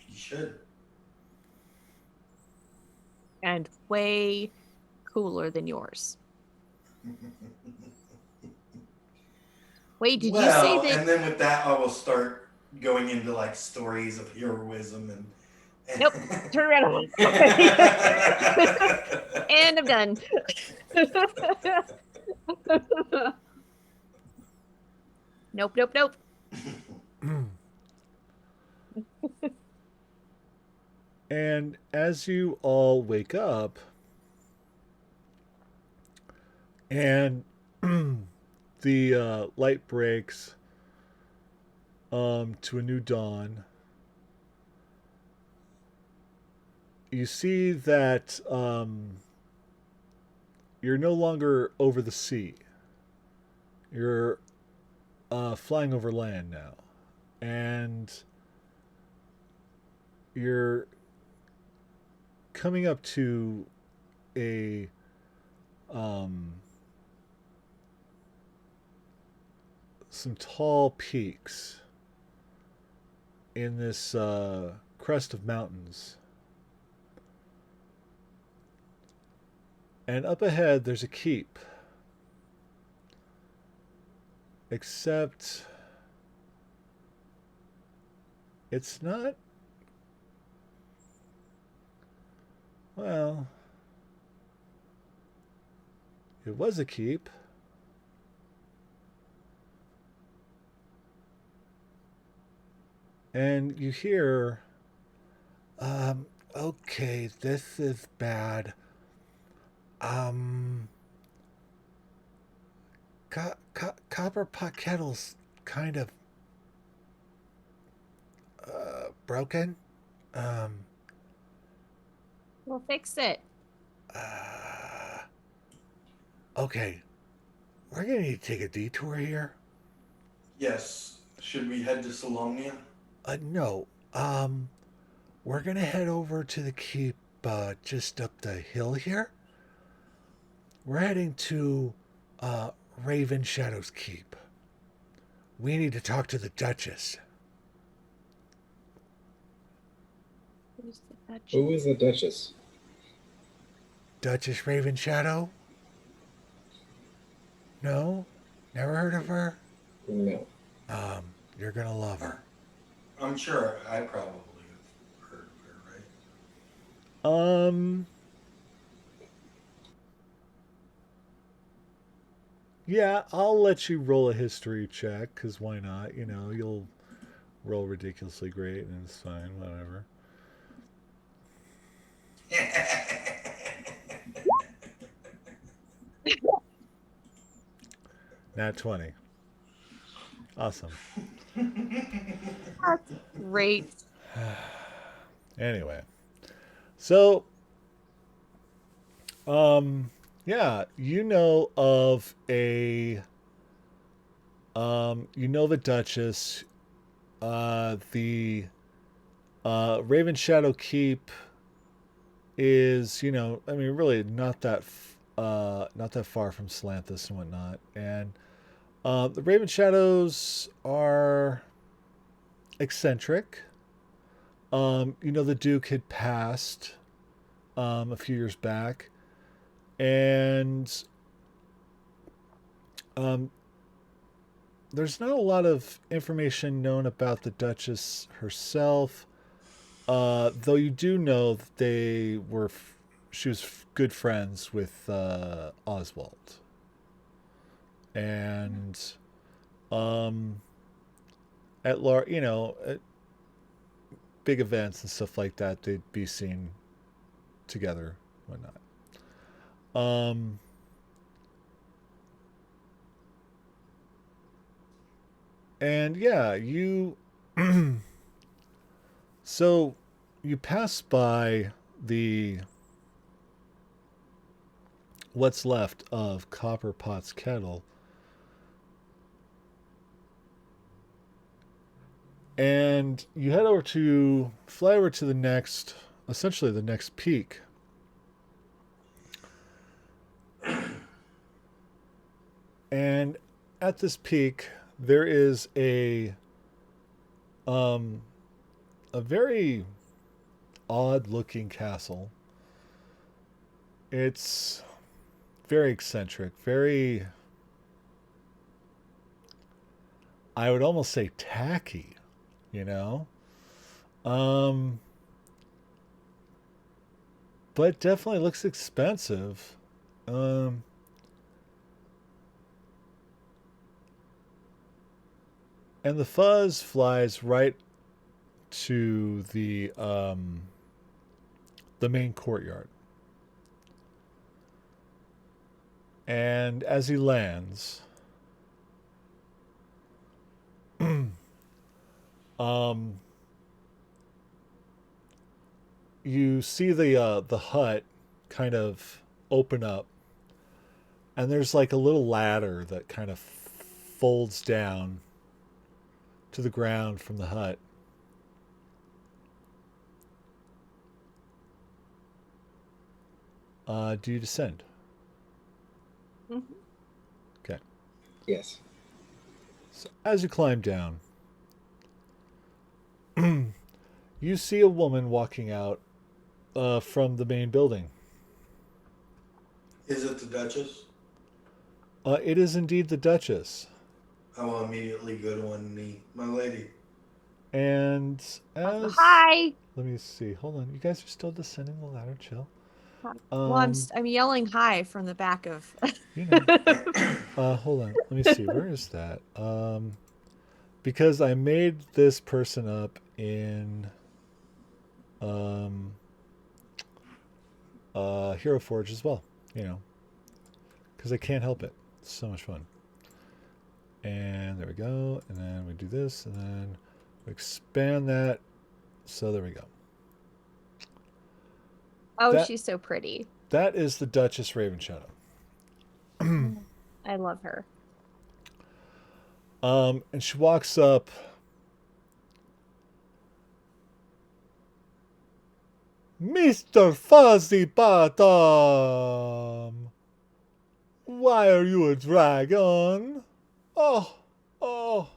You should. And way cooler than yours. Wait, did you say Well, that? and then with that, I will start going into like stories of heroism and. Nope. Turn around. And I'm done. Nope, nope, nope. And as you all wake up, and the light breaks to a new dawn, you see that you're no longer over the sea. You're flying over land now. And you're coming up to a some tall peaks in this crest of mountains. And up ahead, there's a keep. Except it's not. Well, it was a keep. And you hear, okay, this is bad. Um, Copper Pot Kettle's kind of broken. Um, We'll fix it. okay, we're gonna need to take a detour here. Yes. Should we head to Salomnia? No. We're gonna head over to the keep just up the hill here. We're heading to Raven Shadow's keep. We need to talk to the Duchess. Who's the Duchess? Who is the Duchess? Duchess Raven Shadow? No? Never heard of her? No. You're gonna love her. I'm sure I probably have heard of her, right? Yeah, I'll let you roll a history check, because why not? You know, you'll roll ridiculously great and it's fine, whatever. Nat 20. Awesome. That's great. Anyway. So, yeah, you know of a, you know the Duchess, the, Raven Shadow Keep is, you know, I mean, really not that far from Slanthus and whatnot. And, the Raven Shadows are eccentric. You know, the Duke had passed, a few years back. And there's not a lot of information known about the Duchess herself, though you do know that she was good friends with Oswald, and at big events and stuff like that, they'd be seen together, whatnot. Um, and yeah, so you pass by the what's left of Copper Pot's kettle, and you fly over to essentially the next peak. And at this peak, there is a very odd looking castle. It's very eccentric, very I would almost say tacky, you know? Um, but definitely looks expensive. Um, and the fuzz flies right to the main courtyard. And as he lands, um, you see the hut kind of open up, and there's like a little ladder that kind of folds down to the ground from the hut. Do you descend? Mhm. Okay. Yes. So as you climb down, you see a woman walking out from the main building. Is it the Duchess? It is indeed the Duchess. I will immediately go to one knee. My lady. And Also, as hi. let me see, hold on, you guys are still descending the ladder. Chill. Well, I'm yelling hi from the back of. You know. Hold on, let me see. Where is that? Because I made this person up in um Hero Forge as well. You know, because I can't help it. It's so much fun. And there we go. And then we do this, and then we expand that. So there we go. Oh, That- she's so pretty. That is the Duchess Ravenshadow. I love her. And she walks up. Mr. Fuzzybottom! Why are you a dragon? Oh, oh.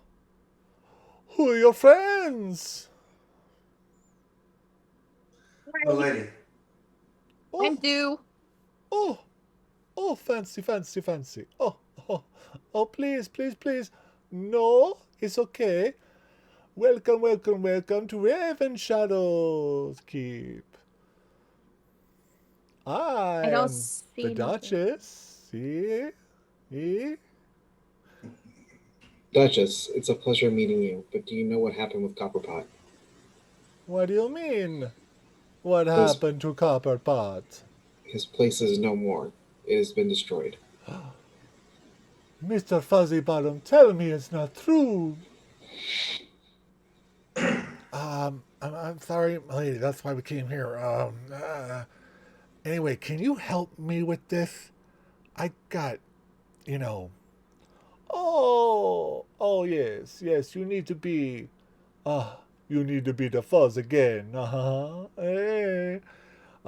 Who are your friends? My lady. I'm Oh, due. oh, oh, fancy, fancy, fancy. Oh, oh, oh, please, please, please. No, it's okay. Welcome, welcome, welcome to Raven Shadow's Keep. I don't am see the nothing. Duchess. See? See? Duchess, it's a pleasure meeting you, but do you know what happened with Copperpot? What do you mean? What His, happened to Copperpot? his place is no more. It has been destroyed. Mr. Fuzzybottom, tell me it's not true. I'm sorry, lady. That's why we came here. Anyway, can you help me with this? I got, you know. Oh, yes, yes. You need to be the fuzz again. Hey.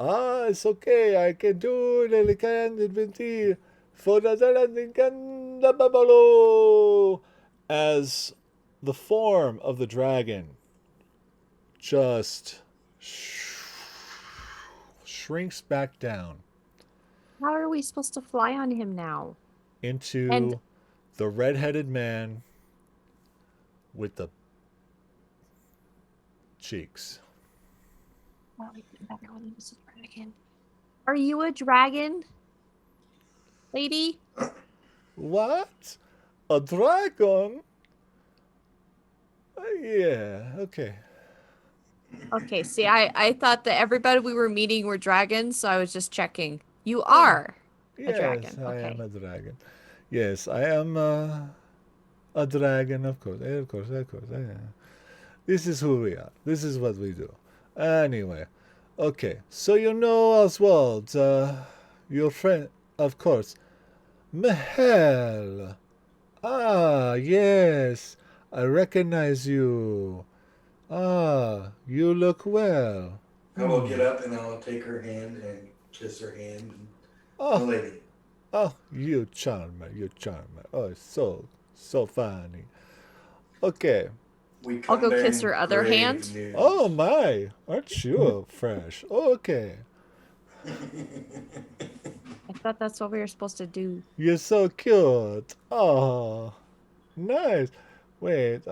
It's okay. I can do it. I can inventir. For the buffalo. As the form of the dragon just shrinks back down How are we supposed to fly on him now? into And- the red-headed man with the cheeks. Well, we could better when he was a dragon. Are you a dragon, lady? What? A dragon? Yeah, okay. Okay, see, I thought that everybody we were meeting were dragons, so I was just checking. You are a dragon. Yes, I Okay. am a dragon. Yes, I am a dragon, of course. Of course, of course. This is who we are. This is what we do. Anyway, okay. So you know Oswald, your friend, of course. Mihel. Ah, yes. I recognize you. Ah, you look well. I will get up and I'll take her hand and kiss her hand. My Oh, lady. oh, you charmer, you charmer. Oh, so funny. Okay. We I'll come go kiss bearing her other grave hand. news. Oh my, aren't you fresh? Okay. I thought that's what we were supposed to do. You're so cute. Oh, nice. Wait,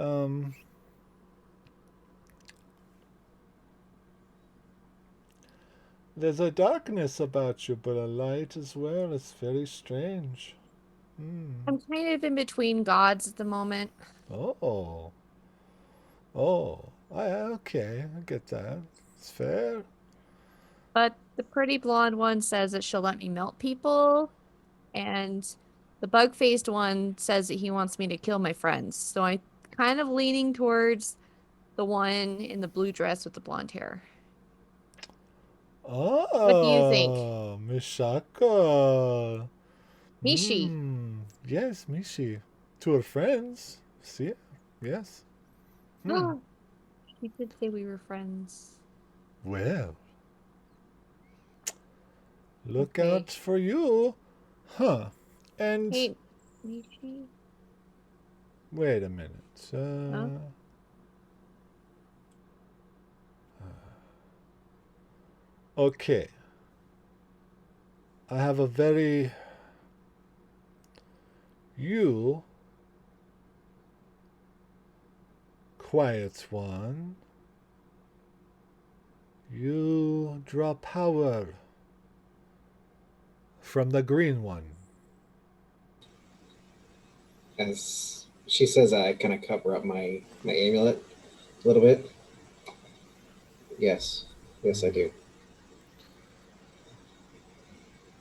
there's a darkness about you, but a light as well. It's very strange. Hmm. I'm kind of in between gods at the moment. Oh. Oh. Okay. I get that. It's fair. But the pretty blonde one says that she'll let me melt people, and the bug-faced one says that he wants me to kill my friends. So I'm kind of leaning towards the one in the blue dress with the blonde hair. What do you think? Oh, Mishaka. Mishi. Yes, Mishi. To her friends. See? Yes. Hmm. He did say we were friends. Well, look Okay. out for you. Huh. And Hey, Mishi. wait a minute. Huh? Okay. I have a very. You. Quiet one. You draw power from the green one. As she says, I kind of cover up my amulet a little bit. Yes, yes, I do.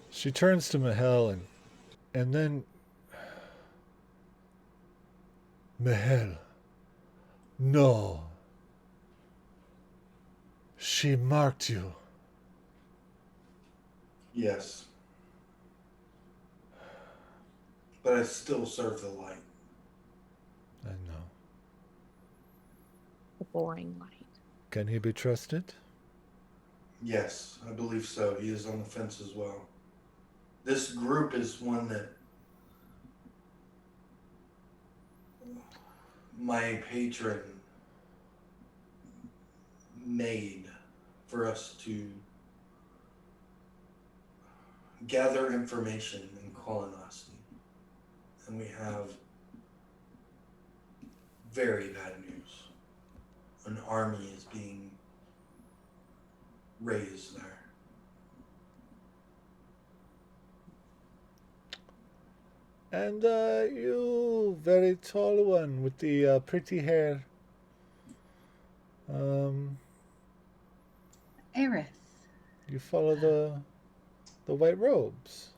She turns to Mahel and then Mahel. No. She marked you. Yes. But I still serve the light. I know. The boring light. Can he be trusted? Yes, I believe so. He is on the fence as well. This group is one that my patron made for us to gather information in Kolonasti. And we have very bad news. An army is being raised there. And you, very tall one with the pretty hair. Aerith. You follow the white robes.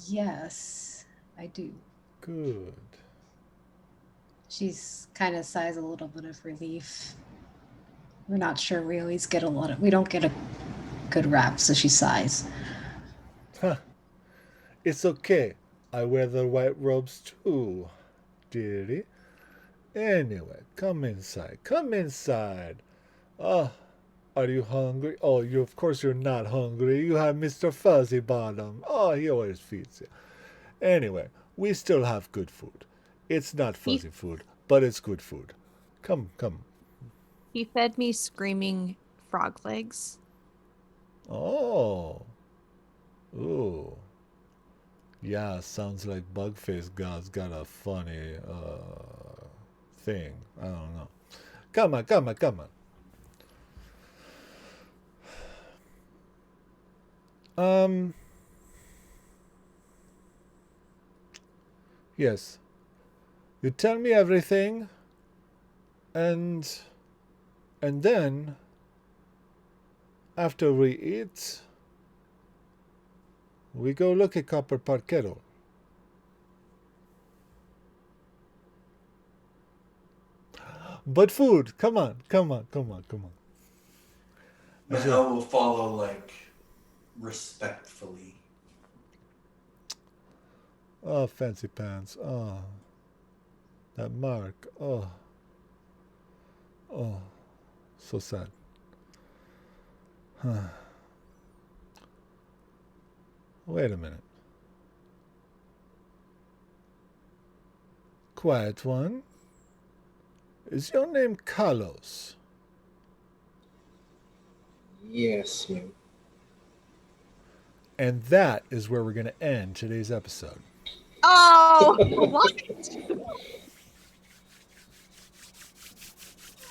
Yes, I do. Good. She's kind of sighs a little bit of relief. We're not sure. We don't get a good rap, so she sighs. Huh. It's okay. I wear the white robes too, dearie. Anyway, come inside. Come inside. Oh, are you hungry? Oh, of course you're not hungry. You have Mr. Fuzzybottom. Oh, he always feeds you. Anyway, we still have good food. It's not He, fuzzy food, but it's good food. Come, come. he fed me screaming frog legs. Oh. Ooh. Yeah, sounds like Bugface God's got a funny thing. I don't know. Come on, come on, come on. Yes. You tell me everything, and then after we eat, we go look at Copper Parquero. But food, come on, come on, come on, come on. Mahel will follow, like, respectfully. Oh, fancy pants. Oh, that mark. Oh, oh, so sad. Huh. Wait a minute. Quiet one. Is your name Carlos? Yes, ma'am. And that is where we're going to end today's episode. Oh, what?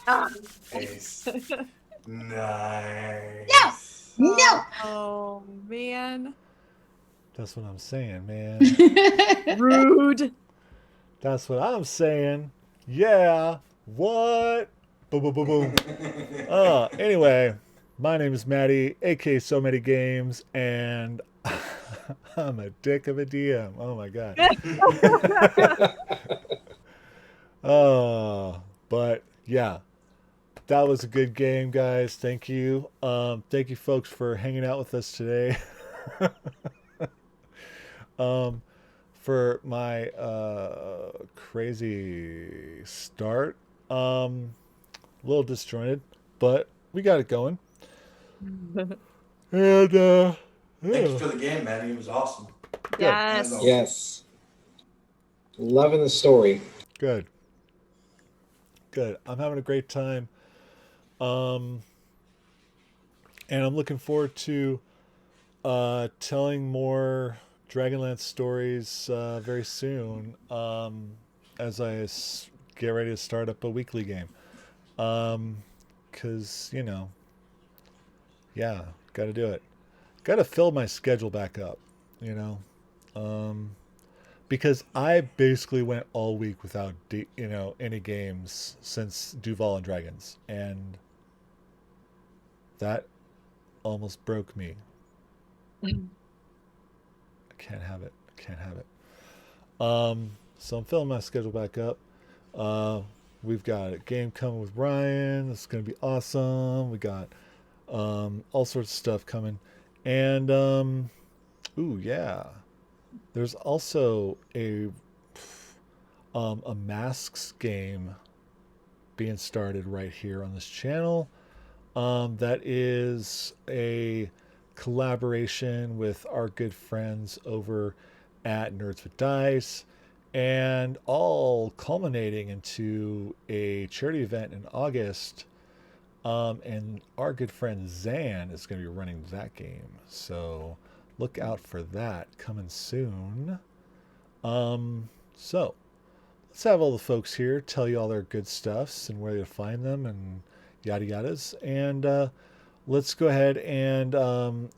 Ah. Nice. Nice. No. Oh, man. That's what I'm saying, man. Rude. That's what I'm saying. Yeah. What? Boom, boom, boom, boom. Anyway, my name is Maddie, aka So Many Games, and I'm a dick of a DM. Oh my god. But yeah, that was a good game, guys. Thank you. Thank you, folks, for hanging out with us today. um, for my crazy start. A little disjointed, but we got it going. And Thank you yeah. for the game, Maddie. It was awesome. Yes. As always. Yes. Loving the story. Good. Good. I'm having a great time. And I'm looking forward to telling more Dragonlance stories very soon as get ready to start up a weekly game. Because, yeah, got to do it. Got to fill my schedule back up, because I basically went all week without, any games since Duval and Dragons. And that almost broke me. I can't have it. Can't have it. So I'm filling my schedule back up. We've got a game coming with Ryan. It's going to be awesome. We got all sorts of stuff coming. And, ooh, yeah. There's also a masks game being started right here on this channel. That is a collaboration with our good friends over at Nerds with Dice, and all culminating into a charity event in August. And our good friend Zan is going to be running that game, so look out for that coming soon. So let's have all the folks here tell you all their good stuffs and where to find them and yada yadas. And let's go ahead and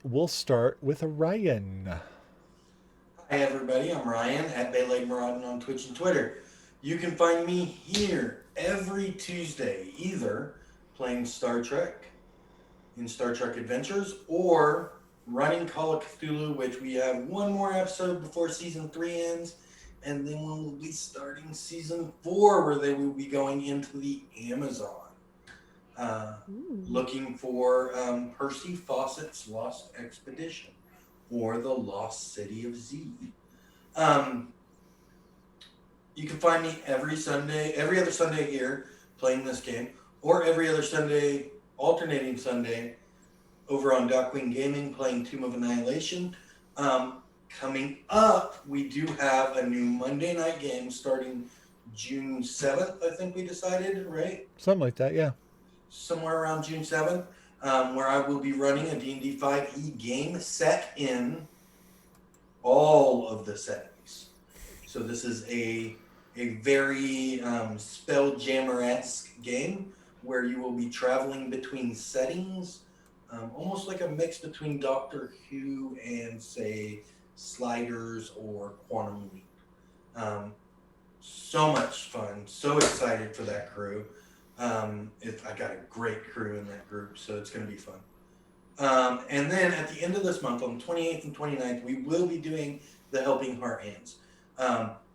we'll start with Ryan. Hi, everybody. I'm Ryan at Bayleg Maraudin on Twitch and Twitter. You can find me here every Tuesday, either playing Star Trek in Star Trek Adventures or running Call of Cthulhu, which we have one more episode before Season 3 ends. And then we'll be starting Season 4, where they will be going into the Amazon. Looking for Percy Fawcett's Lost Expedition or the Lost City of Z. You can find me every other Sunday here playing this game, or every other Sunday, alternating Sunday, over on Doc Queen Gaming playing Tomb of Annihilation. Coming up, we do have a new Monday night game starting June 7th, I think we decided, right? Something like that, yeah. Somewhere around June 7th, where I will be running a D&D 5e game set in all of the settings. So this is a very Spelljammer-esque game where you will be traveling between settings, almost like a mix between Doctor Who and, say, Sliders or Quantum Leap. So much fun. So excited for that crew. I got a great crew in that group, so it's going to be fun. And then at the end of this month, on the 28th and 29th, we will be doing the Helping Heart Hands.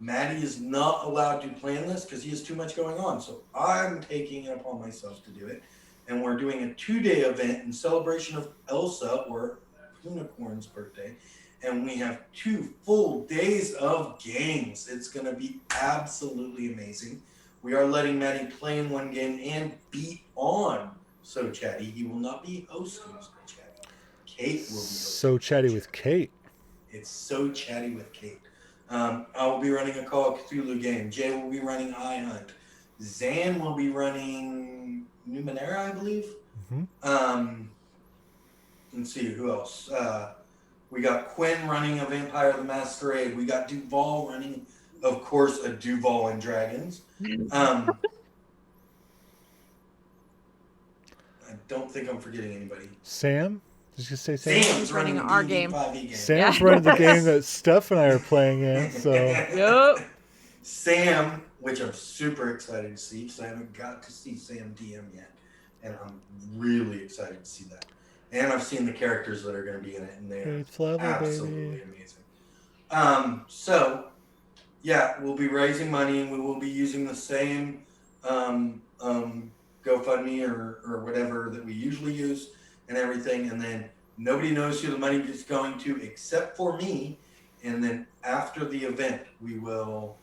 Maddie is not allowed to plan this because he has too much going on, so I'm taking it upon myself to do it. And we're doing a 2-day event in celebration of Elsa, or Unicorn's birthday. And we have 2 full days of games. It's going to be absolutely amazing. We are letting Maddie play in one game and be on So Chatty. He will not be hosting So Chatty. Kate will be hosting. So Chatty with Kate. It's So Chatty with Kate. I will be running a Call of Cthulhu game. Jay will be running Eye Hunt. Zan will be running Numenera, I believe. Mm-hmm. Let's see, who else? We got Quinn running a Vampire the Masquerade. We got Duval running, of course, a Duval and Dragons. I don't think I'm forgetting anybody. Sam? Did you say Sam? Sam's running our the game. 5e game. Sam's running the game that Steph and I are playing in. So Yep. Sam, which I'm super excited to see, because I haven't got to see Sam DM yet, and I'm really excited to see that. And I've seen the characters that are going to be in it, and they are absolutely amazing. So, yeah, we'll be raising money, and we will be using the same GoFundMe or whatever that we usually use and everything, and then nobody knows who the money is going to except for me, and then after the event, we will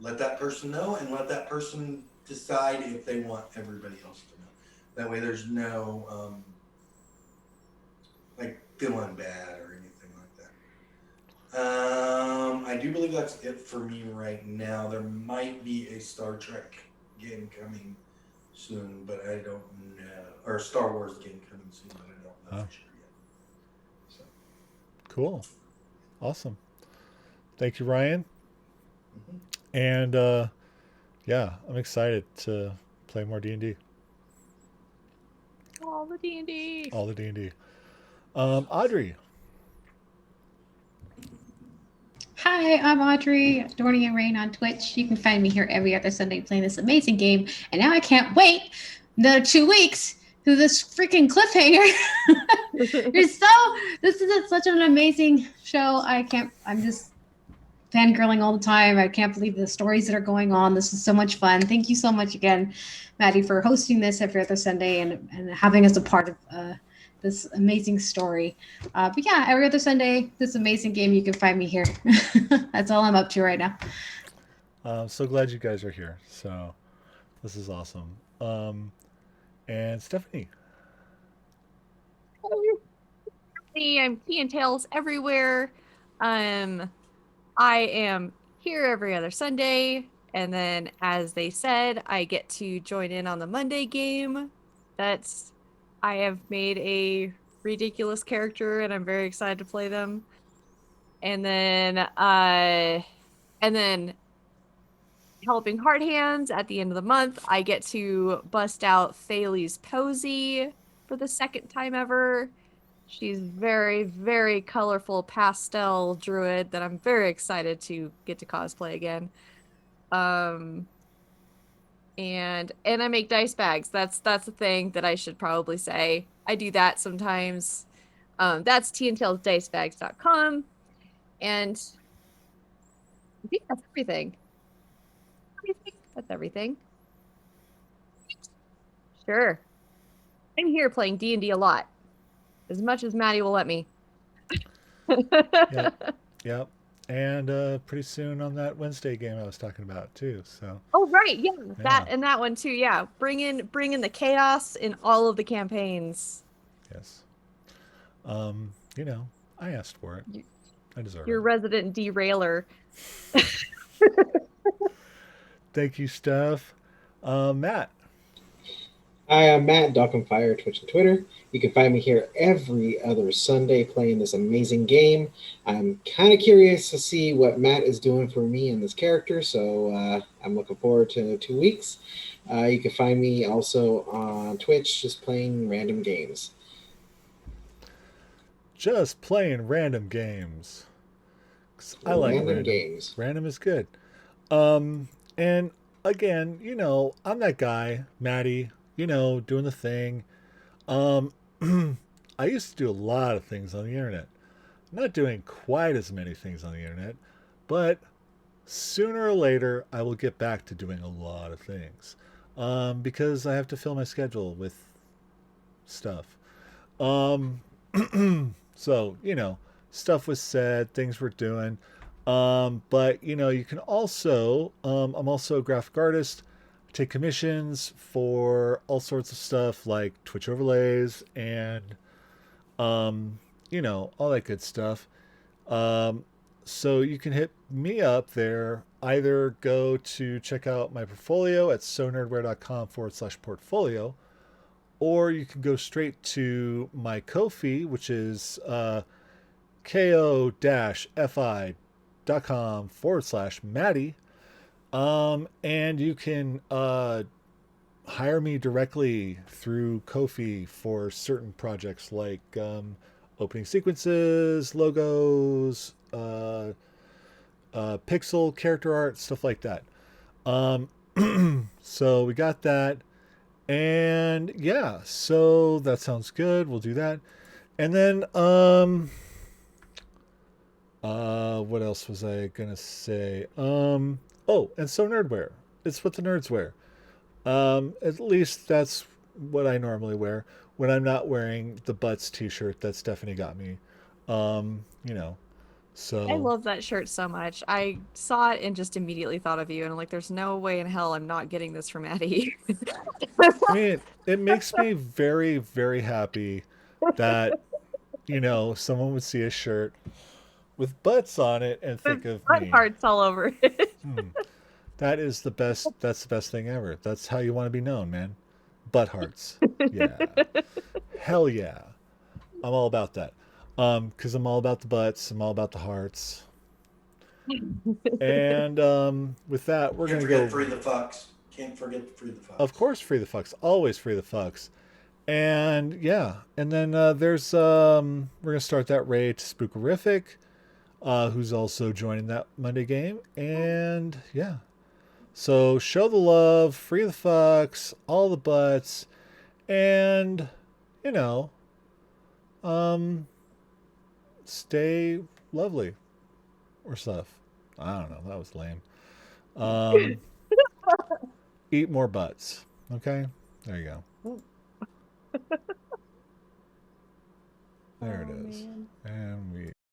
let that person know and let that person decide if they want everybody else to know. That way there's no like feeling bad or anything like that. I do believe that's it for me right now. There might be a Star Trek game coming soon, but I don't know. Or a Star Wars game coming soon, but I don't know for sure yet. So. Cool. Awesome. Thank you, Ryan. And yeah, I'm excited to play more D&D. All the D&D. All the D&D. Audrey. Hi, I'm Audrey, Dorney and Rain on Twitch. You can find me here every other Sunday playing this amazing game. And now I can't wait another 2 weeks to this freaking cliffhanger. This is such an amazing show. I'm just fangirling all the time. I can't believe the stories that are going on. This is so much fun. Thank you so much again, Maddie, for hosting this every other Sunday and having us a part of this amazing story. But yeah, every other Sunday, this amazing game, you can find me here. That's all I'm up to right now. I'm so glad you guys are here. So this is awesome. And Stephanie. I'm Key and Tails everywhere. I am here every other Sunday, and then as they said, I get to join in on the Monday game. I have made a ridiculous character, and I'm very excited to play them. And then helping Hard Hands at the end of the month, I get to bust out Thales Posey for the second time ever. She's very, very colorful pastel druid that I'm very excited to get to cosplay again. And I make dice bags. That's the thing that I should probably say. I do that sometimes. That's tandtailsdicebags.com. And I think that's everything. I think that's everything. Sure. I'm here playing D&D a lot. As much as Maddie will let me. Yep. And pretty soon on that Wednesday game I was talking about too. So. Oh right, yeah. That one too. Yeah, bring in the chaos in all of the campaigns. Yes. I asked for it. I deserve Your it. resident derailer. Thank you, Steph. Matt. Hi, I'm Matt, Dog on Fire, Twitch and Twitter. You can find me here every other Sunday playing this amazing game. I'm kind of curious to see what Matt is doing for me in this character, so I'm looking forward to 2 weeks. You can find me also on Twitch, just playing random games. Just playing random games. I like random games. Random is good. And again, I'm that guy, Maddie, doing the thing. I used to do a lot of things on the internet. I'm not doing quite as many things on the internet, but sooner or later I will get back to doing a lot of things. Because I have to fill my schedule with stuff. So, stuff was said, things we're doing. But you can also, I'm also a graphic artist. I take commissions for all sorts of stuff like Twitch overlays and, all that good stuff. So you can hit me up there. Either go to check out my portfolio at sonerdware.com/portfolio, or you can go straight to my Ko-fi, which is ko-fi.com/Maddie. And you can hire me directly through Ko-fi for certain projects like opening sequences, logos, pixel character art, stuff like that. So we got that. And yeah, so that sounds good. We'll do that. And then what else was I gonna say? Oh, and so nerdwear. It's what the nerds wear. At least that's what I normally wear when I'm not wearing the Butts t-shirt that Stephanie got me. You know. So I love that shirt so much. I saw it and just immediately thought of you, and I'm like, there's no way in hell I'm not getting this from Eddie. I mean, it makes me very, very happy that, someone would see a shirt with butts on it and think of Butt me. hearts all over it. That is the best. That's the best thing ever. That's how you want to be known, man. Butt hearts. Yeah. Hell yeah. I'm all about that. Because I'm all about the butts. I'm all about the hearts. And with that, we're Can't gonna go. forget free the fucks. Can't forget free the fucks. Of course, free the fucks. Always free the fucks. And yeah, and then there's we're gonna start that raid to Spookerific, who's also joining that Monday game. And yeah, so show the love, free the fucks, all the butts, and stay lovely or stuff. I don't know. That was lame. Eat more butts. Okay, there you go. There it is. Man. And we